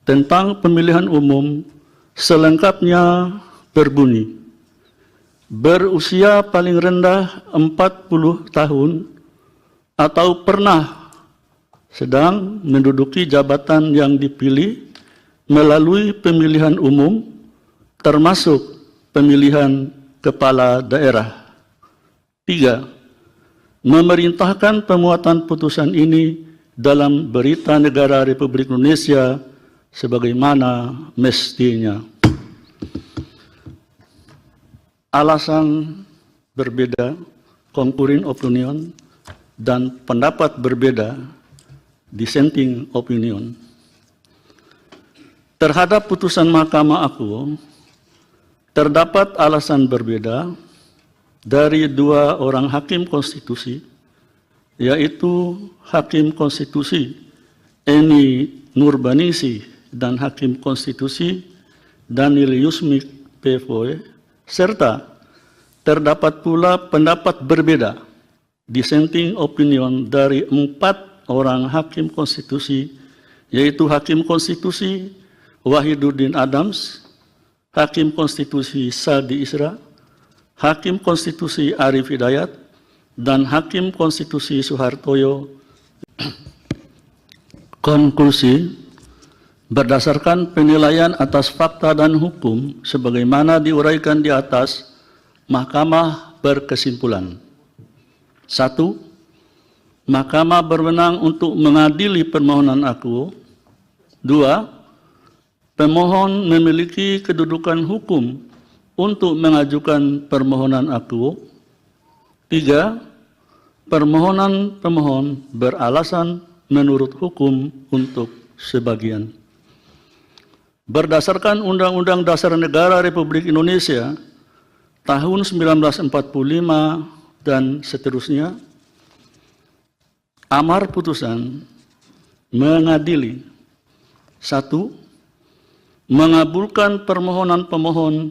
tentang Pemilihan Umum selengkapnya berbunyi: berusia paling rendah 40 tahun atau pernah sedang menduduki jabatan yang dipilih melalui pemilihan umum termasuk pemilihan kepala daerah. 3. Memerintahkan pemuatan putusan ini dalam Berita Negara Republik Indonesia sebagaimana mestinya. Alasan berbeda, concurring opinion, dan pendapat berbeda, dissenting opinion. Terhadap putusan Mahkamah Akuo, terdapat alasan berbeda dari dua orang hakim konstitusi, yaitu Hakim Konstitusi Eni Nurbaningsi dan Hakim Konstitusi Daniel Yusmik PFOE, serta terdapat pula pendapat berbeda, dissenting opinion, dari 4 orang hakim konstitusi, yaitu Hakim Konstitusi Wahiduddin Adams, Hakim Konstitusi Sadi Isra, Hakim Konstitusi Arif Hidayat, dan Hakim Konstitusi Suhartoyo. Konklusi, berdasarkan penilaian atas fakta dan hukum sebagaimana diuraikan di atas, Mahkamah berkesimpulan. 1. Mahkamah berwenang untuk mengadili permohonan akuo. 2. Pemohon memiliki kedudukan hukum untuk mengajukan permohonan akuo. 3. Permohonan pemohon beralasan menurut hukum untuk sebagian. Berdasarkan Undang-Undang Dasar Negara Republik Indonesia tahun 1945 dan seterusnya, amar putusan mengadili: 1. Mengabulkan permohonan pemohon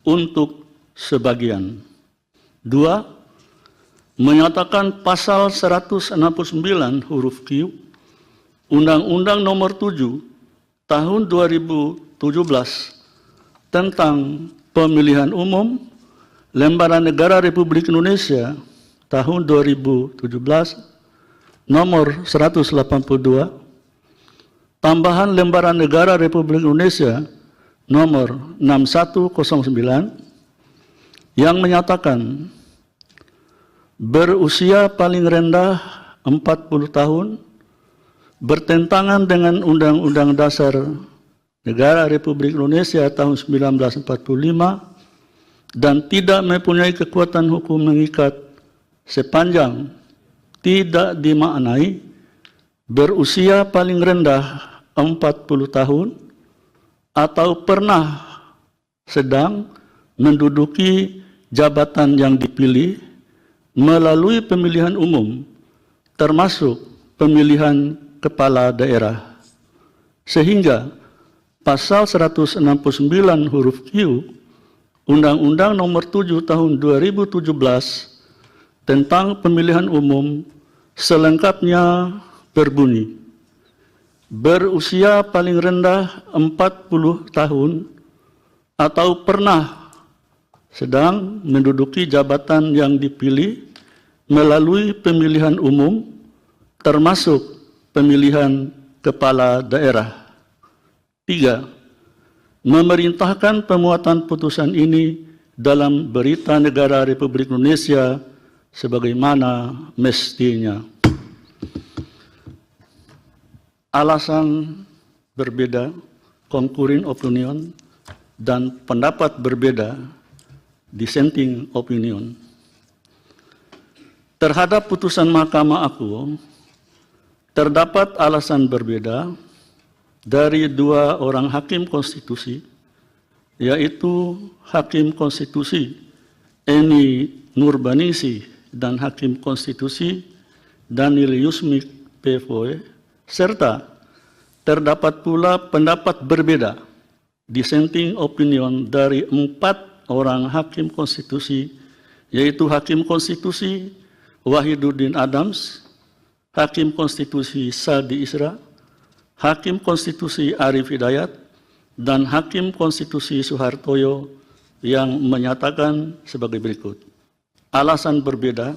untuk sebagian. 2. Menyatakan pasal 169 huruf Q Undang-Undang Nomor 7 Tahun 2017 tentang Pemilihan Umum Lembaran Negara Republik Indonesia tahun 2017 nomor 182, tambahan Lembaran Negara Republik Indonesia nomor 6109 yang menyatakan berusia paling rendah 40 tahun bertentangan dengan Undang-Undang Dasar Negara Republik Indonesia tahun 1945 dan tidak mempunyai kekuatan hukum mengikat sepanjang tidak dimaknai berusia paling rendah 40 tahun atau pernah sedang menduduki jabatan yang dipilih melalui pemilihan umum termasuk pemilihan kepala daerah, sehingga pasal 169 huruf Q Undang-Undang Nomor 7 Tahun 2017 tentang pemilihan umum selengkapnya berbunyi: berusia paling rendah 40 tahun atau pernah sedang menduduki jabatan yang dipilih melalui pemilihan umum termasuk pemilihan kepala daerah. 3. Memerintahkan pemuatan putusan ini dalam Berita Negara Republik Indonesia sebagaimana mestinya. Alasan berbeda, concurring opinion, dan pendapat berbeda, dissenting opinion. Terhadap putusan Mahkamah Akuo, terdapat alasan berbeda dari dua orang hakim konstitusi, yaitu Hakim Konstitusi Eni Nurbaningsih dan Hakim Konstitusi Daniel Yusmik PFOE, serta terdapat pula pendapat berbeda, dissenting opinion, dari 4 orang Hakim Konstitusi, yaitu Hakim Konstitusi Wahiduddin Adams, Hakim Konstitusi Sadi Isra, Hakim Konstitusi Arif Hidayat, dan Hakim Konstitusi Suhartoyo yang menyatakan sebagai berikut. Alasan berbeda.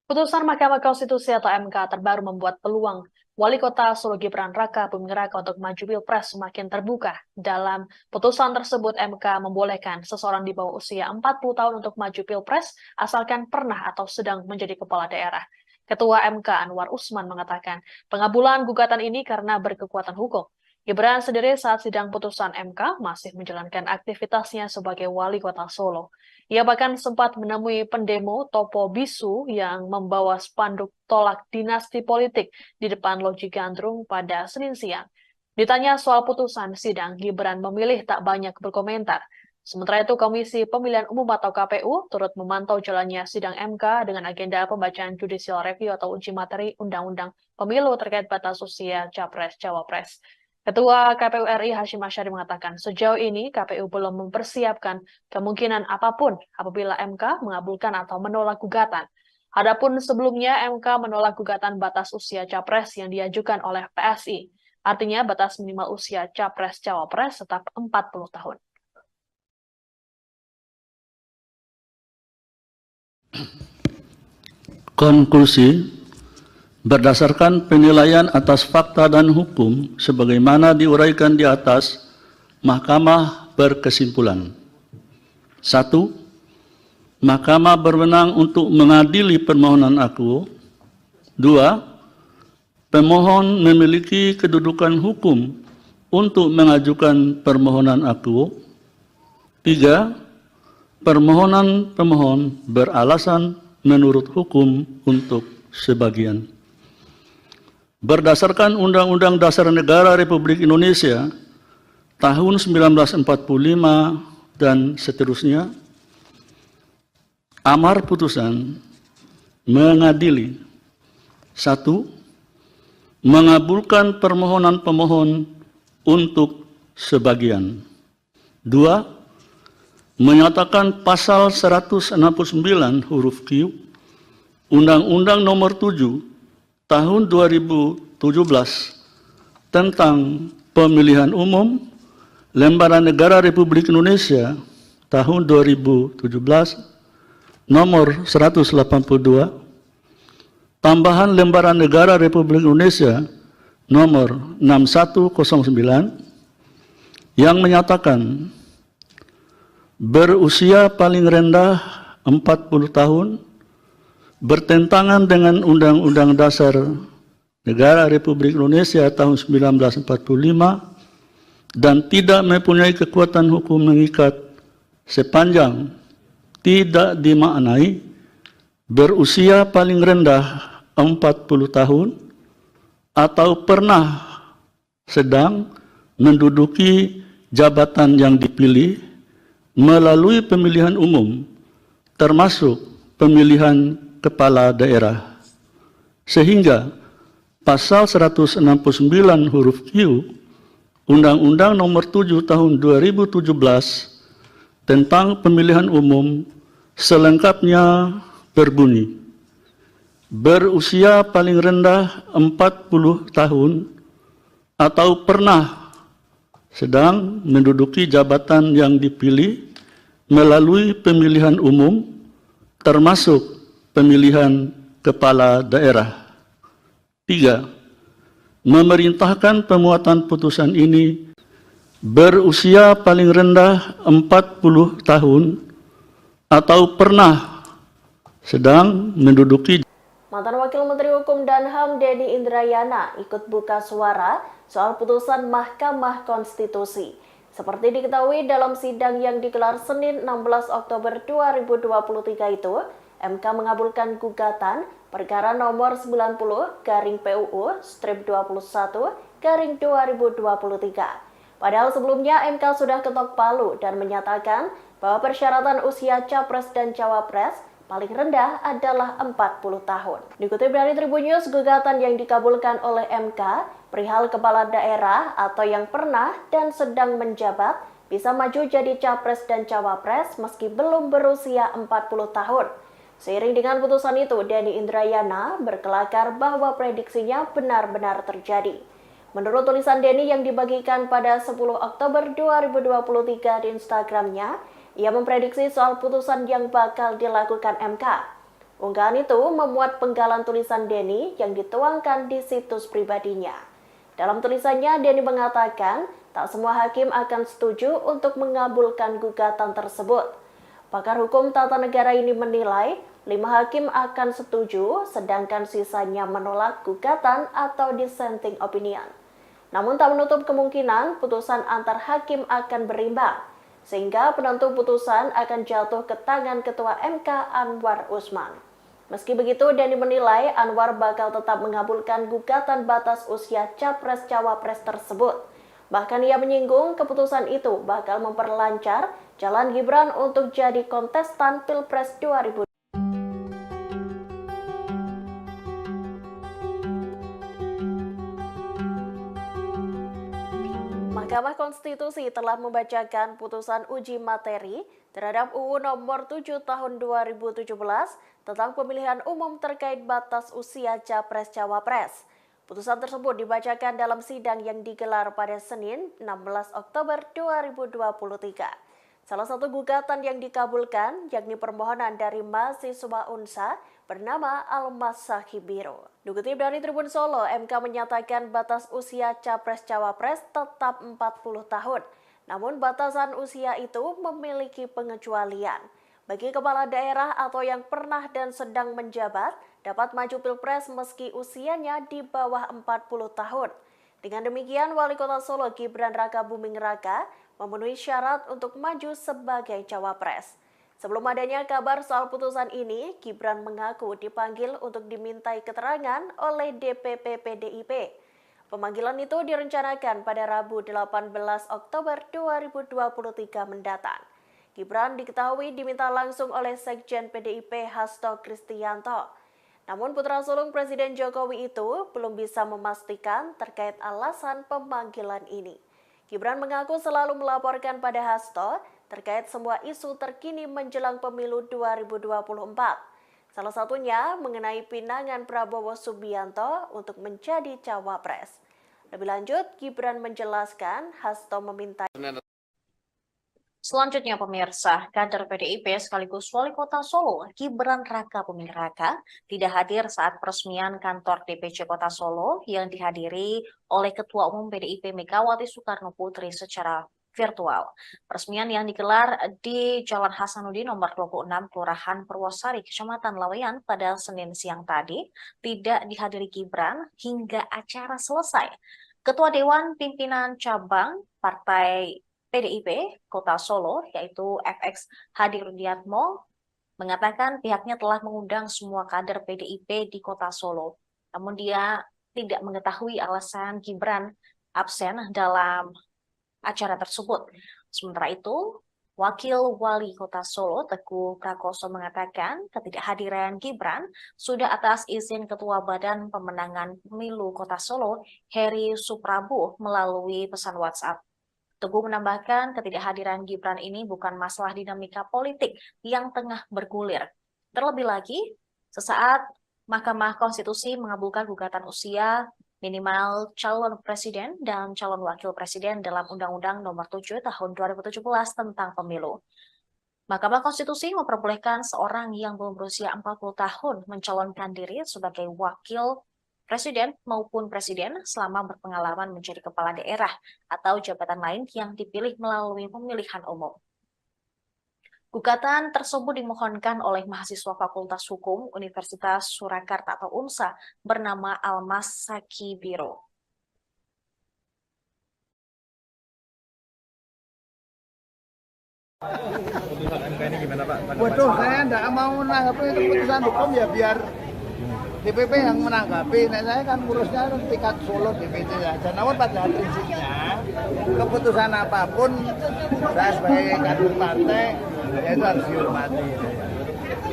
Putusan Mahkamah Konstitusi atau MK terbaru membuat peluang Wali Kota Solo Gibran Raka Buming Raka untuk maju Pilpres semakin terbuka. Dalam putusan tersebut, MK membolehkan seseorang di bawah usia 40 tahun untuk maju Pilpres asalkan pernah atau sedang menjadi kepala daerah. Ketua MK Anwar Usman mengatakan pengabulan gugatan ini karena berkekuatan hukum. Gibran sendiri saat sidang putusan MK masih menjalankan aktivitasnya sebagai Wali Kota Solo. Ia bahkan sempat menemui pendemo Topo Bisu yang membawa spanduk tolak dinasti politik di depan Loji Gandrung pada Senin siang. Ditanya soal putusan sidang, Gibran memilih tak banyak berkomentar. Sementara itu, Komisi Pemilihan Umum atau KPU turut memantau jalannya sidang MK dengan agenda pembacaan judicial review atau uji materi Undang-Undang Pemilu terkait batas usia Capres-Cawapres. Ketua KPU RI Hashim Asyari mengatakan sejauh ini KPU belum mempersiapkan kemungkinan apapun apabila MK mengabulkan atau menolak gugatan. Adapun sebelumnya MK menolak gugatan batas usia Capres yang diajukan oleh PSI. Artinya batas minimal usia Capres-Cawapres tetap 40 tahun.
Konklusi. Berdasarkan penilaian atas fakta dan hukum sebagaimana diuraikan di atas, Mahkamah berkesimpulan: 1. Mahkamah berwenang untuk mengadili permohonan aku. 2. Pemohon memiliki kedudukan hukum untuk mengajukan permohonan aku. 3. Permohonan pemohon beralasan menurut hukum untuk sebagian. Berdasarkan Undang-Undang Dasar Negara Republik Indonesia tahun 1945 dan seterusnya, amar putusan mengadili: 1. Mengabulkan permohonan pemohon untuk sebagian. 2. Menyatakan pasal 169 huruf Q Undang-Undang Nomor 7 Tahun 2017 tentang Pemilihan Umum Lembaran Negara Republik Indonesia tahun 2017 nomor 182, tambahan Lembaran Negara Republik Indonesia nomor 6109 yang menyatakan berusia paling rendah 40 tahun, bertentangan dengan Undang-Undang Dasar Negara Republik Indonesia tahun 1945 dan tidak mempunyai kekuatan hukum mengikat sepanjang tidak dimaknai berusia paling rendah 40 tahun atau pernah sedang menduduki jabatan yang dipilih melalui pemilihan umum, termasuk pemilihan kepala daerah, sehingga pasal 169 huruf Q Undang-Undang Nomor 7 Tahun 2017 tentang pemilihan umum selengkapnya berbunyi: berusia paling rendah 40 tahun atau pernah sedang menduduki jabatan yang dipilih melalui pemilihan umum, termasuk pemilihan kepala daerah. 3. Memerintahkan pemuatan putusan ini berusia paling rendah 40 tahun atau pernah sedang menduduki.
Mantan Wakil Menteri Hukum dan HAM Denny Indrayana ikut buka suara soal putusan Mahkamah Konstitusi. Seperti diketahui dalam sidang yang digelar Senin 16 Oktober 2023 itu, MK mengabulkan gugatan perkara nomor 90/PUU/21/2023. Padahal sebelumnya MK sudah ketok palu dan menyatakan bahwa persyaratan usia Capres dan Cawapres paling rendah adalah 40 tahun. Dikutip dari Tribun News, gugatan yang dikabulkan oleh MK perihal kepala daerah atau yang pernah dan sedang menjabat bisa maju jadi Capres dan Cawapres meski belum berusia 40 tahun. Seiring dengan putusan itu, Denny Indrayana berkelakar bahwa prediksinya benar-benar terjadi. Menurut tulisan Denny yang dibagikan pada 10 Oktober 2023 di Instagramnya, ia memprediksi soal putusan yang bakal dilakukan MK. Unggahan itu memuat penggalan tulisan Denny yang dituangkan di situs pribadinya. Dalam tulisannya, Denny mengatakan tak semua hakim akan setuju untuk mengabulkan gugatan tersebut. Pakar hukum tata negara ini menilai 5 hakim akan setuju, sedangkan sisanya menolak gugatan atau dissenting opinion. Namun tak menutup kemungkinan putusan antar hakim akan berimbang, sehingga penentu putusan akan jatuh ke tangan Ketua MK Anwar Usman. Meski begitu, Denny menilai Anwar bakal tetap mengabulkan gugatan batas usia Capres-Cawapres tersebut. Bahkan ia menyinggung keputusan itu bakal memperlancar jalan Gibran untuk jadi kontestan Pilpres 2020. Mahkamah Konstitusi telah membacakan putusan uji materi terhadap UU Nomor 7 Tahun 2017 tentang pemilihan umum terkait batas usia Capres-Cawapres. Putusan tersebut dibacakan dalam sidang yang digelar pada Senin 16 Oktober 2023. Salah satu gugatan yang dikabulkan yakni permohonan dari mahasiswa UNSA bernama Almas Sahibiro. Dikutip dari Tribun Solo, MK menyatakan batas usia Capres-Cawapres tetap 40 tahun. Namun batasan usia itu memiliki pengecualian. Bagi kepala daerah atau yang pernah dan sedang menjabat, dapat maju Pilpres meski usianya di bawah 40 tahun. Dengan demikian, Wali Kota Solo Gibran Raka Buming Raka memenuhi syarat untuk maju sebagai cawapres. Sebelum adanya kabar soal putusan ini, Gibran mengaku dipanggil untuk dimintai keterangan oleh DPP PDIP. Pemanggilan itu direncanakan pada Rabu 18 Oktober 2023 mendatang. Gibran diketahui diminta langsung oleh Sekjen PDIP Hasto Kristianto. Namun putra sulung Presiden Jokowi itu belum bisa memastikan terkait alasan pemanggilan ini. Gibran mengaku selalu melaporkan pada Hasto terkait semua isu terkini menjelang pemilu 2024. Salah satunya mengenai pinangan Prabowo Subianto untuk menjadi cawapres. Lebih lanjut, Gibran menjelaskan Hasto meminta.
Selanjutnya pemirsa, kader PDIP sekaligus Wali Kota Solo, Gibran Raka Buming Raka, tidak hadir saat peresmian kantor DPC Kota Solo yang dihadiri oleh Ketua Umum PDIP Megawati Soekarno Putri secara virtual. Peresmian yang digelar di Jalan Hasanuddin nomor 26 Kelurahan Purwosari, Kecamatan Laweyan pada Senin siang tadi, tidak dihadiri Gibran hingga acara selesai. Ketua Dewan Pimpinan Cabang Partai PDIP Kota Solo, yaitu FX Hadi Rudiatmo, mengatakan pihaknya telah mengundang semua kader PDIP di Kota Solo. Namun dia tidak mengetahui alasan Gibran absen dalam acara tersebut. Sementara itu, Wakil Wali Kota Solo Teguh Prakoso mengatakan ketidakhadiran Gibran sudah atas izin Ketua Badan Pemenangan Pemilu Kota Solo, Heri Suprabu, melalui pesan WhatsApp. Teguh menambahkan ketidakhadiran Gibran ini bukan masalah dinamika politik yang tengah bergulir. Terlebih lagi, sesaat Mahkamah Konstitusi mengabulkan gugatan usia minimal calon presiden dan calon wakil presiden dalam Undang-Undang Nomor 7 Tahun 2017 tentang pemilu. Mahkamah Konstitusi memperbolehkan seorang yang belum berusia 40 tahun mencalonkan diri sebagai wakil presiden maupun presiden selama berpengalaman menjadi kepala daerah atau jabatan lain yang dipilih melalui pemilihan umum. Gugatan tersebut dimohonkan oleh mahasiswa Fakultas Hukum Universitas Surakarta atau UNSA bernama Almas Saki Biro.
Putusan MK ini gimana Pak?
Waduh, saya tidak mau menanggapi itu keputusan hukum ya biar DPP yang menanggapi. Nah, saya kan ngurusnya tingkat Solo DPC saja. Namun pada prinsipnya keputusan apapun saya sebagai kader partai ya itu harus dihormati.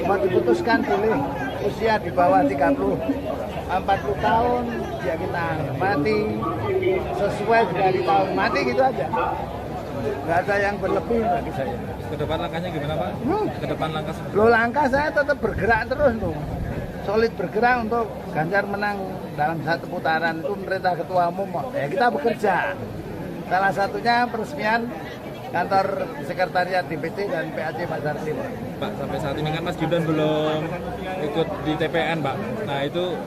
Cuma diputuskan pilih usia di bawah 40 tahun ya kita hormati sesuai dari tahun mati gitu aja. Nggak ada yang berlebih bagi saya.
Ke depan langkahnya gimana Pak? Ke depan langkah seperti
Lo langkah saya tetap bergerak terus tuh. Solid bergerak untuk Ganjar menang dalam satu putaran. Itu perintah Ketua Umum. Ya kita bekerja. Salah satunya peresmian kantor sekretariat DPC dan PAC Pasar Timur.
Pak, sampai saat ini kan Mas Gibran belum ikut di TPN Pak. Nah itu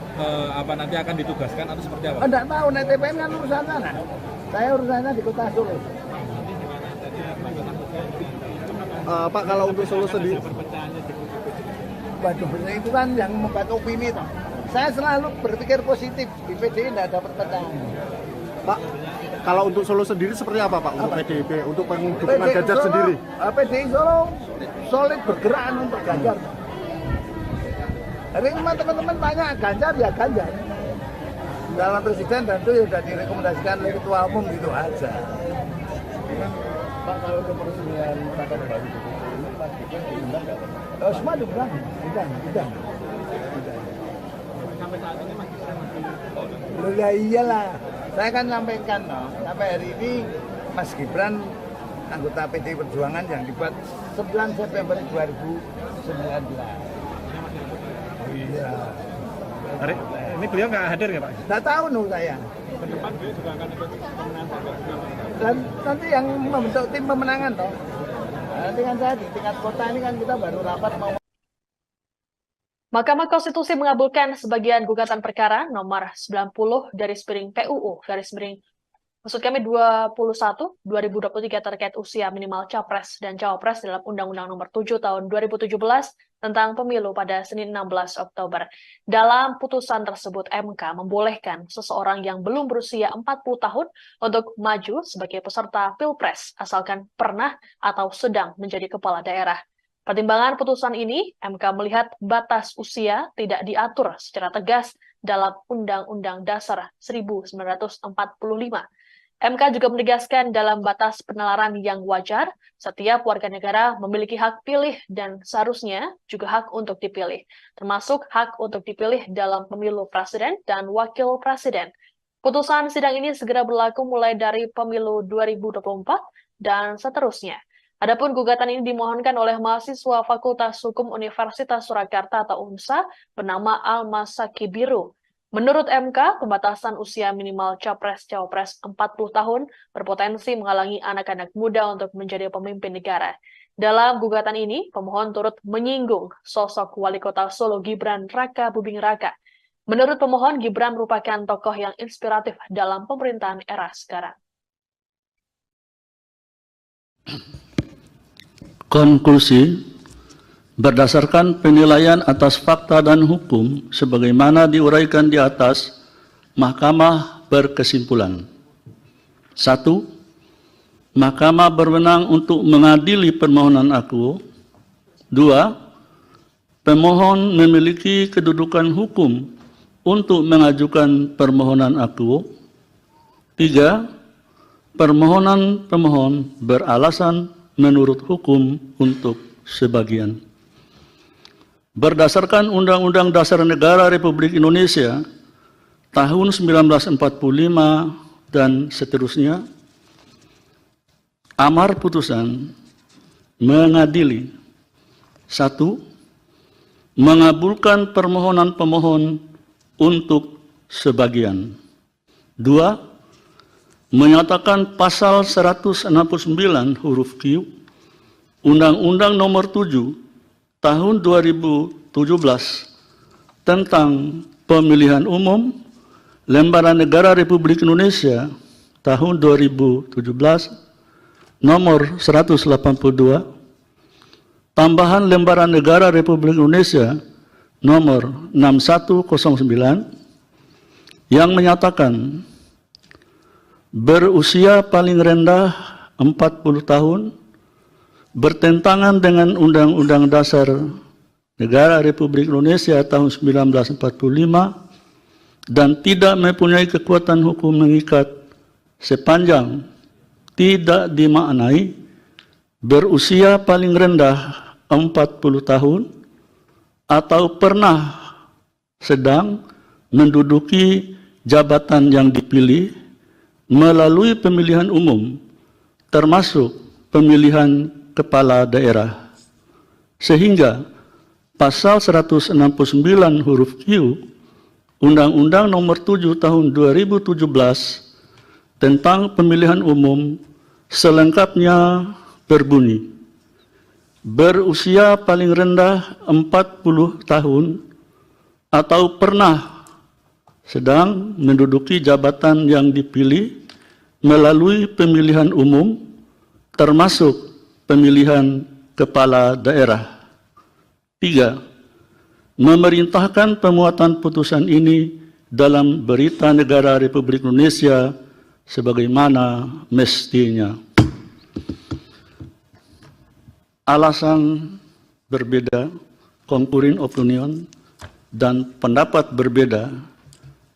apa nanti akan ditugaskan atau seperti apa?
Enggak tahu, nih TPN kan urusan sana. Saya urusannya di Kota Solo.
Pak, kalau untuk Solo sendiri,
Waduh, itu kan yang membuat opini toh. Saya selalu berpikir positif, di PDI tidak ada perpecahan.
Pak, kalau untuk Solo sendiri seperti apa Pak untuk PDIP, untuk dukungan Ganjar sendiri?
PDI Solo solid bergerak untuk Ganjar. Jadi teman-teman tanya Ganjar ya Ganjar. Dalam presiden dan itu sudah direkomendasikan oleh Ketua Umum gitu aja.
Pak, kalau untuk peresmian kantor baru ini Mas Gibran diundang nggak Pak?
Oh, semua diundang.
Sampai saat ini Mas Gibran masih
Loh ya iyalah. Saya kan sampaikan sampai hari ini Mas Gibran anggota PDI Perjuangan yang dibuat 9 September 2019. Iya.
Hari ini beliau nggak hadir nggak Pak?
Nggak tahu saya.
Ke depan beliau juga akan ikut pemenangan.
Dan nanti yang membentuk tim pemenangan toh. Nanti kan saya di tingkat kota ini kan kita baru rapat mau.
Mahkamah Konstitusi mengabulkan sebagian gugatan perkara nomor 90 PUU Maksud kami 2023 terkait usia minimal Capres dan Cawapres dalam Undang-Undang Nomor 7 Tahun 2017 tentang pemilu pada Senin 16 Oktober. Dalam putusan tersebut, MK membolehkan seseorang yang belum berusia 40 tahun untuk maju sebagai peserta Pilpres, asalkan pernah atau sedang menjadi kepala daerah. Pertimbangan putusan ini, MK melihat batas usia tidak diatur secara tegas dalam Undang-Undang Dasar 1945. MK juga menegaskan dalam batas penalaran yang wajar, setiap warga negara memiliki hak pilih dan seharusnya juga hak untuk dipilih, termasuk hak untuk dipilih dalam pemilu presiden dan wakil presiden. Putusan sidang ini segera berlaku mulai dari pemilu 2024 dan seterusnya. Adapun gugatan ini dimohonkan oleh mahasiswa Fakultas Hukum Universitas Surakarta atau UNSA bernama Al-Masaki Biru. Menurut MK, pembatasan usia minimal Capres-Cawapres 40 tahun berpotensi menghalangi anak-anak muda untuk menjadi pemimpin negara. Dalam gugatan ini, pemohon turut menyinggung sosok Wali Kota Solo Gibran Raka Buming Raka. Menurut pemohon, Gibran merupakan tokoh yang inspiratif dalam pemerintahan era sekarang.
Konklusi, berdasarkan penilaian atas fakta dan hukum sebagaimana diuraikan di atas, Mahkamah berkesimpulan. 1. Mahkamah berwenang untuk mengadili permohonan akuo. 2. Pemohon memiliki kedudukan hukum untuk mengajukan permohonan akuo. 3. Permohonan pemohon beralasan menurut hukum untuk sebagian. Berdasarkan Undang-Undang Dasar Negara Republik Indonesia tahun 1945 dan seterusnya, amar putusan mengadili: 1. Mengabulkan permohonan pemohon untuk sebagian. 2. Menyatakan pasal 169 huruf Q Undang-Undang Nomor 7 Tahun 2017 tentang Pemilihan Umum Lembaran Negara Republik Indonesia tahun 2017 nomor 182, tambahan Lembaran Negara Republik Indonesia nomor 6109 yang menyatakan berusia paling rendah 40 tahun bertentangan dengan Undang-Undang Dasar Negara Republik Indonesia tahun 1945 dan tidak mempunyai kekuatan hukum mengikat sepanjang tidak dimaknai berusia paling rendah 40 tahun atau pernah sedang menduduki jabatan yang dipilih melalui pemilihan umum termasuk pemilihan kepala daerah, sehingga pasal 169 huruf Q Undang-Undang Nomor 7 Tahun 2017 tentang Pemilihan Umum selengkapnya berbunyi: berusia paling rendah 40 tahun atau pernah sedang menduduki jabatan yang dipilih melalui pemilihan umum termasuk pemilihan kepala daerah. 3. Memerintahkan pemuatan putusan ini dalam Berita Negara Republik Indonesia sebagaimana mestinya. Alasan berbeda, concurring opinion, dan pendapat berbeda,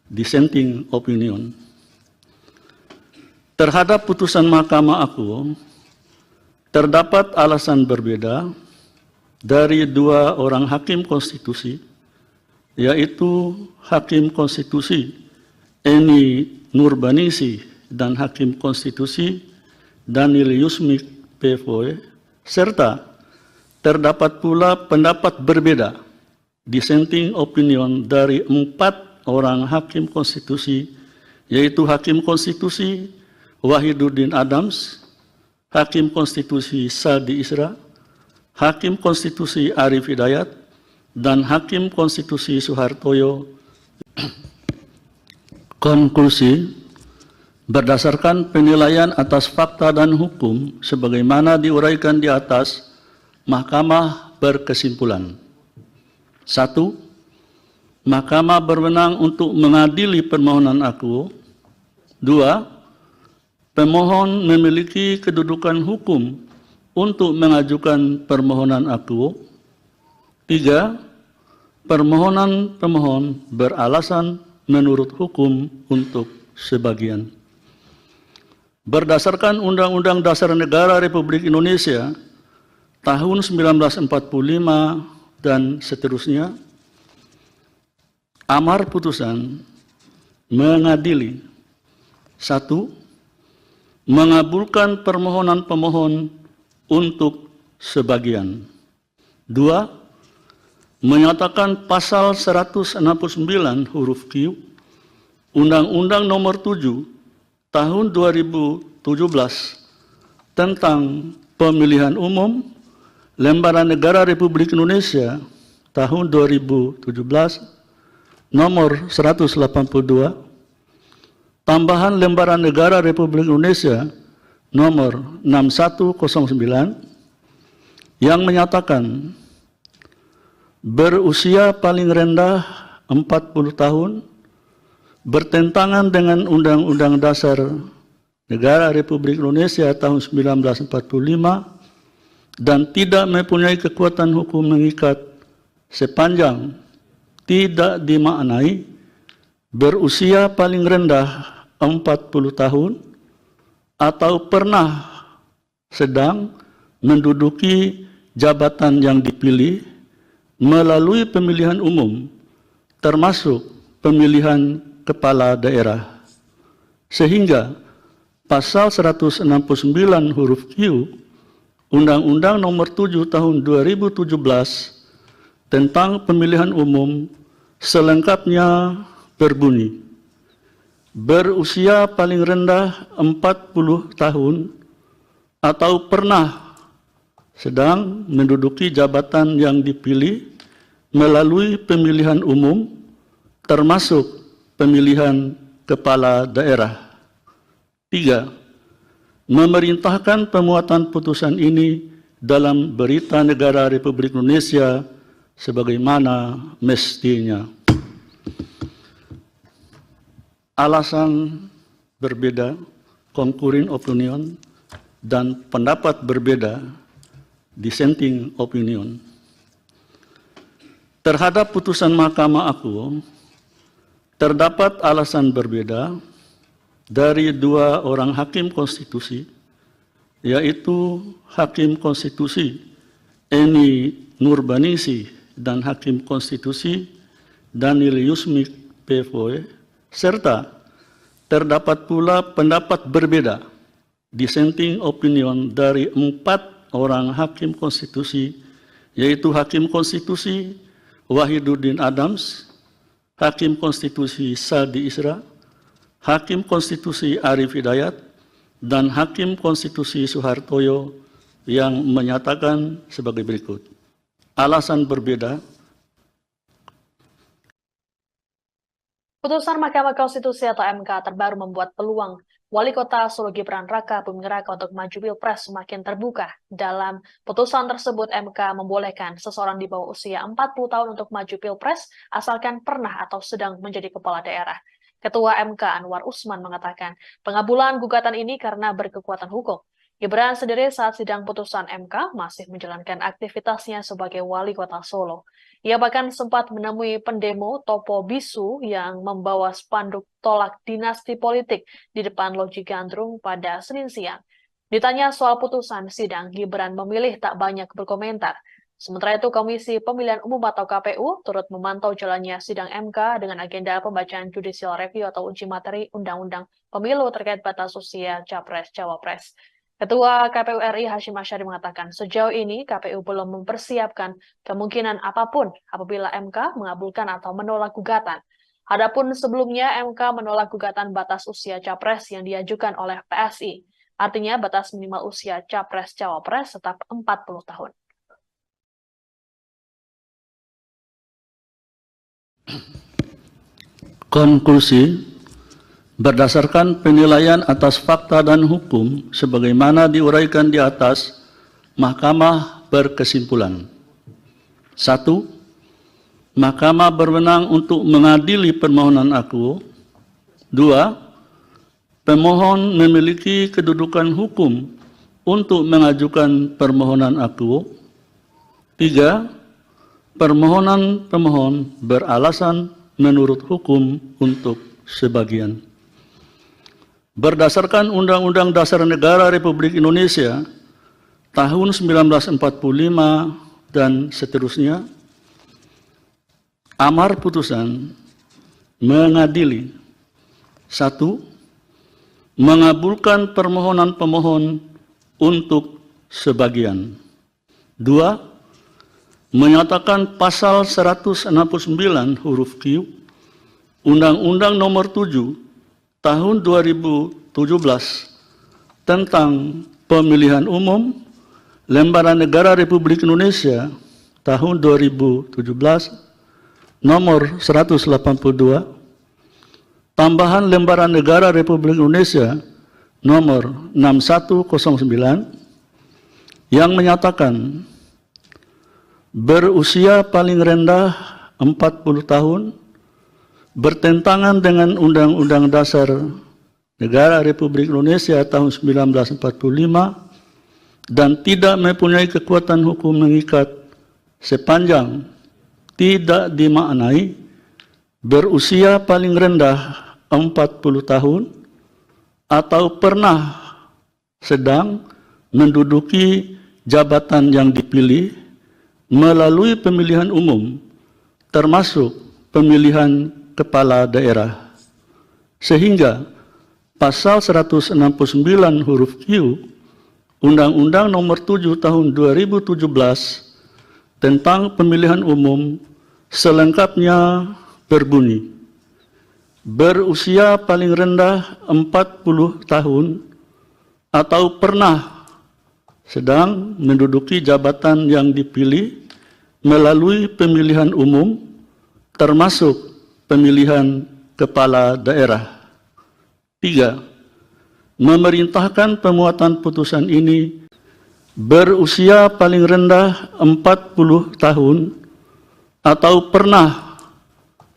dissenting opinion. Terhadap putusan Mahkamah Akuo, terdapat alasan berbeda dari dua orang hakim konstitusi, yaitu Hakim Konstitusi Eni Nurbaningsi dan Hakim Konstitusi Daniel Yusmik PFOE, serta terdapat pula pendapat berbeda, dissenting opinion, dari 4 orang hakim konstitusi, yaitu Hakim Konstitusi Wahiduddin Adams, Hakim Konstitusi Sadi Isra, Hakim Konstitusi Arif Hidayat, dan Hakim Konstitusi Suhartoyo. Konklusi, Berdasarkan penilaian atas fakta dan hukum sebagaimana diuraikan di atas, Mahkamah berkesimpulan. 1. Mahkamah berwenang untuk mengadili permohonan akuo. 2. Pemohon memiliki kedudukan hukum untuk mengajukan permohonan akuo. 3. Permohonan pemohon beralasan menurut hukum untuk sebagian. Berdasarkan Undang-Undang Dasar Negara Republik Indonesia tahun 1945 dan seterusnya, amar putusan mengadili: 1. Mengabulkan permohonan pemohon untuk sebagian. 2. Menyatakan pasal 169 huruf Q Undang-Undang Nomor 7 Tahun 2017 tentang Pemilihan Umum Lembaran Negara Republik Indonesia tahun 2017 nomor 182, tambahan Lembaran Negara Republik Indonesia nomor 6109 yang menyatakan berusia paling rendah 40 tahun bertentangan dengan Undang-Undang Dasar Negara Republik Indonesia tahun 1945 dan tidak mempunyai kekuatan hukum mengikat sepanjang tidak dimaknai berusia paling rendah 40 tahun atau pernah sedang menduduki jabatan yang dipilih melalui pemilihan umum termasuk pemilihan kepala daerah, sehingga pasal 169 huruf Q Undang-Undang Nomor 7 Tahun 2017 tentang Pemilihan Umum selengkapnya berbunyi: berusia paling rendah 40 tahun atau pernah sedang menduduki jabatan yang dipilih melalui pemilihan umum termasuk pemilihan kepala daerah. 3. Memerintahkan pemuatan putusan ini dalam Berita Negara Republik Indonesia sebagaimana mestinya. Alasan berbeda, concurring opinion, dan pendapat berbeda, dissenting opinion. Terhadap putusan Mahkamah Akuo, terdapat alasan berbeda dari dua orang hakim konstitusi, yaitu Hakim Konstitusi Eni Nurbaningsih dan Hakim Konstitusi Daniel Yusmik PFOE, serta terdapat pula pendapat berbeda, dissenting opinion, dari 4 orang hakim konstitusi, yaitu Hakim Konstitusi Wahiduddin Adams, Hakim Konstitusi Sadi Isra, Hakim Konstitusi Arif Hidayat, dan Hakim Konstitusi Suhartoyo yang menyatakan sebagai berikut. Alasan berbeda.
Putusan Mahkamah Konstitusi atau MK terbaru membuat peluang Wali Kota Solo Gibran Raka Buming Raka untuk maju Pilpres semakin terbuka. Dalam putusan tersebut, MK membolehkan seseorang di bawah usia 40 tahun untuk maju Pilpres asalkan pernah atau sedang menjadi kepala daerah. Ketua MK Anwar Usman mengatakan pengabulan gugatan ini karena berkekuatan hukum. Gibran sendiri saat sidang putusan MK masih menjalankan aktivitasnya sebagai Wali Kota Solo. Ia bahkan sempat menemui pendemo Topo Bisu yang membawa spanduk tolak dinasti politik di depan Loji Gandrung pada Senin siang. Ditanya soal putusan sidang, Gibran memilih tak banyak berkomentar. Sementara itu, Komisi Pemilihan Umum atau KPU turut memantau jalannya sidang MK dengan agenda pembacaan judicial review atau uji materi Undang-Undang Pemilu terkait batas usia Capres-Cawapres. Ketua KPU RI Hashim Asyari mengatakan sejauh ini KPU belum mempersiapkan kemungkinan apapun apabila MK mengabulkan atau menolak gugatan. Adapun sebelumnya MK menolak gugatan batas usia Capres yang diajukan oleh PSI. Artinya batas minimal usia Capres-Cawapres tetap 40 tahun.
Konklusi, Berdasarkan penilaian atas fakta dan hukum sebagaimana diuraikan di atas, Mahkamah berkesimpulan. 1. Mahkamah berwenang untuk mengadili permohonan akuo. 2. Pemohon memiliki kedudukan hukum untuk mengajukan permohonan akuo. 3. Permohonan pemohon beralasan menurut hukum untuk sebagian. Berdasarkan Undang-Undang Dasar Negara Republik Indonesia tahun 1945 dan seterusnya, amar putusan mengadili: 1. Mengabulkan permohonan pemohon untuk sebagian. 2. Menyatakan pasal 169 huruf Q Undang-Undang Nomor 7 Tahun 2017 tentang Pemilihan Umum Lembaran Negara Republik Indonesia tahun 2017 nomor 182, tambahan Lembaran Negara Republik Indonesia nomor 6109 yang menyatakan berusia paling rendah 40 tahun bertentangan dengan Undang-Undang Dasar Negara Republik Indonesia tahun 1945 dan tidak mempunyai kekuatan hukum mengikat sepanjang tidak dimaknai berusia paling rendah 40 tahun atau pernah sedang menduduki jabatan yang dipilih melalui pemilihan umum termasuk pemilihan kepala daerah, sehingga pasal 169 huruf Q Undang-Undang Nomor 7 Tahun 2017 tentang Pemilihan Umum selengkapnya berbunyi: berusia paling rendah 40 tahun atau pernah sedang menduduki jabatan yang dipilih melalui pemilihan umum termasuk pemilihan kepala daerah. 3. Memerintahkan pemuatan putusan ini berusia paling rendah 40 tahun atau pernah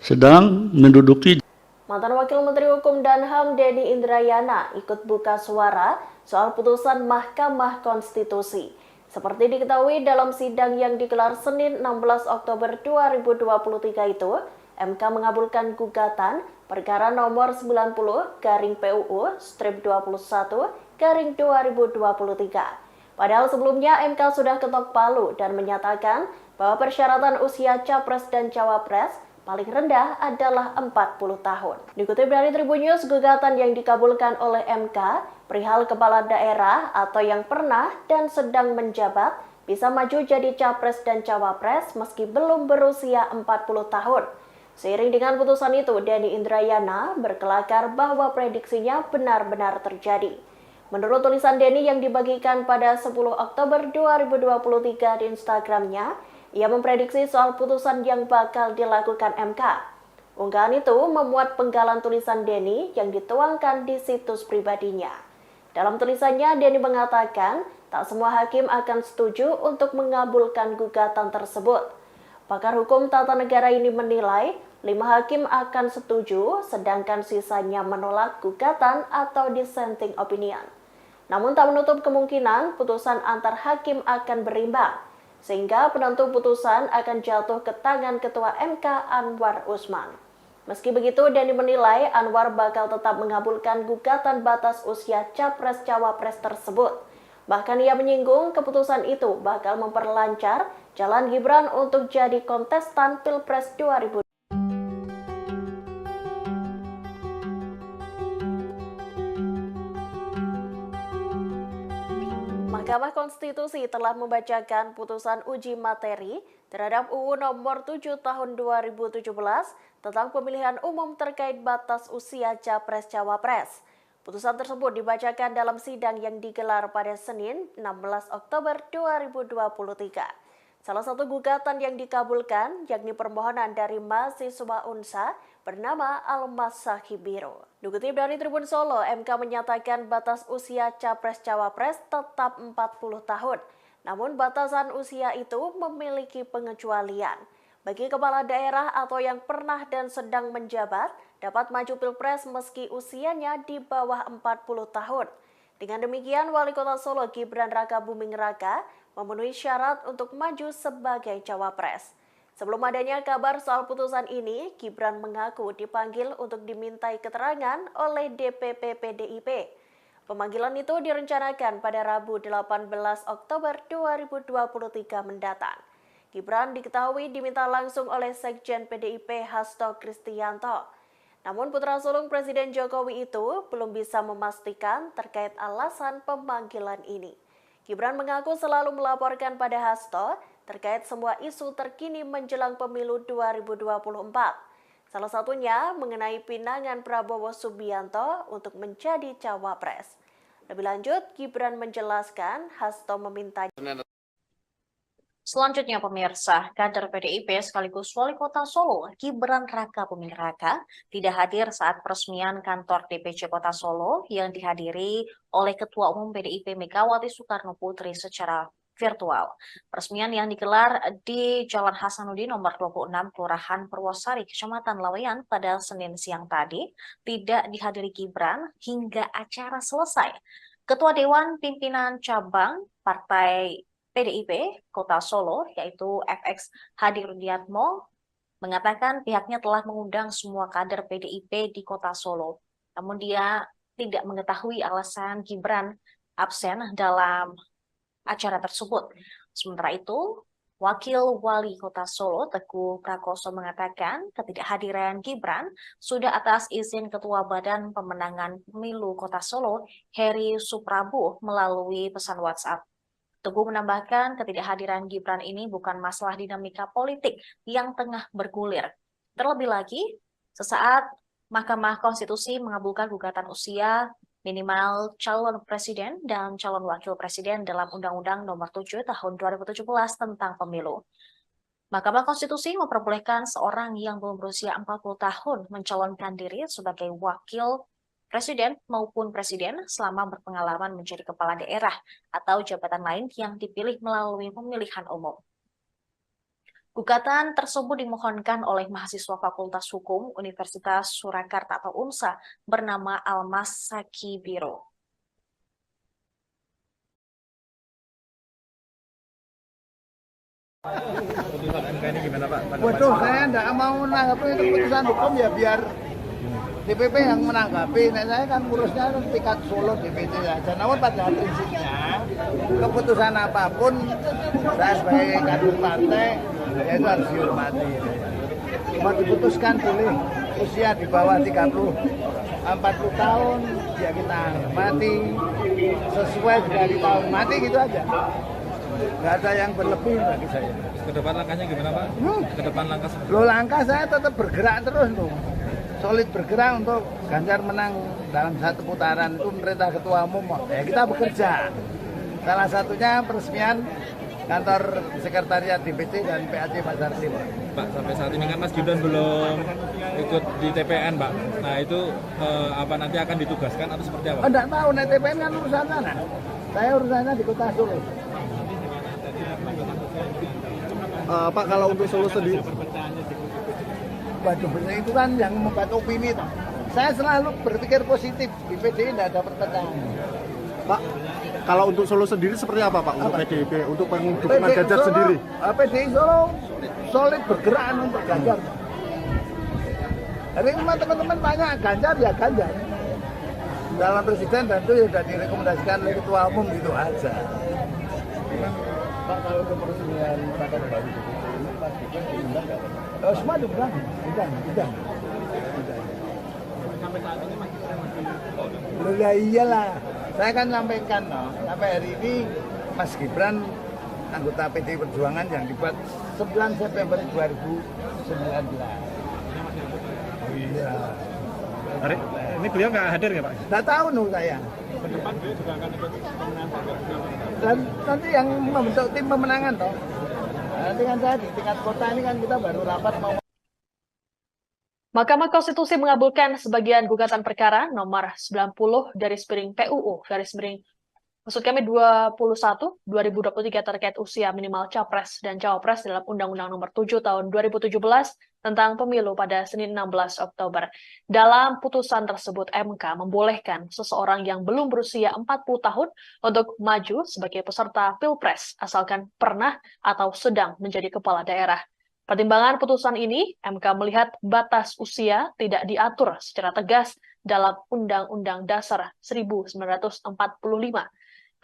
sedang menduduki.
Mantan Wakil Menteri Hukum dan HAM Denny Indrayana ikut buka suara soal putusan Mahkamah Konstitusi. Seperti diketahui dalam sidang yang digelar Senin 16 Oktober 2023 itu, MK mengabulkan gugatan perkara nomor 90/PUU/21/2023. Padahal sebelumnya MK sudah ketok palu dan menyatakan bahwa persyaratan usia capres dan cawapres paling rendah adalah 40 tahun. Dikutip dari Tribun News, gugatan yang dikabulkan oleh MK perihal kepala daerah atau yang pernah dan sedang menjabat bisa maju jadi capres dan cawapres meski belum berusia 40 tahun. Seiring dengan putusan itu, Denny Indrayana berkelakar bahwa prediksinya benar-benar terjadi. Menurut tulisan Denny yang dibagikan pada 10 Oktober 2023 di Instagramnya, ia memprediksi soal putusan yang bakal dilakukan MK. Unggahan itu memuat penggalan tulisan Denny yang dituangkan di situs pribadinya. Dalam tulisannya, Denny mengatakan tak semua hakim akan setuju untuk mengabulkan gugatan tersebut. Pakar hukum tata negara ini menilai 5 hakim akan setuju, sedangkan sisanya menolak gugatan atau dissenting opinion. Namun tak menutup kemungkinan putusan antar hakim akan berimbang, sehingga penentu putusan akan jatuh ke tangan Ketua MK Anwar Usman. Meski begitu, Denny menilai Anwar bakal tetap mengabulkan gugatan batas usia capres-cawapres tersebut. Bahkan ia menyinggung keputusan itu bakal memperlancar jalan Gibran untuk jadi kontestan Pilpres 2020. Mahkamah Konstitusi telah membacakan putusan uji materi terhadap UU Nomor 7 Tahun 2017 tentang pemilihan umum terkait batas usia capres-cawapres. Putusan tersebut dibacakan dalam sidang yang digelar pada Senin 16 Oktober 2023. Salah satu gugatan yang dikabulkan yakni permohonan dari mahasiswa UNSA bernama Almas Sakibiro. Dikutip dari Tribun Solo, MK menyatakan batas usia Capres-Cawapres tetap 40 tahun. Namun batasan usia itu memiliki pengecualian. Bagi kepala daerah atau yang pernah dan sedang menjabat, dapat maju pilpres meski usianya di bawah 40 tahun. Dengan demikian, Wali Kota Solo Gibran Raka Buming Raka memenuhi syarat untuk maju sebagai cawapres. Sebelum adanya kabar soal putusan ini, Gibran mengaku dipanggil untuk dimintai keterangan oleh DPP PDIP. Pemanggilan itu direncanakan pada Rabu 18 Oktober 2023 mendatang. Gibran diketahui diminta langsung oleh Sekjen PDIP Hasto Kristianto. Namun putra sulung Presiden Jokowi itu belum bisa memastikan terkait alasan pemanggilan ini. Gibran mengaku selalu melaporkan pada Hasto terkait semua isu terkini menjelang pemilu 2024. Salah satunya mengenai pinangan Prabowo Subianto untuk menjadi cawapres. Lebih lanjut, Gibran menjelaskan Hasto meminta.
Selanjutnya pemirsa, kader PDIP sekaligus Wali Kota Solo, Gibran Raka Buming Raka, tidak hadir saat peresmian kantor DPC Kota Solo yang dihadiri oleh Ketua Umum PDIP Megawati Soekarno Putri secara virtual. Peresmian yang digelar di Jalan Hasanuddin nomor 26, Kelurahan Purwosari, Kecamatan Laweyan pada Senin siang tadi, tidak dihadiri Gibran hingga acara selesai. Ketua Dewan Pimpinan Cabang Partai PDIP Kota Solo, yaitu FX Hadi Rudiatmo, mengatakan pihaknya telah mengundang semua kader PDIP di Kota Solo. Namun dia tidak mengetahui alasan Gibran absen dalam acara tersebut. Sementara itu, Wakil Wali Kota Solo Teguh Prakoso mengatakan ketidakhadiran Gibran sudah atas izin Ketua Badan Pemenangan Pemilu Kota Solo, Heri Suprabu, melalui pesan WhatsApp. Teguh menambahkan ketidakhadiran Gibran ini bukan masalah dinamika politik yang tengah bergulir. Terlebih lagi, sesaat Mahkamah Konstitusi mengabulkan gugatan usia minimal calon presiden dan calon wakil presiden dalam Undang-Undang Nomor 7 Tahun 2017 tentang Pemilu. Mahkamah Konstitusi memperbolehkan seorang yang belum berusia 40 tahun mencalonkan diri sebagai wakil presiden maupun presiden selama berpengalaman menjadi kepala daerah atau jabatan lain yang dipilih melalui pemilihan umum. Gugatan tersebut dimohonkan oleh mahasiswa Fakultas Hukum Universitas Surakarta atau UNSA bernama Almas Sakibiro.
Putusan MK ini gimana Pak?
Waduh, saya tidak mau menanggapi itu keputusan hukum ya biar DPP yang menanggapi. Nah, saya kan ngurusnya tingkat Solo DPC saja. Namun pada prinsipnya keputusan apapun saya sebagai kader partai ya itu harus dihormati. Mau diputuskan pilih usia di bawah 40 tahun ya kita hormati sesuai dari tahun mati gitu aja. Nggak ada yang berlebih bagi saya.
Ke depan langkahnya gimana Pak? Ke depan langkah seperti
Loh, langkah saya tetap bergerak terus loh. Solid bergerak untuk Ganjar menang dalam satu putaran itu perintah Ketua Umum. Ya kita bekerja. Salah satunya peresmian kantor sekretariat DPC dan PAC Pasar Timur.
Pak, sampai saat ini kan Mas Gibran belum ikut di TPN Pak. Nah itu apa nanti akan ditugaskan atau seperti apa?
Enggak tahu, nah TPN kan urusan sana. Saya urusannya di Kota Solo.
Pak, kalau untuk Solo sendiri,
Waduh, itu kan yang membuat opini toh. Saya selalu berpikir positif, di PDI tidak ada perpecahan.
Pak, kalau untuk Solo sendiri seperti apa Pak untuk PDIP, untuk dukungan Ganjar sendiri?
PDI Solo solid bergerak untuk Ganjar. Jadi teman-teman banyak Ganjar ya Ganjar. Dalam presiden tentu ya sudah direkomendasikan oleh Ketua Umum gitu aja.
Pak, kalau untuk peresmian kantor baru ini Pak Gibran diundang nggak Pak?
Oh, semua diundang.
Sampai saat ini Mas Gibran masih
Ya iyalah, saya kan sampaikan sampai hari ini Mas Gibran anggota PDI Perjuangan yang dibuat 9 September 2019. Oh iya.
Hari ini beliau nggak hadir ya Pak?
Nggak tahu saya.
ke depan beliau juga akan ikut pemenangan.
Dan nanti yang membentuk tim pemenangan toh. Nanti kan saya di tingkat kota ini kan kita baru rapat mau.
Mahkamah Konstitusi mengabulkan sebagian gugatan perkara nomor 90/PUU/21 2023 terkait usia minimal capres dan cawapres dalam Undang-Undang Nomor 7 Tahun 2017 tentang pemilu pada Senin 16 Oktober. Dalam putusan tersebut, MK membolehkan seseorang yang belum berusia 40 tahun untuk maju sebagai peserta Pilpres asalkan pernah atau sedang menjadi kepala daerah. Pertimbangan putusan ini, MK melihat batas usia tidak diatur secara tegas dalam Undang-Undang Dasar 1945.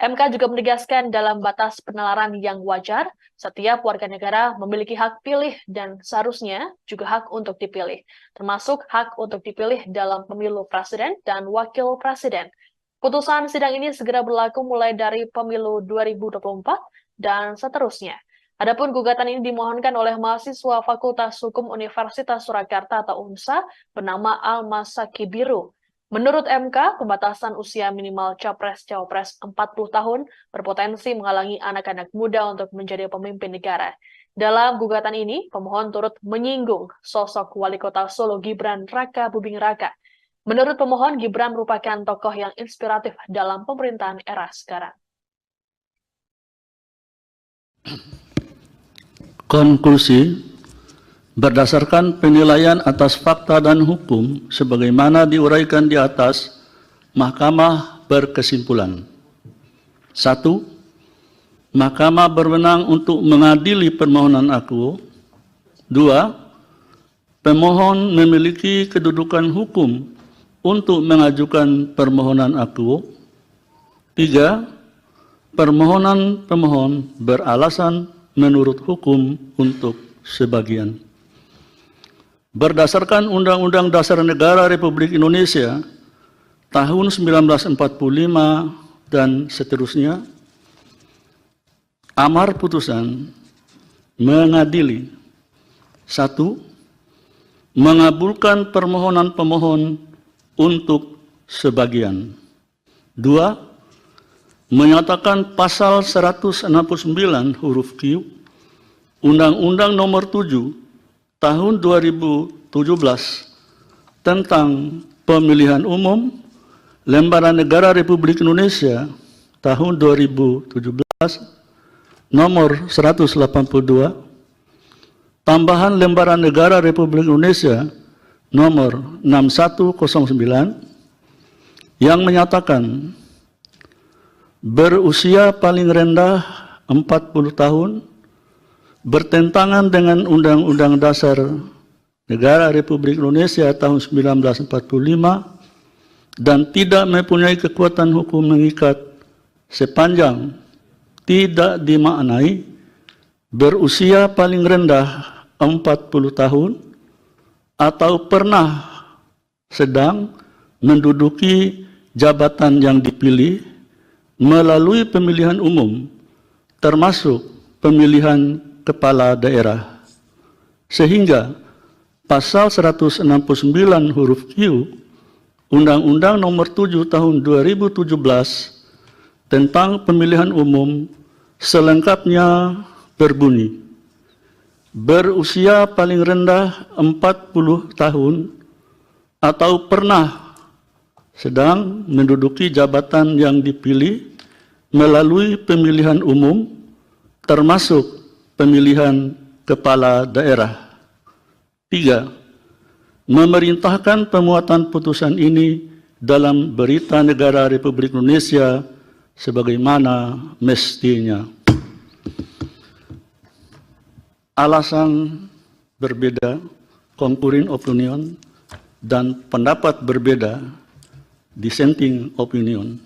MK juga menegaskan dalam batas penalaran yang wajar, setiap warga negara memiliki hak pilih dan seharusnya juga hak untuk dipilih, termasuk hak untuk dipilih dalam pemilu presiden dan wakil presiden. Putusan sidang ini segera berlaku mulai dari pemilu 2024 dan seterusnya. Adapun gugatan ini dimohonkan oleh mahasiswa Fakultas Hukum Universitas Surakarta atau UNSA bernama Al-Masaki Biru. Menurut MK, pembatasan usia minimal capres-cawapres 40 tahun berpotensi menghalangi anak-anak muda untuk menjadi pemimpin negara. Dalam gugatan ini, pemohon turut menyinggung sosok wali kota Solo Gibran Raka Buming Raka. Menurut pemohon, Gibran merupakan tokoh yang inspiratif dalam pemerintahan era sekarang.
Konklusi, berdasarkan penilaian atas fakta dan hukum sebagaimana diuraikan di atas, Mahkamah berkesimpulan. 1. Mahkamah berwenang untuk mengadili permohonan aku. 2. Pemohon memiliki kedudukan hukum untuk mengajukan permohonan aku. 3. Permohonan pemohon beralasan menurut hukum untuk sebagian. Berdasarkan Undang-Undang Dasar Negara Republik Indonesia tahun 1945 dan seterusnya, amar putusan mengadili: 1. Mengabulkan permohonan pemohon untuk sebagian. 2. Menyatakan pasal 169 huruf Q Undang-Undang Nomor 7 Tahun 2017 tentang Pemilihan Umum Lembaran Negara Republik Indonesia tahun 2017 Nomor 182 Tambahan Lembaran Negara Republik Indonesia Nomor 6109 yang menyatakan berusia paling rendah 40 tahun, bertentangan dengan Undang-Undang Dasar Negara Republik Indonesia tahun 1945 dan tidak mempunyai kekuatan hukum mengikat sepanjang tidak dimaknai berusia paling rendah 40 tahun atau pernah sedang menduduki jabatan yang dipilih melalui pemilihan umum, termasuk pemilihan kepala daerah. Sehingga pasal 169 huruf Q Undang-Undang Nomor 7 Tahun 2017 tentang pemilihan umum selengkapnya berbunyi: berusia paling rendah 40 tahun atau pernah sedang menduduki jabatan yang dipilih melalui pemilihan umum, termasuk pemilihan kepala daerah. 3. Memerintahkan pemuatan putusan ini dalam Berita Negara Republik Indonesia sebagaimana mestinya. Alasan berbeda, concurring opinion, dan pendapat berbeda, dissenting opinion.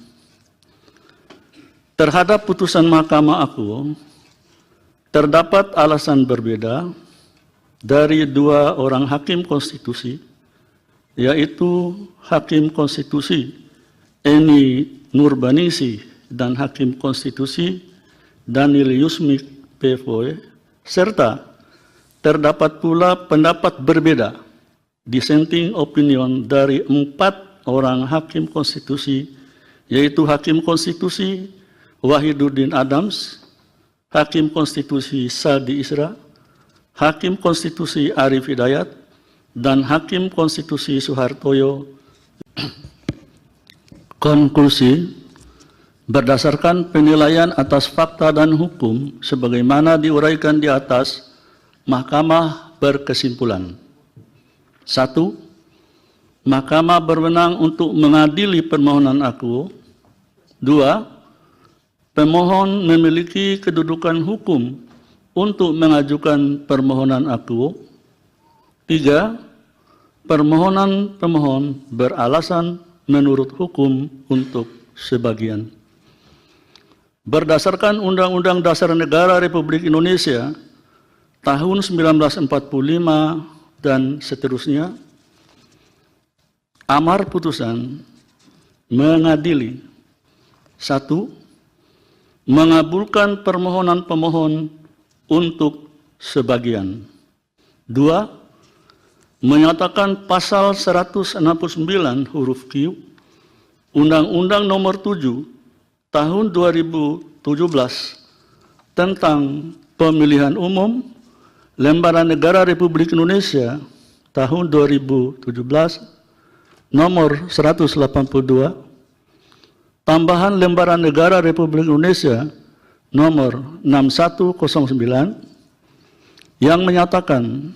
Terhadap putusan Mahkamah Aku, terdapat alasan berbeda dari dua orang hakim konstitusi, yaitu Hakim Konstitusi Eni Nurbaningsih dan Hakim Konstitusi Daniel Yusmik PFOE, serta terdapat pula pendapat berbeda, dissenting opinion, dari 4 orang hakim konstitusi, yaitu Hakim Konstitusi Wahiduddin Adams, Hakim Konstitusi Sadi Isra, Hakim Konstitusi Arif Hidayat, dan Hakim Konstitusi Suhartoyo. Konklusi, berdasarkan penilaian atas fakta dan hukum sebagaimana diuraikan di atas, Mahkamah berkesimpulan: 1. Mahkamah berwenang untuk mengadili permohonan akuo. 2. Pemohon memiliki kedudukan hukum untuk mengajukan permohonan akuo. 3. Permohonan pemohon beralasan menurut hukum untuk sebagian. Berdasarkan Undang-Undang Dasar Negara Republik Indonesia tahun 1945 dan seterusnya, amar putusan mengadili: 1. Mengabulkan permohonan pemohon untuk sebagian. 2. Menyatakan pasal 169 huruf Q Undang-Undang Nomor 7 Tahun 2017 tentang Pemilihan Umum Lembaran Negara Republik Indonesia tahun 2017 nomor 182, tambahan Lembaran Negara Republik Indonesia nomor 6109 yang menyatakan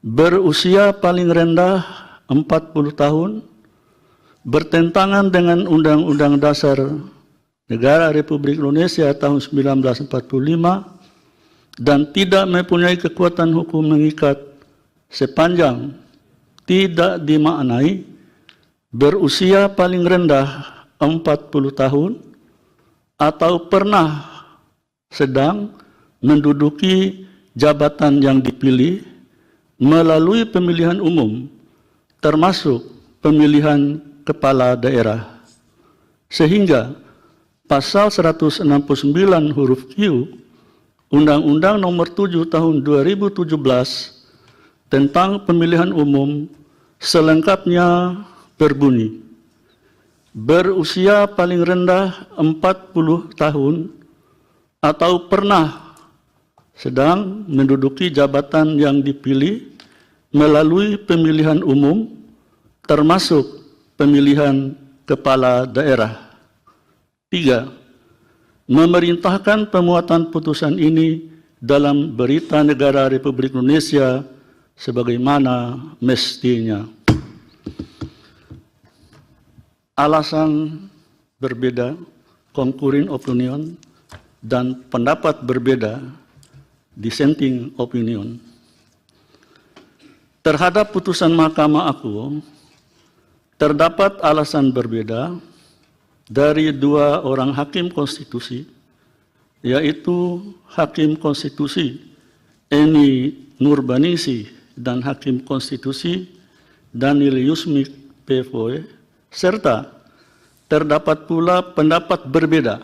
berusia paling rendah 40 tahun, bertentangan dengan Undang-Undang Dasar Negara Republik Indonesia tahun 1945 dan tidak mempunyai kekuatan hukum mengikat sepanjang tidak dimaknai berusia paling rendah 40 tahun atau pernah sedang menduduki jabatan yang dipilih melalui pemilihan umum termasuk pemilihan kepala daerah, sehingga pasal 169 huruf Q Undang-Undang Nomor 7 Tahun 2017 tentang Pemilihan Umum selengkapnya berbunyi: berusia paling rendah 40 tahun atau pernah sedang menduduki jabatan yang dipilih melalui pemilihan umum termasuk pemilihan kepala daerah. 3. Memerintahkan pemuatan putusan ini dalam Berita Negara Republik Indonesia sebagaimana mestinya. Alasan berbeda, concurring opinion, dan pendapat berbeda, dissenting opinion. Terhadap putusan Mahkamah Akuo, terdapat alasan berbeda dari dua orang hakim konstitusi, yaitu Hakim Konstitusi Eni Nurbanisi dan Hakim Konstitusi Daniel Yusmik PFOE, serta terdapat pula pendapat berbeda,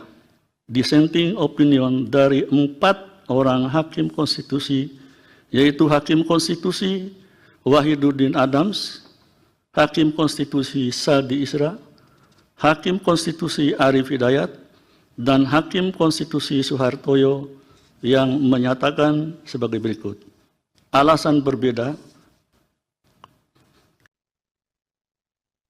dissenting opinion, dari 4 orang hakim konstitusi, yaitu Hakim Konstitusi Wahiduddin Adams, Hakim Konstitusi Sadi Isra, Hakim Konstitusi Arif Hidayat, dan Hakim Konstitusi Suhartoyo yang menyatakan sebagai berikut. Alasan berbeda.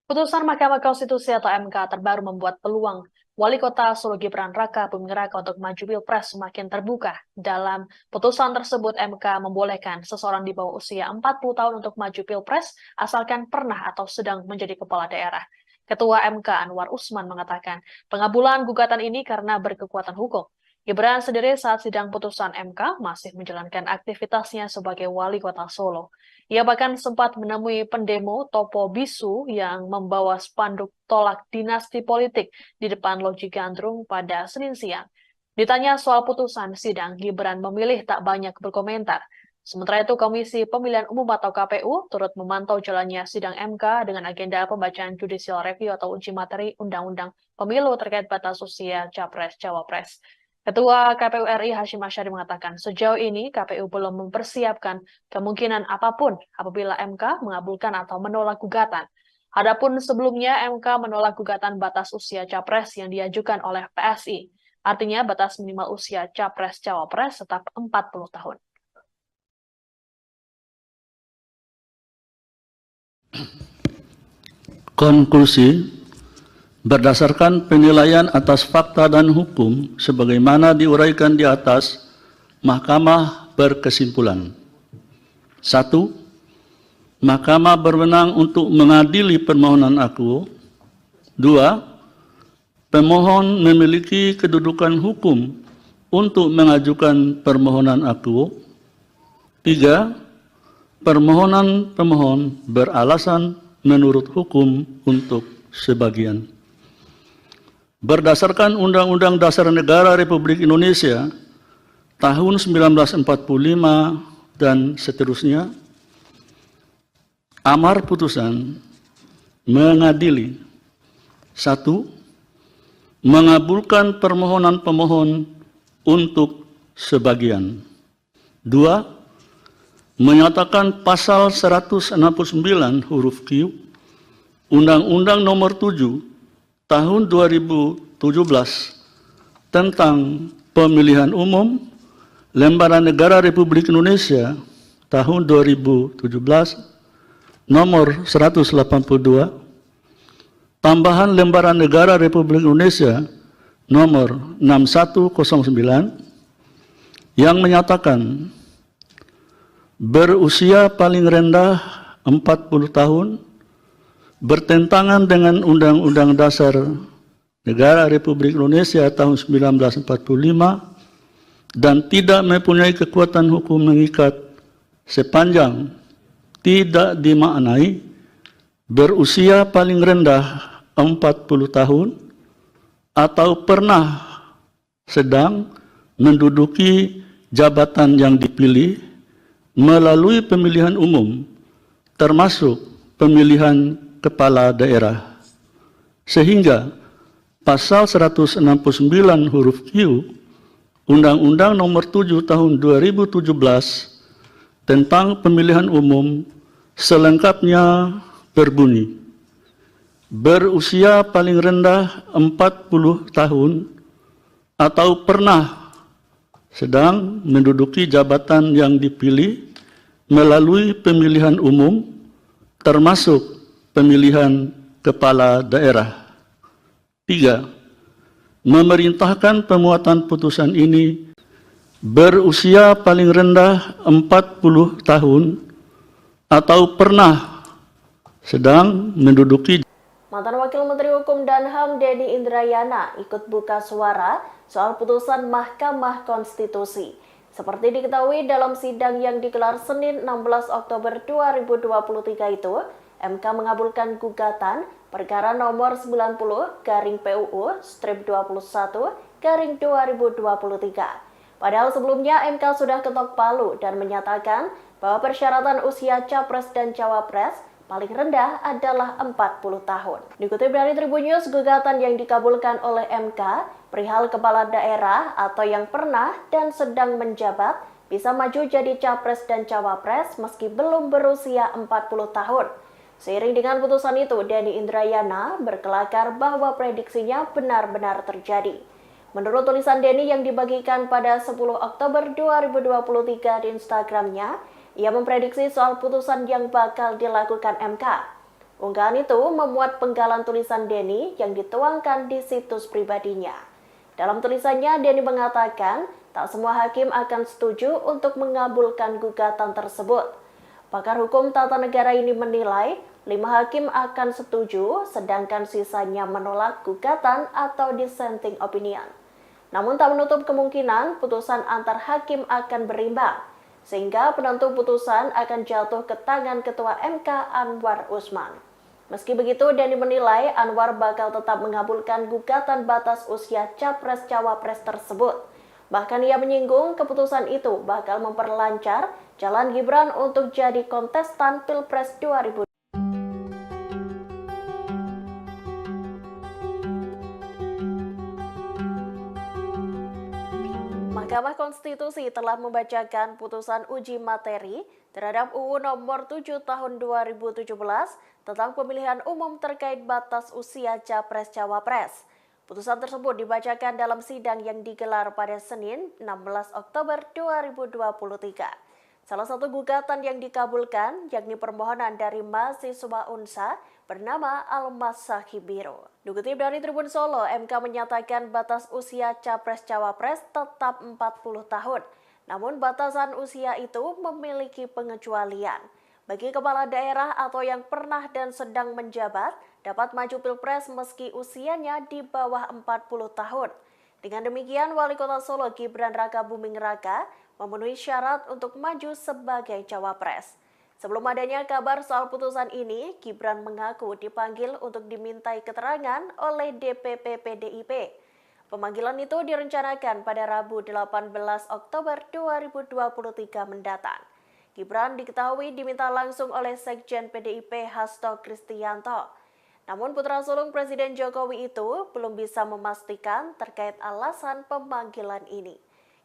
Putusan Mahkamah Konstitusi atau MK terbaru membuat peluang Wali Kota Solo Gibran Raka Buming Raka untuk maju Pilpres semakin terbuka. Dalam putusan tersebut, MK membolehkan seseorang di bawah usia 40 tahun untuk maju Pilpres asalkan pernah atau sedang menjadi kepala daerah. Ketua MK Anwar Usman mengatakan pengabulan gugatan ini karena berkekuatan hukum. Gibran sendiri saat sidang putusan MK masih menjalankan aktivitasnya sebagai Wali Kota Solo. Ia bahkan sempat menemui pendemo Topo Bisu yang membawa spanduk tolak dinasti politik di depan Loji Gandrung pada Senin siang. Ditanya soal putusan sidang, Gibran memilih tak banyak berkomentar. Sementara itu, Komisi Pemilihan Umum atau KPU turut memantau jalannya sidang MK dengan agenda pembacaan judicial review atau uji materi Undang-Undang Pemilu terkait batas usia Capres-Cawapres. Ketua KPU RI Hashim Asyari mengatakan sejauh ini KPU belum mempersiapkan kemungkinan apapun apabila MK mengabulkan atau menolak gugatan. Adapun sebelumnya MK menolak gugatan batas usia Capres yang diajukan oleh PSI. Artinya batas minimal usia Capres-Cawapres tetap 40 tahun.
Konklusi, berdasarkan penilaian atas fakta dan hukum sebagaimana diuraikan di atas, Mahkamah berkesimpulan. 1. Mahkamah berwenang untuk mengadili permohonan akuo. 2. Pemohon memiliki kedudukan hukum untuk mengajukan permohonan akuo. 3. Permohonan pemohon beralasan menurut hukum untuk sebagian. Berdasarkan Undang-Undang Dasar Negara Republik Indonesia tahun 1945 dan seterusnya, amar putusan mengadili: 1. Mengabulkan permohonan pemohon untuk sebagian. 2. Menyatakan pasal 169 huruf Q Undang-Undang Nomor 7 Tahun 2017 tentang Pemilihan Umum Lembaran Negara Republik Indonesia tahun 2017 nomor 182, tambahan Lembaran Negara Republik Indonesia nomor 6109 yang menyatakan berusia paling rendah 40 tahun bertentangan dengan Undang-Undang Dasar Negara Republik Indonesia tahun 1945 dan tidak mempunyai kekuatan hukum mengikat sepanjang tidak dimaknai berusia paling rendah 40 tahun atau pernah sedang menduduki jabatan yang dipilih melalui pemilihan umum termasuk pemilihan kepala daerah, sehingga pasal 169 huruf Q Undang-Undang Nomor 7 Tahun 2017 tentang Pemilihan Umum selengkapnya berbunyi: berusia paling rendah 40 tahun atau pernah sedang menduduki jabatan yang dipilih melalui pemilihan umum termasuk pemilihan kepala daerah. 3. Memerintahkan pemuatan putusan ini berusia paling rendah 40 tahun atau pernah sedang menduduki.
Mantan Wakil Menteri Hukum dan HAM Denny Indrayana ikut buka suara soal putusan Mahkamah Konstitusi. Seperti diketahui dalam sidang yang digelar Senin 16 Oktober 2023 itu, MK mengabulkan gugatan perkara nomor 90/PUU/21/2023. Padahal sebelumnya MK sudah ketok palu dan menyatakan bahwa persyaratan usia Capres dan Cawapres paling rendah adalah 40 tahun. Dikutip dari Tribun News, gugatan yang dikabulkan oleh MK perihal kepala daerah atau yang pernah dan sedang menjabat bisa maju jadi Capres dan Cawapres meski belum berusia 40 tahun. Seiring dengan putusan itu, Denny Indrayana berkelakar bahwa prediksinya benar-benar terjadi. Menurut tulisan Denny yang dibagikan pada 10 Oktober 2023 di Instagramnya, ia memprediksi soal putusan yang bakal dilakukan MK. Unggahan itu memuat penggalan tulisan Denny yang dituangkan di situs pribadinya. Dalam tulisannya, Denny mengatakan tak semua hakim akan setuju untuk mengabulkan gugatan tersebut. Pakar hukum tata negara ini menilai 5 hakim akan setuju, sedangkan sisanya menolak gugatan atau dissenting opinion. Namun tak menutup kemungkinan putusan antar hakim akan berimbang, sehingga penentu putusan akan jatuh ke tangan Ketua MK Anwar Usman. Meski begitu, Denny menilai Anwar bakal tetap mengabulkan gugatan batas usia Capres-Cawapres tersebut. Bahkan ia menyinggung keputusan itu bakal memperlancar jalan Gibran untuk jadi kontestan Pilpres 2020. Mahkamah Konstitusi telah membacakan putusan uji materi terhadap UU Nomor 7 Tahun 2017 tentang pemilihan umum terkait batas usia Capres-Cawapres. Putusan tersebut dibacakan dalam sidang yang digelar pada Senin 16 Oktober 2023. Salah satu gugatan yang dikabulkan yakni permohonan dari mahasiswa UNSA bernama Almas Sakibiro. Dikutip dari Tribun Solo, MK menyatakan batas usia Capres-Cawapres tetap 40 tahun. Namun batasan usia itu memiliki pengecualian. Bagi kepala daerah atau yang pernah dan sedang menjabat, dapat maju pilpres meski usianya di bawah 40 tahun. Dengan demikian, Wali Kota Solo Gibran Rakabuming Raka memenuhi syarat untuk maju sebagai cawapres. Sebelum adanya kabar soal putusan ini, Gibran mengaku dipanggil untuk dimintai keterangan oleh DPP PDIP. Pemanggilan itu direncanakan pada Rabu 18 Oktober 2023 mendatang. Gibran diketahui diminta langsung oleh Sekjen PDIP Hasto Kristianto. Namun putra sulung Presiden Jokowi itu belum bisa memastikan terkait alasan pemanggilan ini.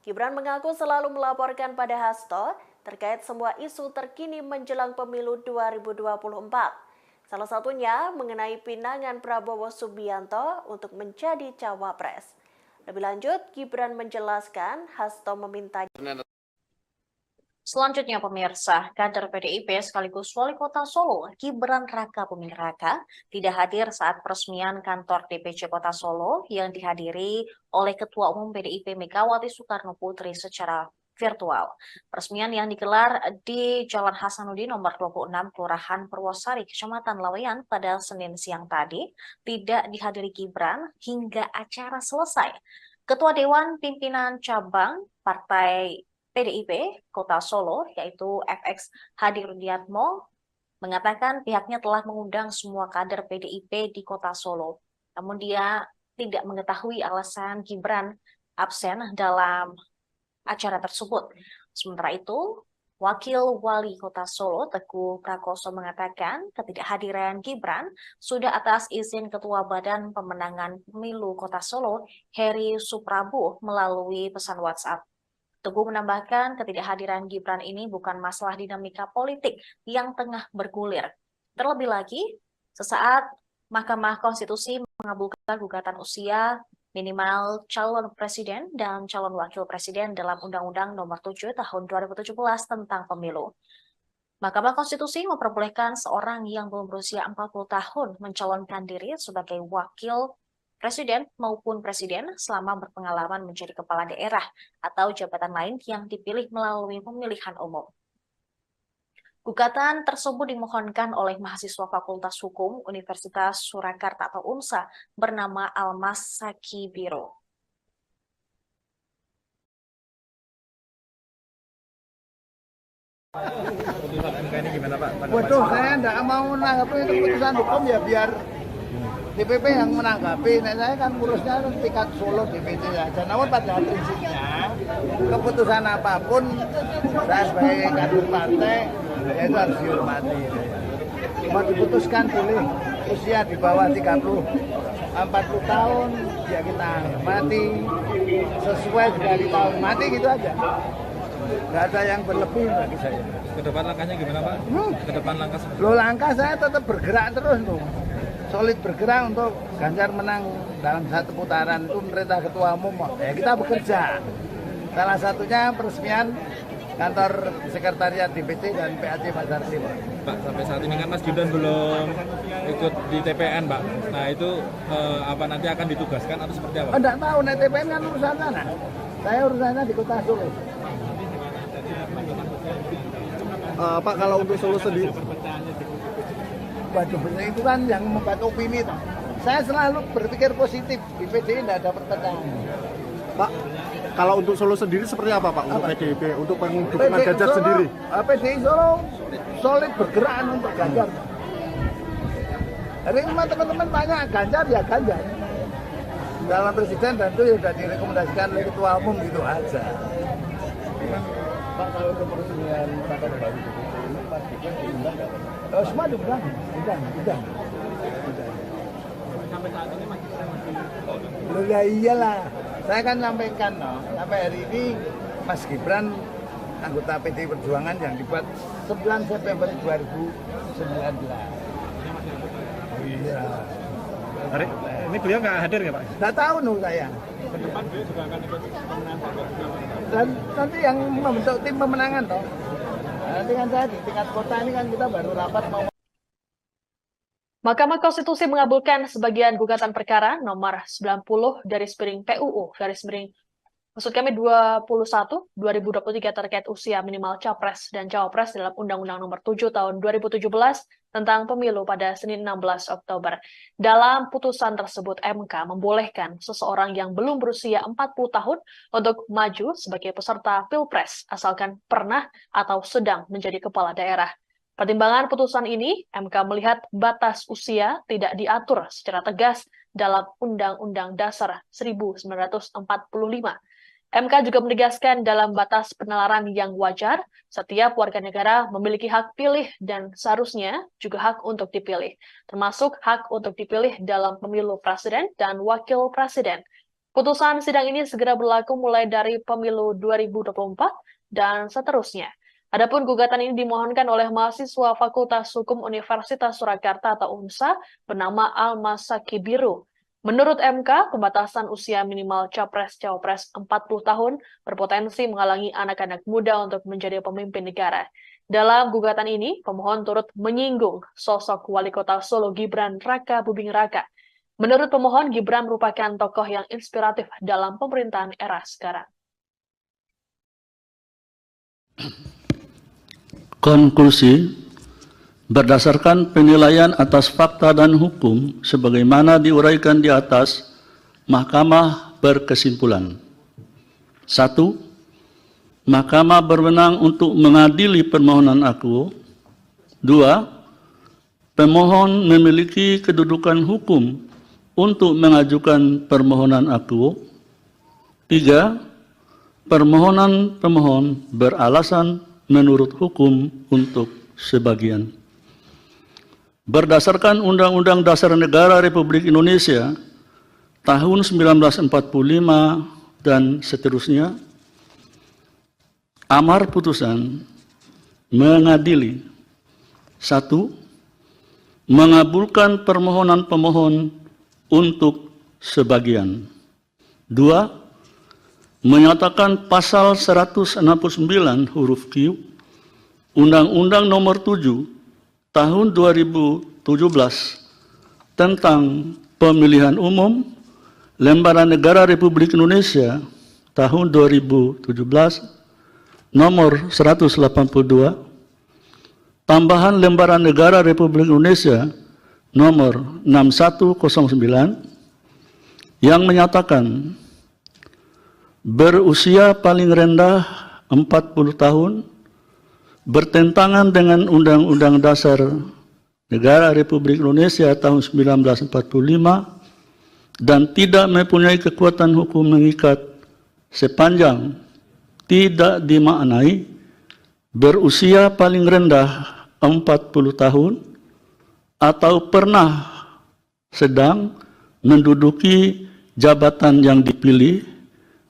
Gibran mengaku selalu melaporkan pada Hasto terkait semua isu terkini menjelang pemilu 2024. Salah satunya mengenai pinangan Prabowo Subianto untuk menjadi cawapres. Lebih lanjut, Gibran menjelaskan Hasto meminta.
Selanjutnya pemirsa, kader PDIP sekaligus Wali Kota Solo, Gibran Rakabuming Raka, tidak hadir saat peresmian kantor DPC Kota Solo yang dihadiri oleh Ketua Umum PDIP Megawati Soekarno Putri secara virtual. Peresmian yang digelar di Jalan Hasanuddin nomor 26 Kelurahan Purwosari, Kecamatan Laweyan pada Senin siang tadi, tidak dihadiri Gibran hingga acara selesai. Ketua Dewan Pimpinan Cabang Partai PDIP Kota Solo, yaitu FX Hadi Rudiatmo, mengatakan pihaknya telah mengundang semua kader PDIP di Kota Solo. Namun dia tidak mengetahui alasan Gibran absen dalam acara tersebut. Sementara itu, Wakil Wali Kota Solo, Teguh Prakoso, mengatakan ketidakhadiran Gibran sudah atas izin Ketua Badan Pemenangan Pemilu Kota Solo, Heri Suprabu, melalui pesan WhatsApp. Teguh menambahkan ketidakhadiran Gibran ini bukan masalah dinamika politik yang tengah bergulir. Terlebih lagi, sesaat Mahkamah Konstitusi mengabulkan gugatan usia minimal calon presiden dan calon wakil presiden dalam Undang-Undang Nomor 7 Tahun 2017 tentang pemilu. Mahkamah Konstitusi memperbolehkan seorang yang belum berusia 40 tahun mencalonkan diri sebagai wakil presiden maupun presiden selama berpengalaman menjadi kepala daerah atau jabatan lain yang dipilih melalui pemilihan umum. Gugatan tersebut dimohonkan oleh mahasiswa Fakultas Hukum Universitas Surakarta atau UNSA bernama Almas Sakibiro.
Putusan MK ini gimana Pak?
Waduh, saya tidak mau menanggapi itu keputusan hukum ya biar DPP yang menanggapi. Nah, saya kan ngurusnya tingkat Solo DPC saja. Namun pada prinsipnya keputusan apapun saya sebagai kader partai ya itu harus dihormati. Mau diputuskan boleh usia di bawah 40 tahun ya kita hormati sesuai dari tahun mati gitu aja. Nggak ada yang berlebih bagi saya.
Ke depan langkahnya gimana Pak? Ke depan langkah seperti
Loh, langkah saya tetap bergerak terus tuh. Solid bergerak untuk Ganjar menang dalam satu putaran itu perintah Ketua Umum. Ya kita bekerja. Salah satunya peresmian kantor sekretariat DPC dan PAC Pasar Timur.
Pak, sampai saat ini kan Mas Gibran belum ikut di TPN Pak. Nah itu apa nanti akan ditugaskan atau seperti apa?
Enggak tahu, nah TPN kan urusan sana. Saya urusannya di Kota Solo.
Pak, kalau untuk Solo sendiri,
Waduh, itu kan yang membuat opini toh. Saya selalu berpikir positif, di PDI tidak ada perpecahan.
Pak, kalau untuk Solo sendiri seperti apa Pak untuk PDIP, untuk pendukungan Ganjar sendiri?
PDI Solo solid bergerak untuk Ganjar. Jadi teman-teman tanya Ganjar ya Ganjar. Dalam presiden dan itu sudah direkomendasikan oleh Ketua Umum gitu aja.
Pak, kalau untuk peresmian kantor baru ini Pak Gibran diundang nggak Pak?
Semua diundang.
Sampai saat ini Mas Gibran masih
Loh ya iyalah. Saya kan sampaikan sampai hari ini Mas Gibran anggota PDI Perjuangan yang dibuat 9 September 2019.
Iya. Hari ini
Ini beliau nggak hadir ya Pak?
Nggak tahu nung saya.
Ke depan beliau juga akan ikut pemenangan Pak.
Dan nanti yang membentuk tim pemenangan toh. Nanti kan saya di tingkat kota ini kan kita baru rapat mau.
Mahkamah Konstitusi mengabulkan sebagian gugatan perkara nomor 90 PUU 21/2023 terkait usia minimal Capres dan Cawapres dalam Undang-Undang Nomor 7 Tahun 2017 tentang pemilu pada Senin 16 Oktober. Dalam putusan tersebut, MK membolehkan seseorang yang belum berusia 40 tahun untuk maju sebagai peserta Pilpres asalkan pernah atau sedang menjadi kepala daerah. Pertimbangan putusan ini, MK melihat batas usia tidak diatur secara tegas dalam Undang-Undang Dasar 1945. MK juga menegaskan dalam batas penalaran yang wajar, setiap warga negara memiliki hak pilih dan seharusnya juga hak untuk dipilih, termasuk hak untuk dipilih dalam pemilu presiden dan wakil presiden. Putusan sidang ini segera berlaku mulai dari pemilu 2024 dan seterusnya. Adapun gugatan ini dimohonkan oleh mahasiswa Fakultas Hukum Universitas Surakarta atau UNSA bernama Al-Masaki Biru. Menurut MK, pembatasan usia minimal Capres-Cawapres 40 tahun berpotensi menghalangi anak-anak muda untuk menjadi pemimpin negara. Dalam gugatan ini, pemohon turut menyinggung sosok Wali Kota Solo Gibran Raka Buming Raka. Menurut pemohon, Gibran merupakan tokoh yang inspiratif dalam pemerintahan era sekarang.
Konklusi, berdasarkan penilaian atas fakta dan hukum sebagaimana diuraikan di atas, Mahkamah berkesimpulan. 1. Mahkamah berwenang untuk mengadili permohonan akuo. 2. Pemohon memiliki kedudukan hukum untuk mengajukan permohonan akuo. 3. Permohonan pemohon beralasan menurut hukum untuk sebagian. Berdasarkan Undang-Undang Dasar Negara Republik Indonesia tahun 1945 dan seterusnya, amar putusan mengadili: 1. Mengabulkan permohonan pemohon untuk sebagian. 2. Menyatakan pasal 169 huruf Q Undang-Undang Nomor 7 Tahun 2017 tentang Pemilihan Umum Lembaran Negara Republik Indonesia tahun 2017 Nomor 182 Tambahan Lembaran Negara Republik Indonesia Nomor 6109 yang menyatakan berusia paling rendah 40 tahun, bertentangan dengan Undang-Undang Dasar Negara Republik Indonesia tahun 1945 dan tidak mempunyai kekuatan hukum mengikat sepanjang tidak dimaknai berusia paling rendah 40 tahun atau pernah sedang menduduki jabatan yang dipilih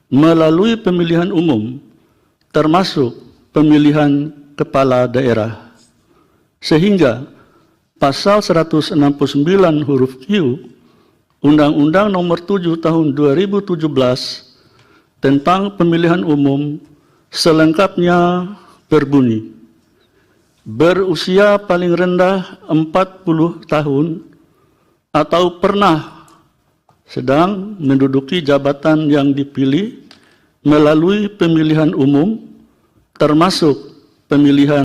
melalui pemilihan umum, termasuk pemilihan kepala daerah. Sehingga pasal 169 huruf Q Undang-Undang Nomor 7 Tahun 2017 tentang pemilihan umum selengkapnya berbunyi: berusia paling rendah 40 tahun atau pernah sedang menduduki jabatan yang dipilih melalui pemilihan umum, termasuk pemilihan